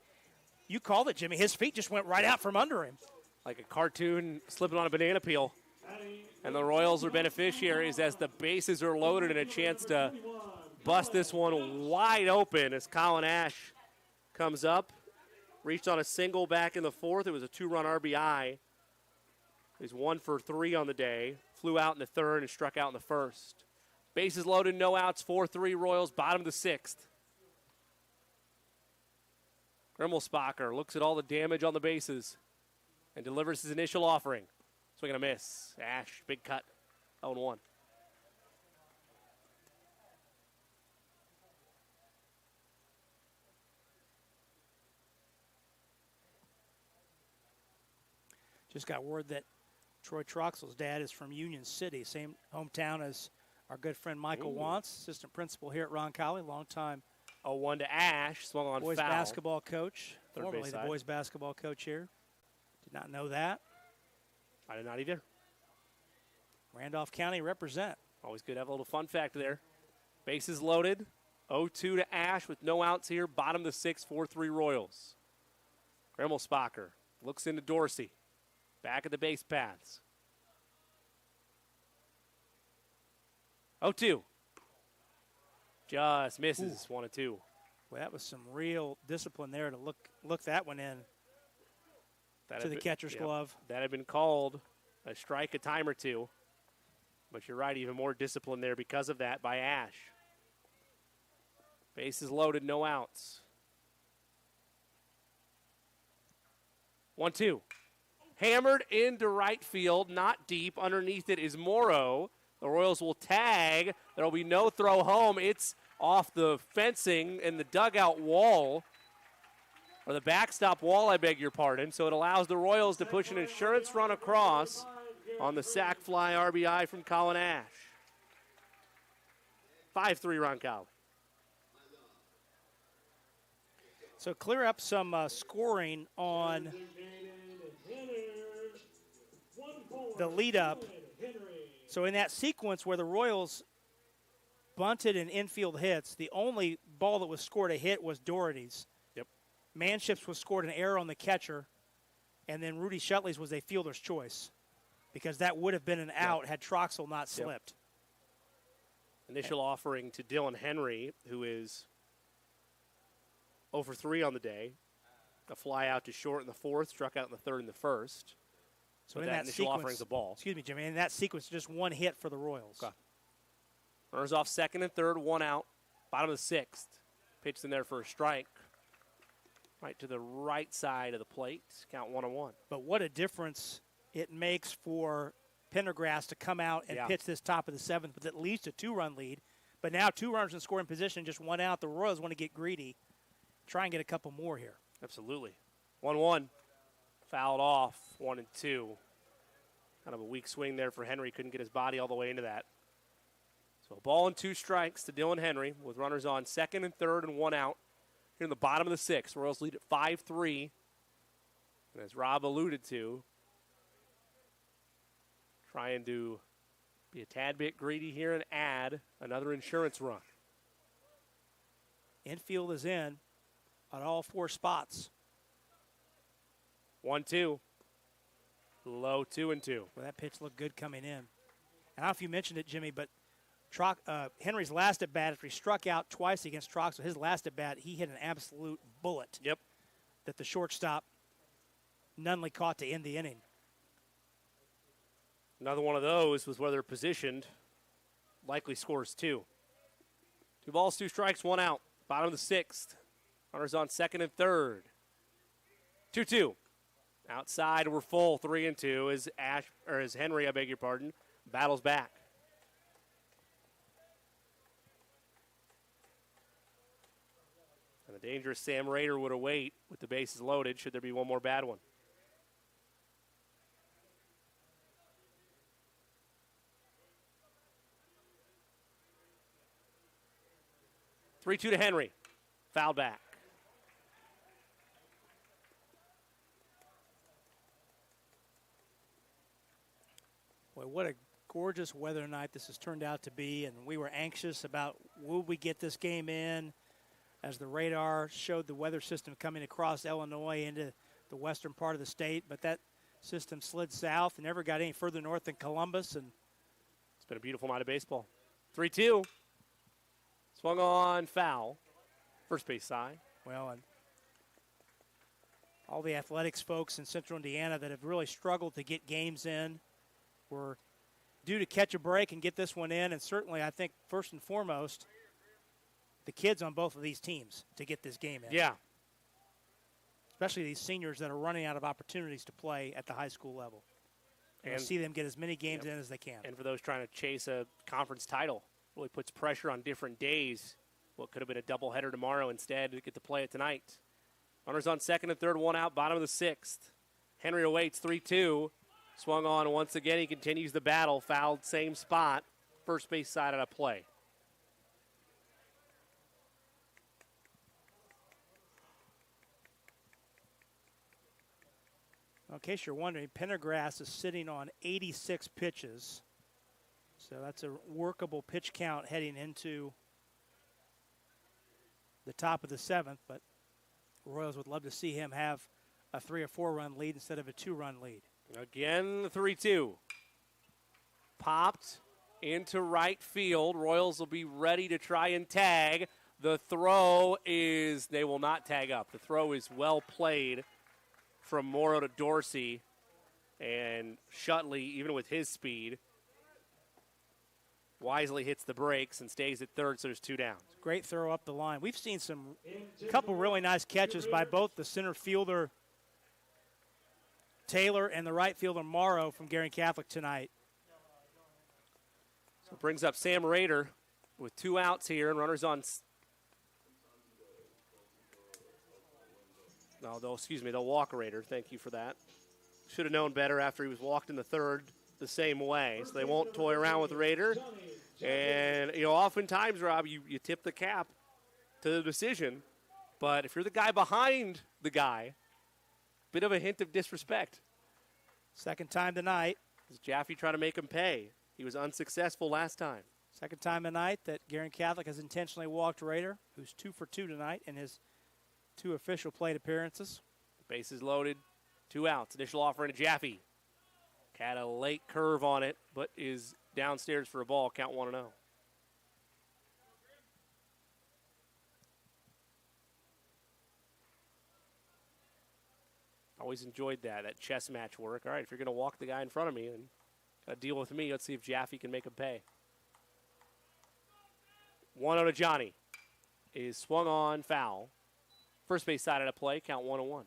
you called it, Jimmy. His feet just went right out from under him. Like a cartoon slipping on a banana peel. And the Royals are beneficiaries as the bases are loaded and a chance to bust this one wide open as Colin Ash comes up. Reached on a single back in the fourth. It was a two-run RBI. He's 1 for 3 on the day. Flew out in the third and struck out in the first. Bases loaded, no outs, 4-3 Royals, bottom of the sixth. Grimmelspacher looks at all the damage on the bases and delivers his initial offering. Swing and a miss. Ash, big cut, 0-1. Just got word that Troy Troxell's dad is from Union City, same hometown as our good friend Michael Wantz, assistant principal here at Roncalli, longtime 0-1 to Ash, swung on boys foul. basketball coach, Third formerly base the side. boys basketball coach here. Did not know that. I did not either. Randolph County represent. Always good to have a little fun fact there. Bases loaded, 0-2 to Ash with no outs here, bottom of the sixth, 4-3 Royals. Grimmelspacher looks into Dorsey. Back at the base paths. 0-2. Just misses. 1-2. Well, that was some real discipline there to look that one in to the catcher's glove. That had been called a strike a time or two. But you're right, even more discipline there because of that by Ash. Bases loaded, no outs. 1-2. Hammered into right field, not deep. Underneath it is Morrow. The Royals will tag. There will be no throw home. It's off the fencing and the dugout wall, or the backstop wall, I beg your pardon. So it allows the Royals to push an insurance run across on the sac fly RBI from Colin Ash. 5-3 Roncalli. So clear up some scoring on the lead up. So in that sequence where the Royals bunted and infield hits, the only ball that was scored a hit was Doherty's. Yep. Manship's was scored an error on the catcher, and then Rudy Shutley's was a fielder's choice because that would have been an out had Troxell not slipped. Initial offering to Dylan Henry, who is 0 for 3 on the day. A fly out to short in the fourth, struck out in the third and the first. So in that initial sequence, offering's a ball. Excuse me, Jimmy. In that sequence, just one hit for the Royals. Okay. Runners off second and third, one out. Bottom of the sixth. Pitched in there for a strike. Right to the right side of the plate. Count 1-1. But what a difference it makes for Pendergrass to come out and pitch this top of the seventh with at least a 2-run lead. But now 2 runners in scoring position, just 1 out. The Royals want to get greedy, try and get a couple more here. Absolutely. 1-1. Fouled off, 1-2. Kind of a weak swing there for Henry. Couldn't get his body all the way into that. So a ball and 2 strikes to Dylan Henry with runners on second and third and 1 out. Here in the bottom of the 6th, Royals lead at 5-3. And as Rob alluded to, trying to be a tad bit greedy here and add another insurance run. Infield is in on all 4 spots. 1-2. Low 2-2. Well, that pitch looked good coming in. And I don't know if you mentioned it, Jimmy, but Henry's last at bat, after he struck out twice against Troxel, his last at bat, he hit an absolute bullet. Yep. That the shortstop Nunley caught to end the inning. Another one of those was where they're positioned. Likely scores 2. 2 balls, 2 strikes, 1 out. Bottom of the 6th. Runners on second and third. 2-2. Outside, we're full. 3-2 as Henry, I beg your pardon, battles back. And the dangerous Sam Rader would await with the bases loaded should there be one more bad one. Three-two to Henry. Foul back. Boy, what a gorgeous weather night this has turned out to be, and we were anxious about will we get this game in as the radar showed the weather system coming across Illinois into the western part of the state, but that system slid south and never got any further north than Columbus. And it's been a beautiful night of baseball. 3-2. Swung on, foul. First base side. Well, and all the athletics folks in Central Indiana that have really struggled to get games in were due to catch a break and get this one in. And certainly, I think, first and foremost, the kids on both of these teams to get this game in. Yeah. Especially these seniors that are running out of opportunities to play at the high school level. And see them get as many games in as they can. And for those trying to chase a conference title, really puts pressure on different days. What could have been a doubleheader tomorrow instead to get to play it tonight. Runners on second and third, 1 out, bottom of the 6th. Henry awaits 3-2. Swung on once again. He continues the battle. Fouled same spot. First base side out of play. In case you're wondering, Pendergrass is sitting on 86 pitches. So that's a workable pitch count heading into the top of the 7th. But Royals would love to see him have a 3 or 4 run lead instead of a 2-run lead. Again, the 3-2. Popped into right field. Royals will be ready to try and tag. The throw is, they will not tag up. The throw is well played from Morrow to Dorsey. And Shutley, even with his speed, wisely hits the brakes and stays at third, so there's 2 downs. Great throw up the line. We've seen a couple really nice catches by both the center fielder Taylor and the right fielder Morrow from Guerin Catholic tonight. So it brings up Sam Rader with 2 outs here and runners on. No, they'll walk Rader. Thank you for that. Should have known better after he was walked in the third the same way. So they won't toy around with Rader. And, oftentimes, Rob, you tip the cap to the decision. But if you're the guy behind the guy, bit of a hint of disrespect. Second time tonight. Is Jaffe trying to make him pay? He was unsuccessful last time. Second time tonight that Guerin Catholic has intentionally walked Rader, who's 2 for 2 tonight in his 2 official plate appearances. Bases loaded, 2 outs. Initial offering to Jaffe. Had a late curve on it, but is downstairs for a ball. Count 1-0. Always enjoyed that chess match work. All right, if you're going to walk the guy in front of me and deal with me, let's see if Jaffe can make him pay. 1-0 to Johnny. Is swung on, foul. First base side of the play, count 1-1.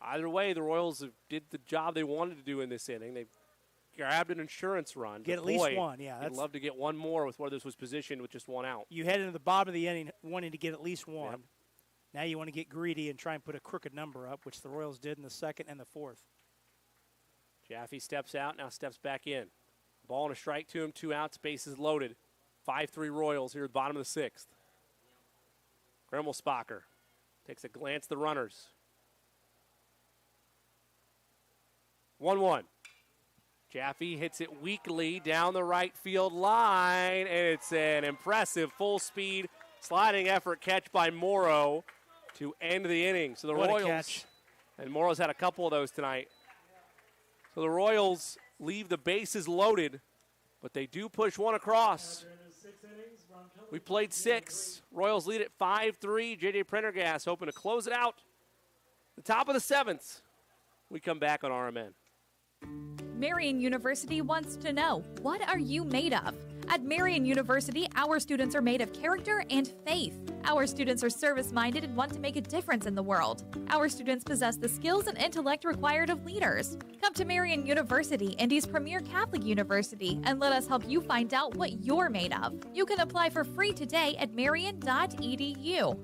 Either way, the Royals did the job they wanted to do in this inning. They grabbed an insurance run. Get at least one, yeah. I'd love to get one more with where this was positioned with just 1 out. You head into the bottom of the inning wanting to get at least 1. Yep. Now you want to get greedy and try and put a crooked number up, which the Royals did in the 2nd and the 4th. Jaffe steps out, now steps back in. Ball and a strike to him, 2 outs, bases loaded. 5-3 Royals here at the bottom of the 6th. Gremmelspacher takes a glance at the runners. 1-1. Jaffe hits it weakly down the right field line, and it's an impressive full-speed sliding effort catch by Morrow to end the inning. So the Royals, and Morrow's had a couple of those tonight. So the Royals leave the bases loaded, but they do push one across. We played 6. Royals lead at 5-3. J.J. Prendergast hoping to close it out. The top of the 7th. We come back on RMN. Marian University wants to know, what are you made of? At Marian University, our students are made of character and faith. Our students are service-minded and want to make a difference in the world. Our students possess the skills and intellect required of leaders. Come to Marian University, Indy's premier Catholic university, and let us help you find out what you're made of. You can apply for free today at marian.edu.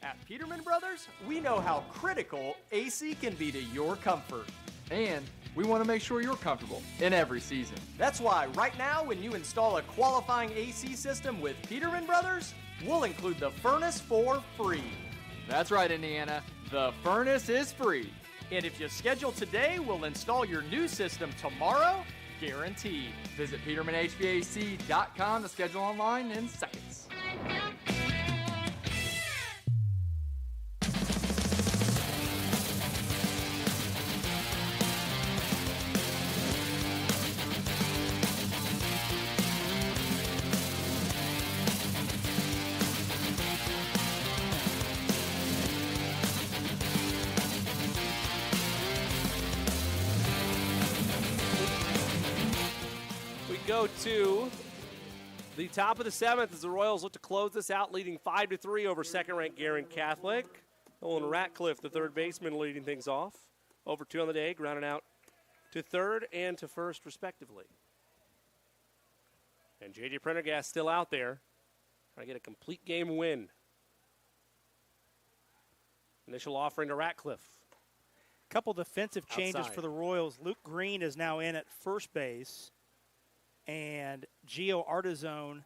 At Peterman Brothers, we know how critical AC can be to your comfort. And we want to make sure you're comfortable in every season. That's why right now when you install a qualifying AC system with Peterman Brothers, we'll include the furnace for free. That's right, Indiana. The furnace is free. And if you schedule today, we'll install your new system tomorrow, guaranteed. Visit PetermanHVAC.com to schedule online in seconds. Go to the top of the 7th as the Royals look to close this out, leading 5-3 over second-ranked Guerin Catholic. Owen Ratcliffe, the third baseman, leading things off. Over 2 on the day, grounding out to third and to first, respectively. And J.J. Prendergast still out there, trying to get a complete game win. Initial offering to Ratcliffe. Couple defensive changes Outside. for the Royals. Luke Green is now in at first base, and Gio Artizone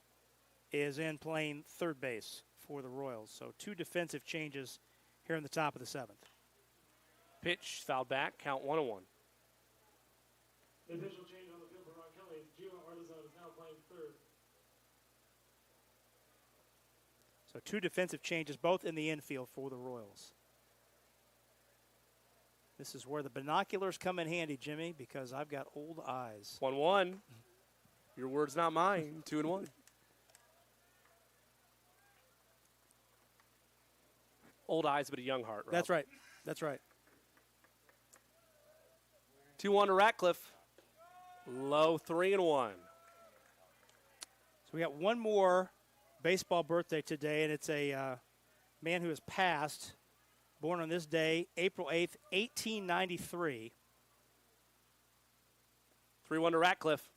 is in playing third base for the Royals. So 2 defensive changes here in the top of the 7th. Pitch, fouled back, count 1-1. The official change on the field for Roncalli. Gio Artizone is now playing third. So 2 defensive changes, both in the infield for the Royals. This is where the binoculars come in handy, Jimmy, because I've got old eyes. 1-1. Your word's not mine. 2-1. Old eyes, but a young heart. Rob. That's right. That's right. 2-1 to Ratcliffe. Low 3-1. So we got one more baseball birthday today, and it's a man who has passed, born on this day, April 8th, 1893. 3-1 to Ratcliffe.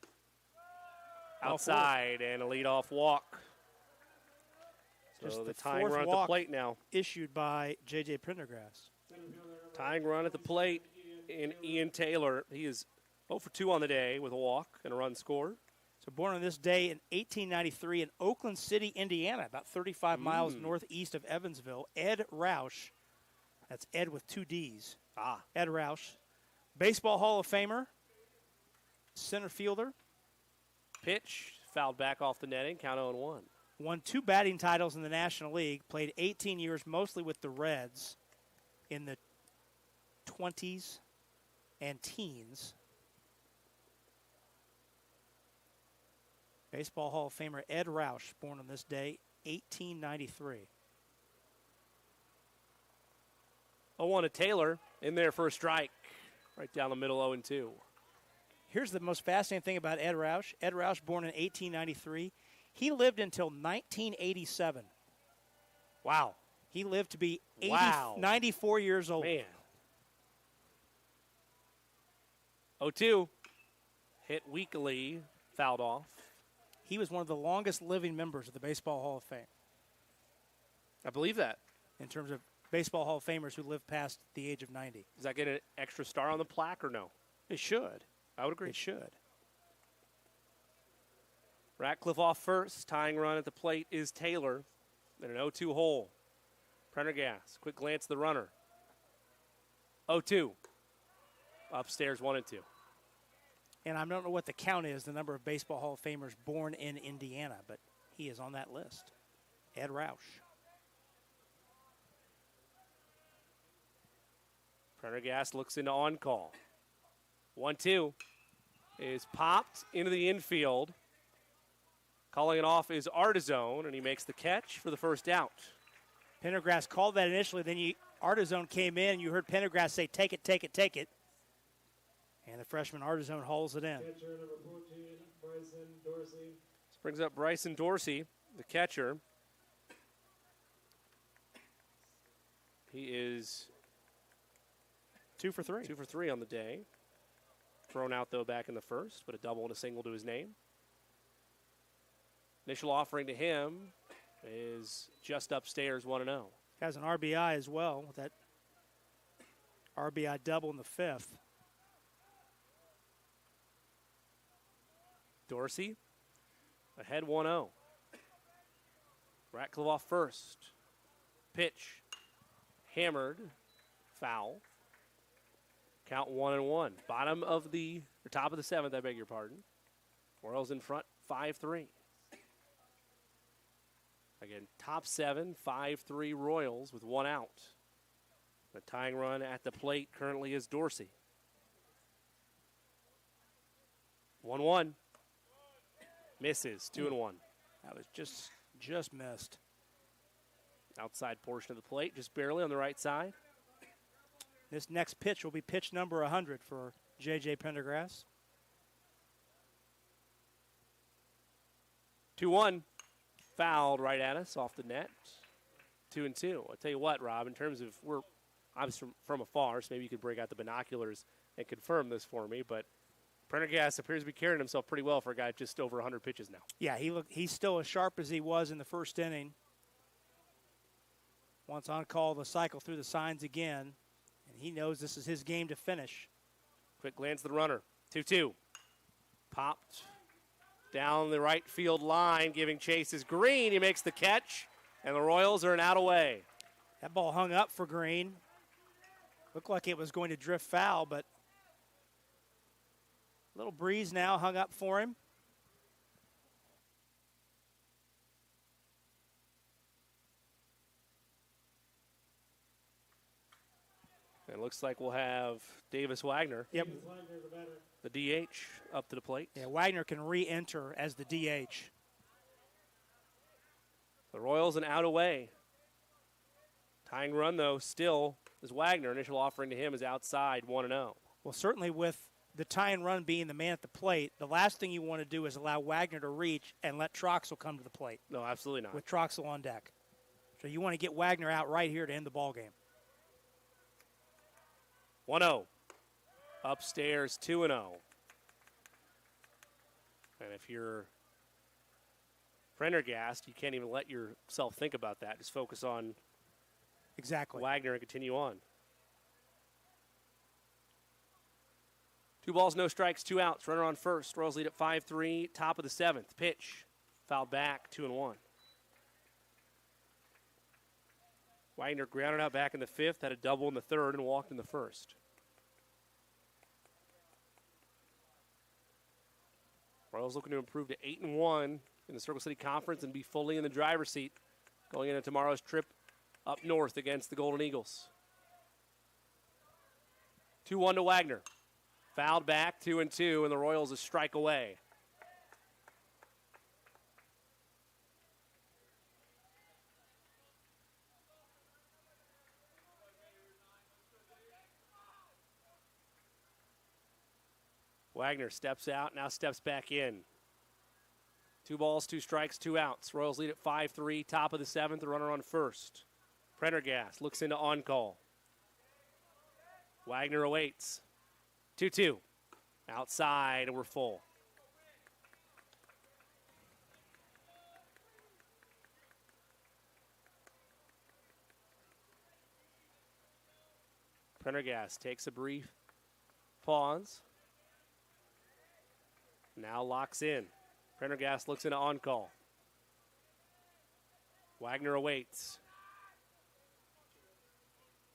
Outside and a leadoff walk. So Just the the tying fourth run at the walk plate now. Issued by J.J. Prendergast. Tying run at the plate in Ian Taylor. He is 0 for 2 on the day with a walk and a run scored. So born on this day in 1893 in Oakland City, Indiana, about 35 miles northeast of Evansville. Ed Roush. That's Ed with 2 D's. Ed Roush. Baseball Hall of Famer. Center fielder. Pitch, fouled back off the netting, count 0-1. Won 2 batting titles in the National League. Played 18 years mostly with the Reds in the 20s and teens. Baseball Hall of Famer Ed Roush, born on this day, 1893. 0-1 to Taylor, in there for a strike. Right down the middle, 0-2. Here's the most fascinating thing about Ed Roush. Ed Roush, born in 1893. He lived until 1987. Wow. He lived to be 94 years old. Man. 0-2. Hit weakly, fouled off. He was one of the longest living members of the Baseball Hall of Fame. I believe that. In terms of Baseball Hall of Famers who lived past the age of 90. Does that get an extra star on the plaque or no? It should. I would agree. It should. Ratcliffe off first. Tying run at the plate is Taylor in an 0-2 hole. Prendergast, quick glance at the runner. 0-2. Upstairs 1-2. And I don't know what the count is, the number of Baseball Hall of Famers born in Indiana, but he is on that list. Ed Roush. Prendergast looks into on call. 1-2 is popped into the infield. Calling it off is Artizone, and he makes the catch for the first out. Pendergrass called that initially, then Artizone came in, and you heard Pendergrass say, take it, take it, take it. And the freshman Artizone hauls it in. Catcher number 14, Bryson Dorsey. This brings up Bryson Dorsey, the catcher. He is 2 for 3. 2 for 3 on the day. Thrown out, though, back in the first, but a double and a single to his name. Initial offering to him is just upstairs 1-0. Has an RBI as well with that RBI double in the fifth. Dorsey ahead 1-0. Ratcliffe off first. Pitch. Hammered. Foul. Count 1-1. Bottom of the, or top of the seventh, I beg your pardon. Royals in front 5-3. Again, top 7, 5-3 Royals with 1 out. The tying run at the plate currently is Dorsey. 1-1. Misses, 2-1. That was just missed. Outside portion of the plate, just barely on the right side. This next pitch will be pitch number 100 for J.J. Pendergrass. 2-1. Fouled right at us off the net. 2-2. I'll tell you what, Rob, in terms of, I was from afar, so maybe you could break out the binoculars and confirm this for me, but Prendergast appears to be carrying himself pretty well for a guy just over 100 pitches now. Yeah, he's still as sharp as he was in the first inning. Once on call, the cycle through the signs again, and he knows this is his game to finish. Quick glance at the runner. 2-2. Popped down the right field line, giving chase is Green. He makes the catch, and the Royals are an out away. That ball hung up for Green. Looked like it was going to drift foul, but a little breeze now hung up for him. It looks like we'll have Davis Wagner. Yep. The DH up to the plate. Yeah, Wagner can re-enter as the DH. The Royals an out away. Tying run, though, still is Wagner. Initial offering to him is outside 1-0. Well, certainly with the tying run being the man at the plate, the last thing you want to do is allow Wagner to reach and let Troxel come to the plate. No, absolutely not. With Troxel on deck. So you want to get Wagner out right here to end the ball game. 1-0. Upstairs 2-0. And if you're Prendergast, you can't even let yourself think about that. Just focus on exactly Wagner and continue on. 2 balls, no strikes, 2 outs. Runner on first. Royals lead at 5-3. Top of the 7th. Pitch. Fouled back, 2-1. Wagner grounded out back in the 5th, had a double in the 3rd, and walked in the 1st. Royals looking to improve to 8-1 in the Circle City Conference and be fully in the driver's seat going into tomorrow's trip up north against the Golden Eagles. 2-1 to Wagner. Fouled back, 2-2, and the Royals a strike away. Wagner steps out, now steps back in. 2 balls, 2 strikes, 2 outs. Royals lead at 5-3, top of the 7th, the runner on first. Prendergast looks into on call. Wagner awaits. 2-2. Outside, and we're full. Prendergast takes a brief pause. Now locks in. Prendergast looks into on call. Wagner awaits.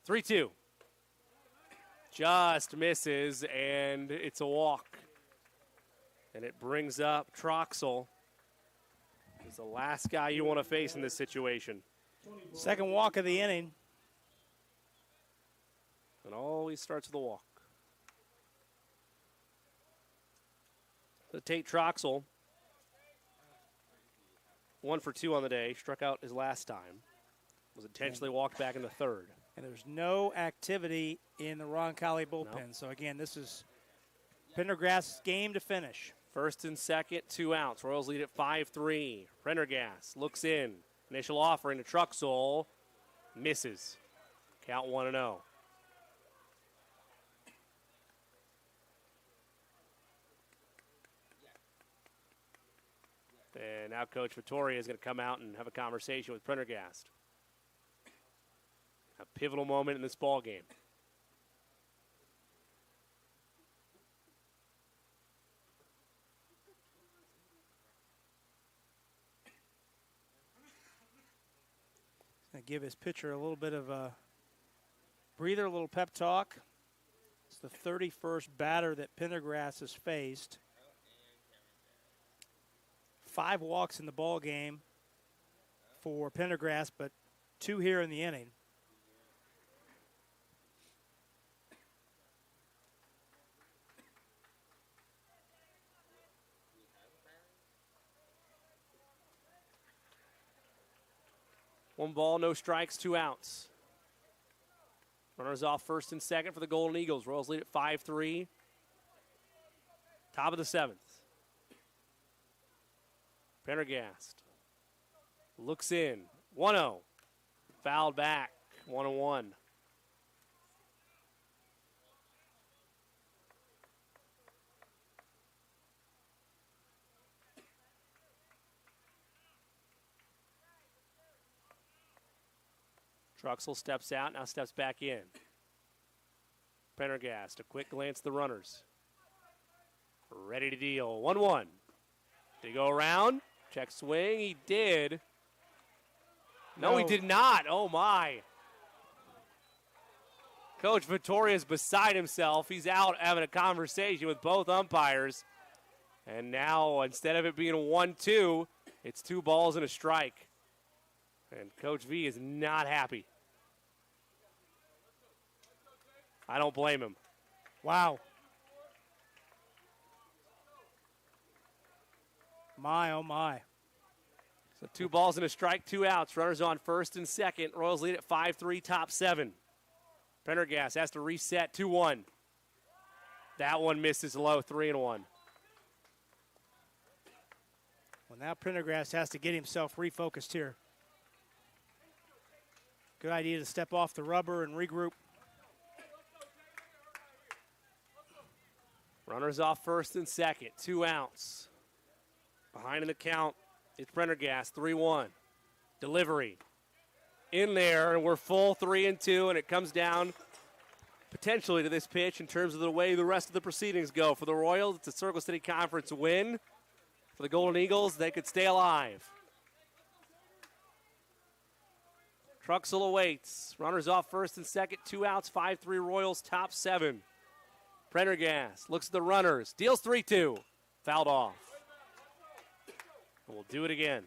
3-2. Just misses, and it's a walk. And it brings up Troxel. He's the last guy you want to face in this situation. Second walk of the inning. It always starts with a walk. So Tate Troxel, 1 for 2 on the day, struck out his last time. Was intentionally walked back in the third. And there's no activity in the Roncalli bullpen. Nope. So, again, this is Pendergast's game to finish. First and second, 2 outs. Royals lead at 5-3. Prendergast looks in. Initial offering to Truxell. Misses. Count 1-0. And now Coach Vittoria is going to come out and have a conversation with Prendergast. A pivotal moment in this ball game. Going to give his pitcher a little bit of a breather, a little pep talk. It's the 31st batter that Pendergrass has faced. 5 walks in the ball game for Pendergrass, but 2 here in the inning. One ball, no strikes, 2 outs. Runners off first and second for the Golden Eagles. Royals lead at 5-3. Top of the 7th. Pendergast looks in. 1-0. Fouled back. 1-1. Truxell steps out, now steps back in. Pendergast, a quick glance at the runners. Ready to deal. 1-1. Did he go around? Check swing. He did. No, he did not. Oh, my. Coach Vittoria's beside himself. He's out having a conversation with both umpires. And now, instead of it being a 1-2, it's 2 balls and a strike. And Coach V is not happy. I don't blame him. Wow. My, oh, my. So 2 balls and a strike, 2 outs. Runners on first and second. Royals lead at 5-3, top 7. Pendergast has to reset 2-1. That one misses low, 3-1. Well, now Pendergast has to get himself refocused here. Good idea to step off the rubber and regroup. Runners off first and second, 2 outs. Behind in the count, it's Prendergast, 3-1. Delivery. In there, and we're full 3-2, and it comes down potentially to this pitch in terms of the way the rest of the proceedings go. For the Royals, it's a Circle City Conference win. For the Golden Eagles, they could stay alive. Truxell awaits. Runners off first and second, 2 outs, 5-3 Royals, top 7. Prendergast looks at the runners, deals 3-2, fouled off. And we'll do it again.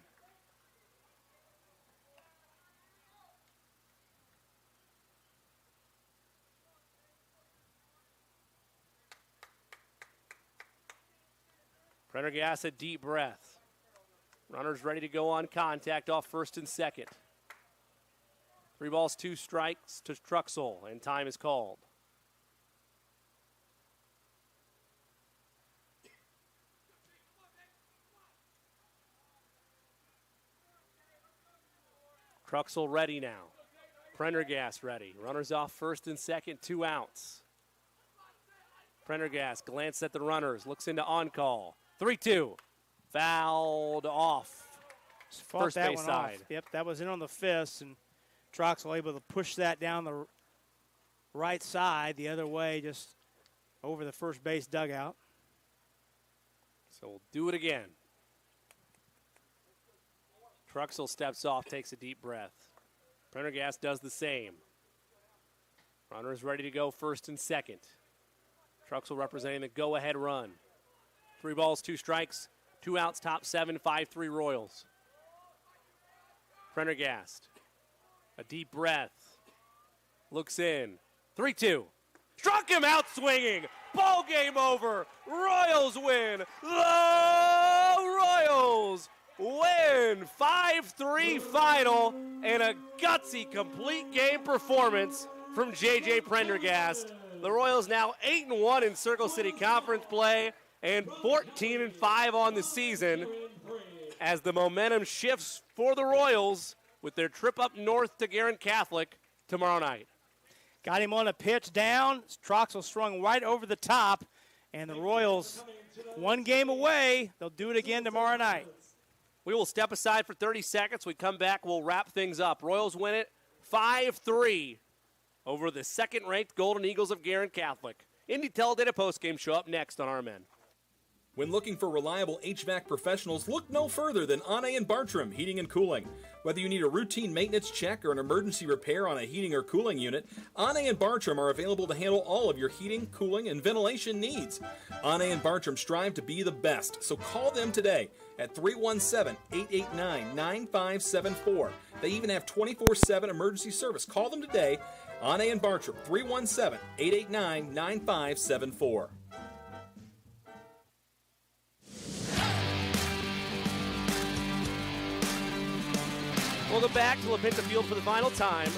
Prendergast a deep breath. Runners ready to go on contact off first and second. 3 balls, 2 strikes to Truxell, and time is called. Truxell ready now. Prendergast ready. Runners off first and second, 2 outs. Prendergast glanced at the runners, looks into on-call. 3-2. Fouled off. First base side. Yep, that was in on the fist, and Truxell able to push that down the right side the other way, just over the first base dugout. So we'll do it again. Truxell steps off, takes a deep breath. Prendergast does the same. Runners ready to go first and second. Truxell representing the go-ahead run. 3 balls, 2 strikes, 2 outs, top 7, 5-3 Royals. Prendergast, a deep breath, looks in, 3-2. Struck him out swinging. Ball game over. Royals win. The Royals win. 5-3 final and a gutsy complete game performance from J.J. Prendergast. The Royals now 8-1 in Circle City Conference play and 14-5 on the season as the momentum shifts for the Royals with their trip up north to Guerin Catholic tomorrow night. Got him on a pitch down. Troxell strung right over the top, and the Royals 1 game away. They'll do it again tomorrow night. We will step aside for 30 seconds. We come back, we'll wrap things up. Royals win it 5-3 over the second-ranked Golden Eagles of Guerin Catholic. Indy Teledata postgame show up next on RMN. When looking for reliable HVAC professionals, look no further than Ane and Bartram Heating and Cooling. Whether you need a routine maintenance check or an emergency repair on a heating or cooling unit, Ane and Bartram are available to handle all of your heating, cooling, and ventilation needs. Ane and Bartram strive to be the best, so call them today at 317-889-9574. They even have 24/7 emergency service. Call them today, Ane and Bartram, 317-889-9574. Welcome back to LaPinta Field for the final time.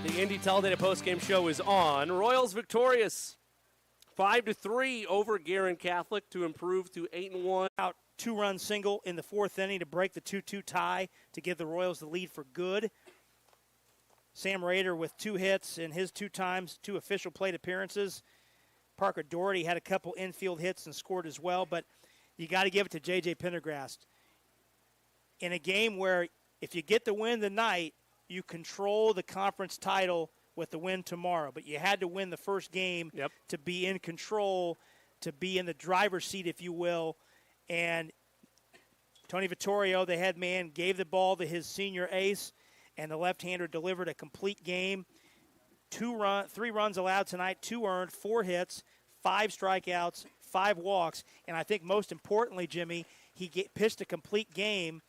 The Indy Teledata postgame show is on. Royals victorious 5-3 over Guerin Catholic to improve to 8-1. Out 2-run single in the 4th inning to break the 2-2 tie to give the Royals the lead for good. Sam Rader with 2 hits in his 2 official plate appearances. Parker Doherty had a couple infield hits and scored as well, but you got to give it to J.J. Prendergast. In a game where if you get the win tonight, you control the conference title with the win tomorrow. But you had to win the first game to be in control, to be in the driver's seat, if you will. And Tony Vittorio, the head man, gave the ball to his senior ace, and the left-hander delivered a complete game. 3 runs allowed tonight, 2 earned, 4 hits, 5 strikeouts, 5 walks. And I think most importantly, Jimmy, he pitched a complete game.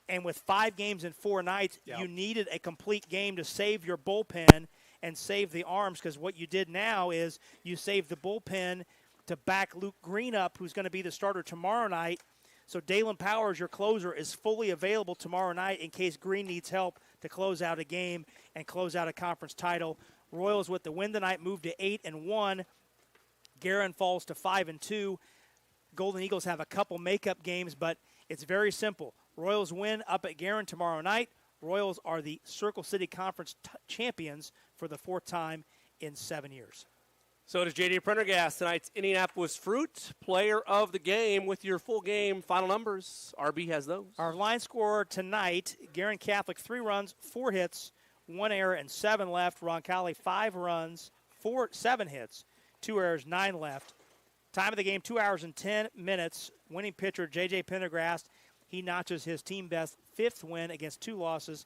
And with 5 games in 4 nights, you needed a complete game to save your bullpen and save the arms, because what you did now is you saved the bullpen to back Luke Green up, who's going to be the starter tomorrow night. So Dalen Powers, your closer, is fully available tomorrow night in case Green needs help to close out a game and close out a conference title. Royals with the win tonight move to 8-1. Guerin falls to 5-2. Golden Eagles have a couple makeup games, but it's very simple. Royals win up at Guerin tomorrow night. Royals are the Circle City Conference champions for the 4th time in 7 years. So does J.J. Prendergast, tonight's Indianapolis Fruit Player of the Game, with your full game final numbers. RB has those. Our line scorer tonight, Guerin Catholic, 3 runs, 4 hits, 1 error, and 7 left. Roncalli, 5 runs, 7 hits, 2 errors, 9 left. Time of the game, 2 hours and 10 minutes. Winning pitcher, J.J. Prendergast. He notches his team best 5th win against 2 losses.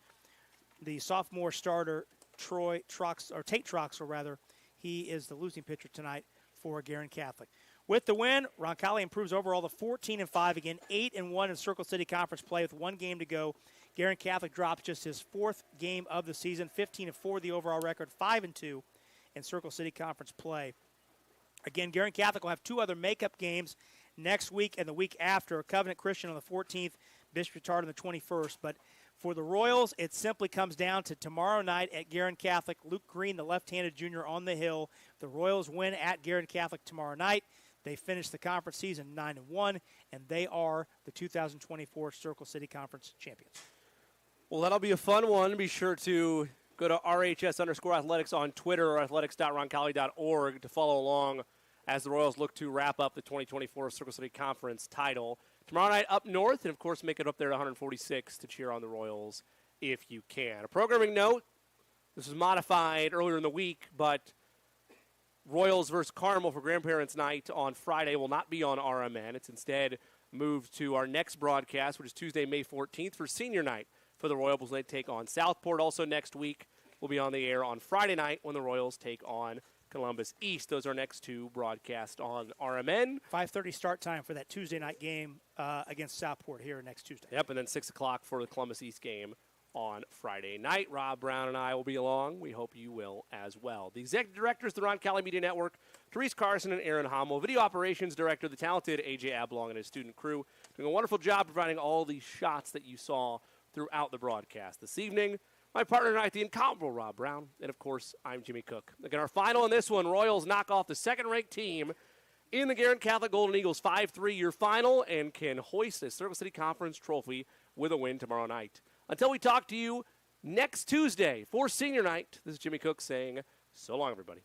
The sophomore starter, Tate Troxell, he is the losing pitcher tonight for Guerin Catholic. With the win, Roncalli improves overall to 14-5, again 8-1 in Circle City Conference play with 1 game to go. Guerin Catholic drops just his 4th game of the season, 15-4 the overall record, 5-2 in Circle City Conference play. Again, Guerin Catholic will have 2 other makeup games next week and the week after. Covenant Christian on the 14th, Bishop Retard on the 21st. But for the Royals, it simply comes down to tomorrow night at Guerin Catholic. Luke Green, the left-handed junior, on the hill. The Royals win at Guerin Catholic tomorrow night. They finish the conference season 9-1, and they are the 2024 Circle City Conference champions. Well, that'll be a fun one. Be sure to go to RHS_athletics on Twitter or athletics.roncalli.org to follow along as the Royals look to wrap up the 2024 Circle City Conference title. Tomorrow night up north, and, of course, make it up there to 146 to cheer on the Royals if you can. A programming note, this was modified earlier in the week, but Royals versus Carmel for Grandparents' Night on Friday will not be on RMN. It's instead moved to our next broadcast, which is Tuesday, May 14th, for Senior Night for the Royals. They take on Southport. Also next week, we'll be on the air on Friday night when the Royals take on Columbus East. Those are next two broadcasts on RMN. 5:30 start time for that Tuesday night game against Southport here next Tuesday. Yep, and then 6 o'clock for the Columbus East game on Friday night. Rob Brown and I will be along. We hope you will as well. The executive directors of the Roncalli Media Network, Therese Carson and Aaron Hommel. Video operations director, the talented A.J. Ablong and his student crew, doing a wonderful job providing all these shots that you saw throughout the broadcast this evening. My partner tonight, the incomparable Rob Brown. And, of course, I'm Jimmy Cook. Again, our final in this one, Royals knock off the second-ranked team in the Guerin Catholic Golden Eagles 5-3 year final and can hoist a Circle City Conference trophy with a win tomorrow night. Until we talk to you next Tuesday for Senior Night, this is Jimmy Cook saying so long, everybody.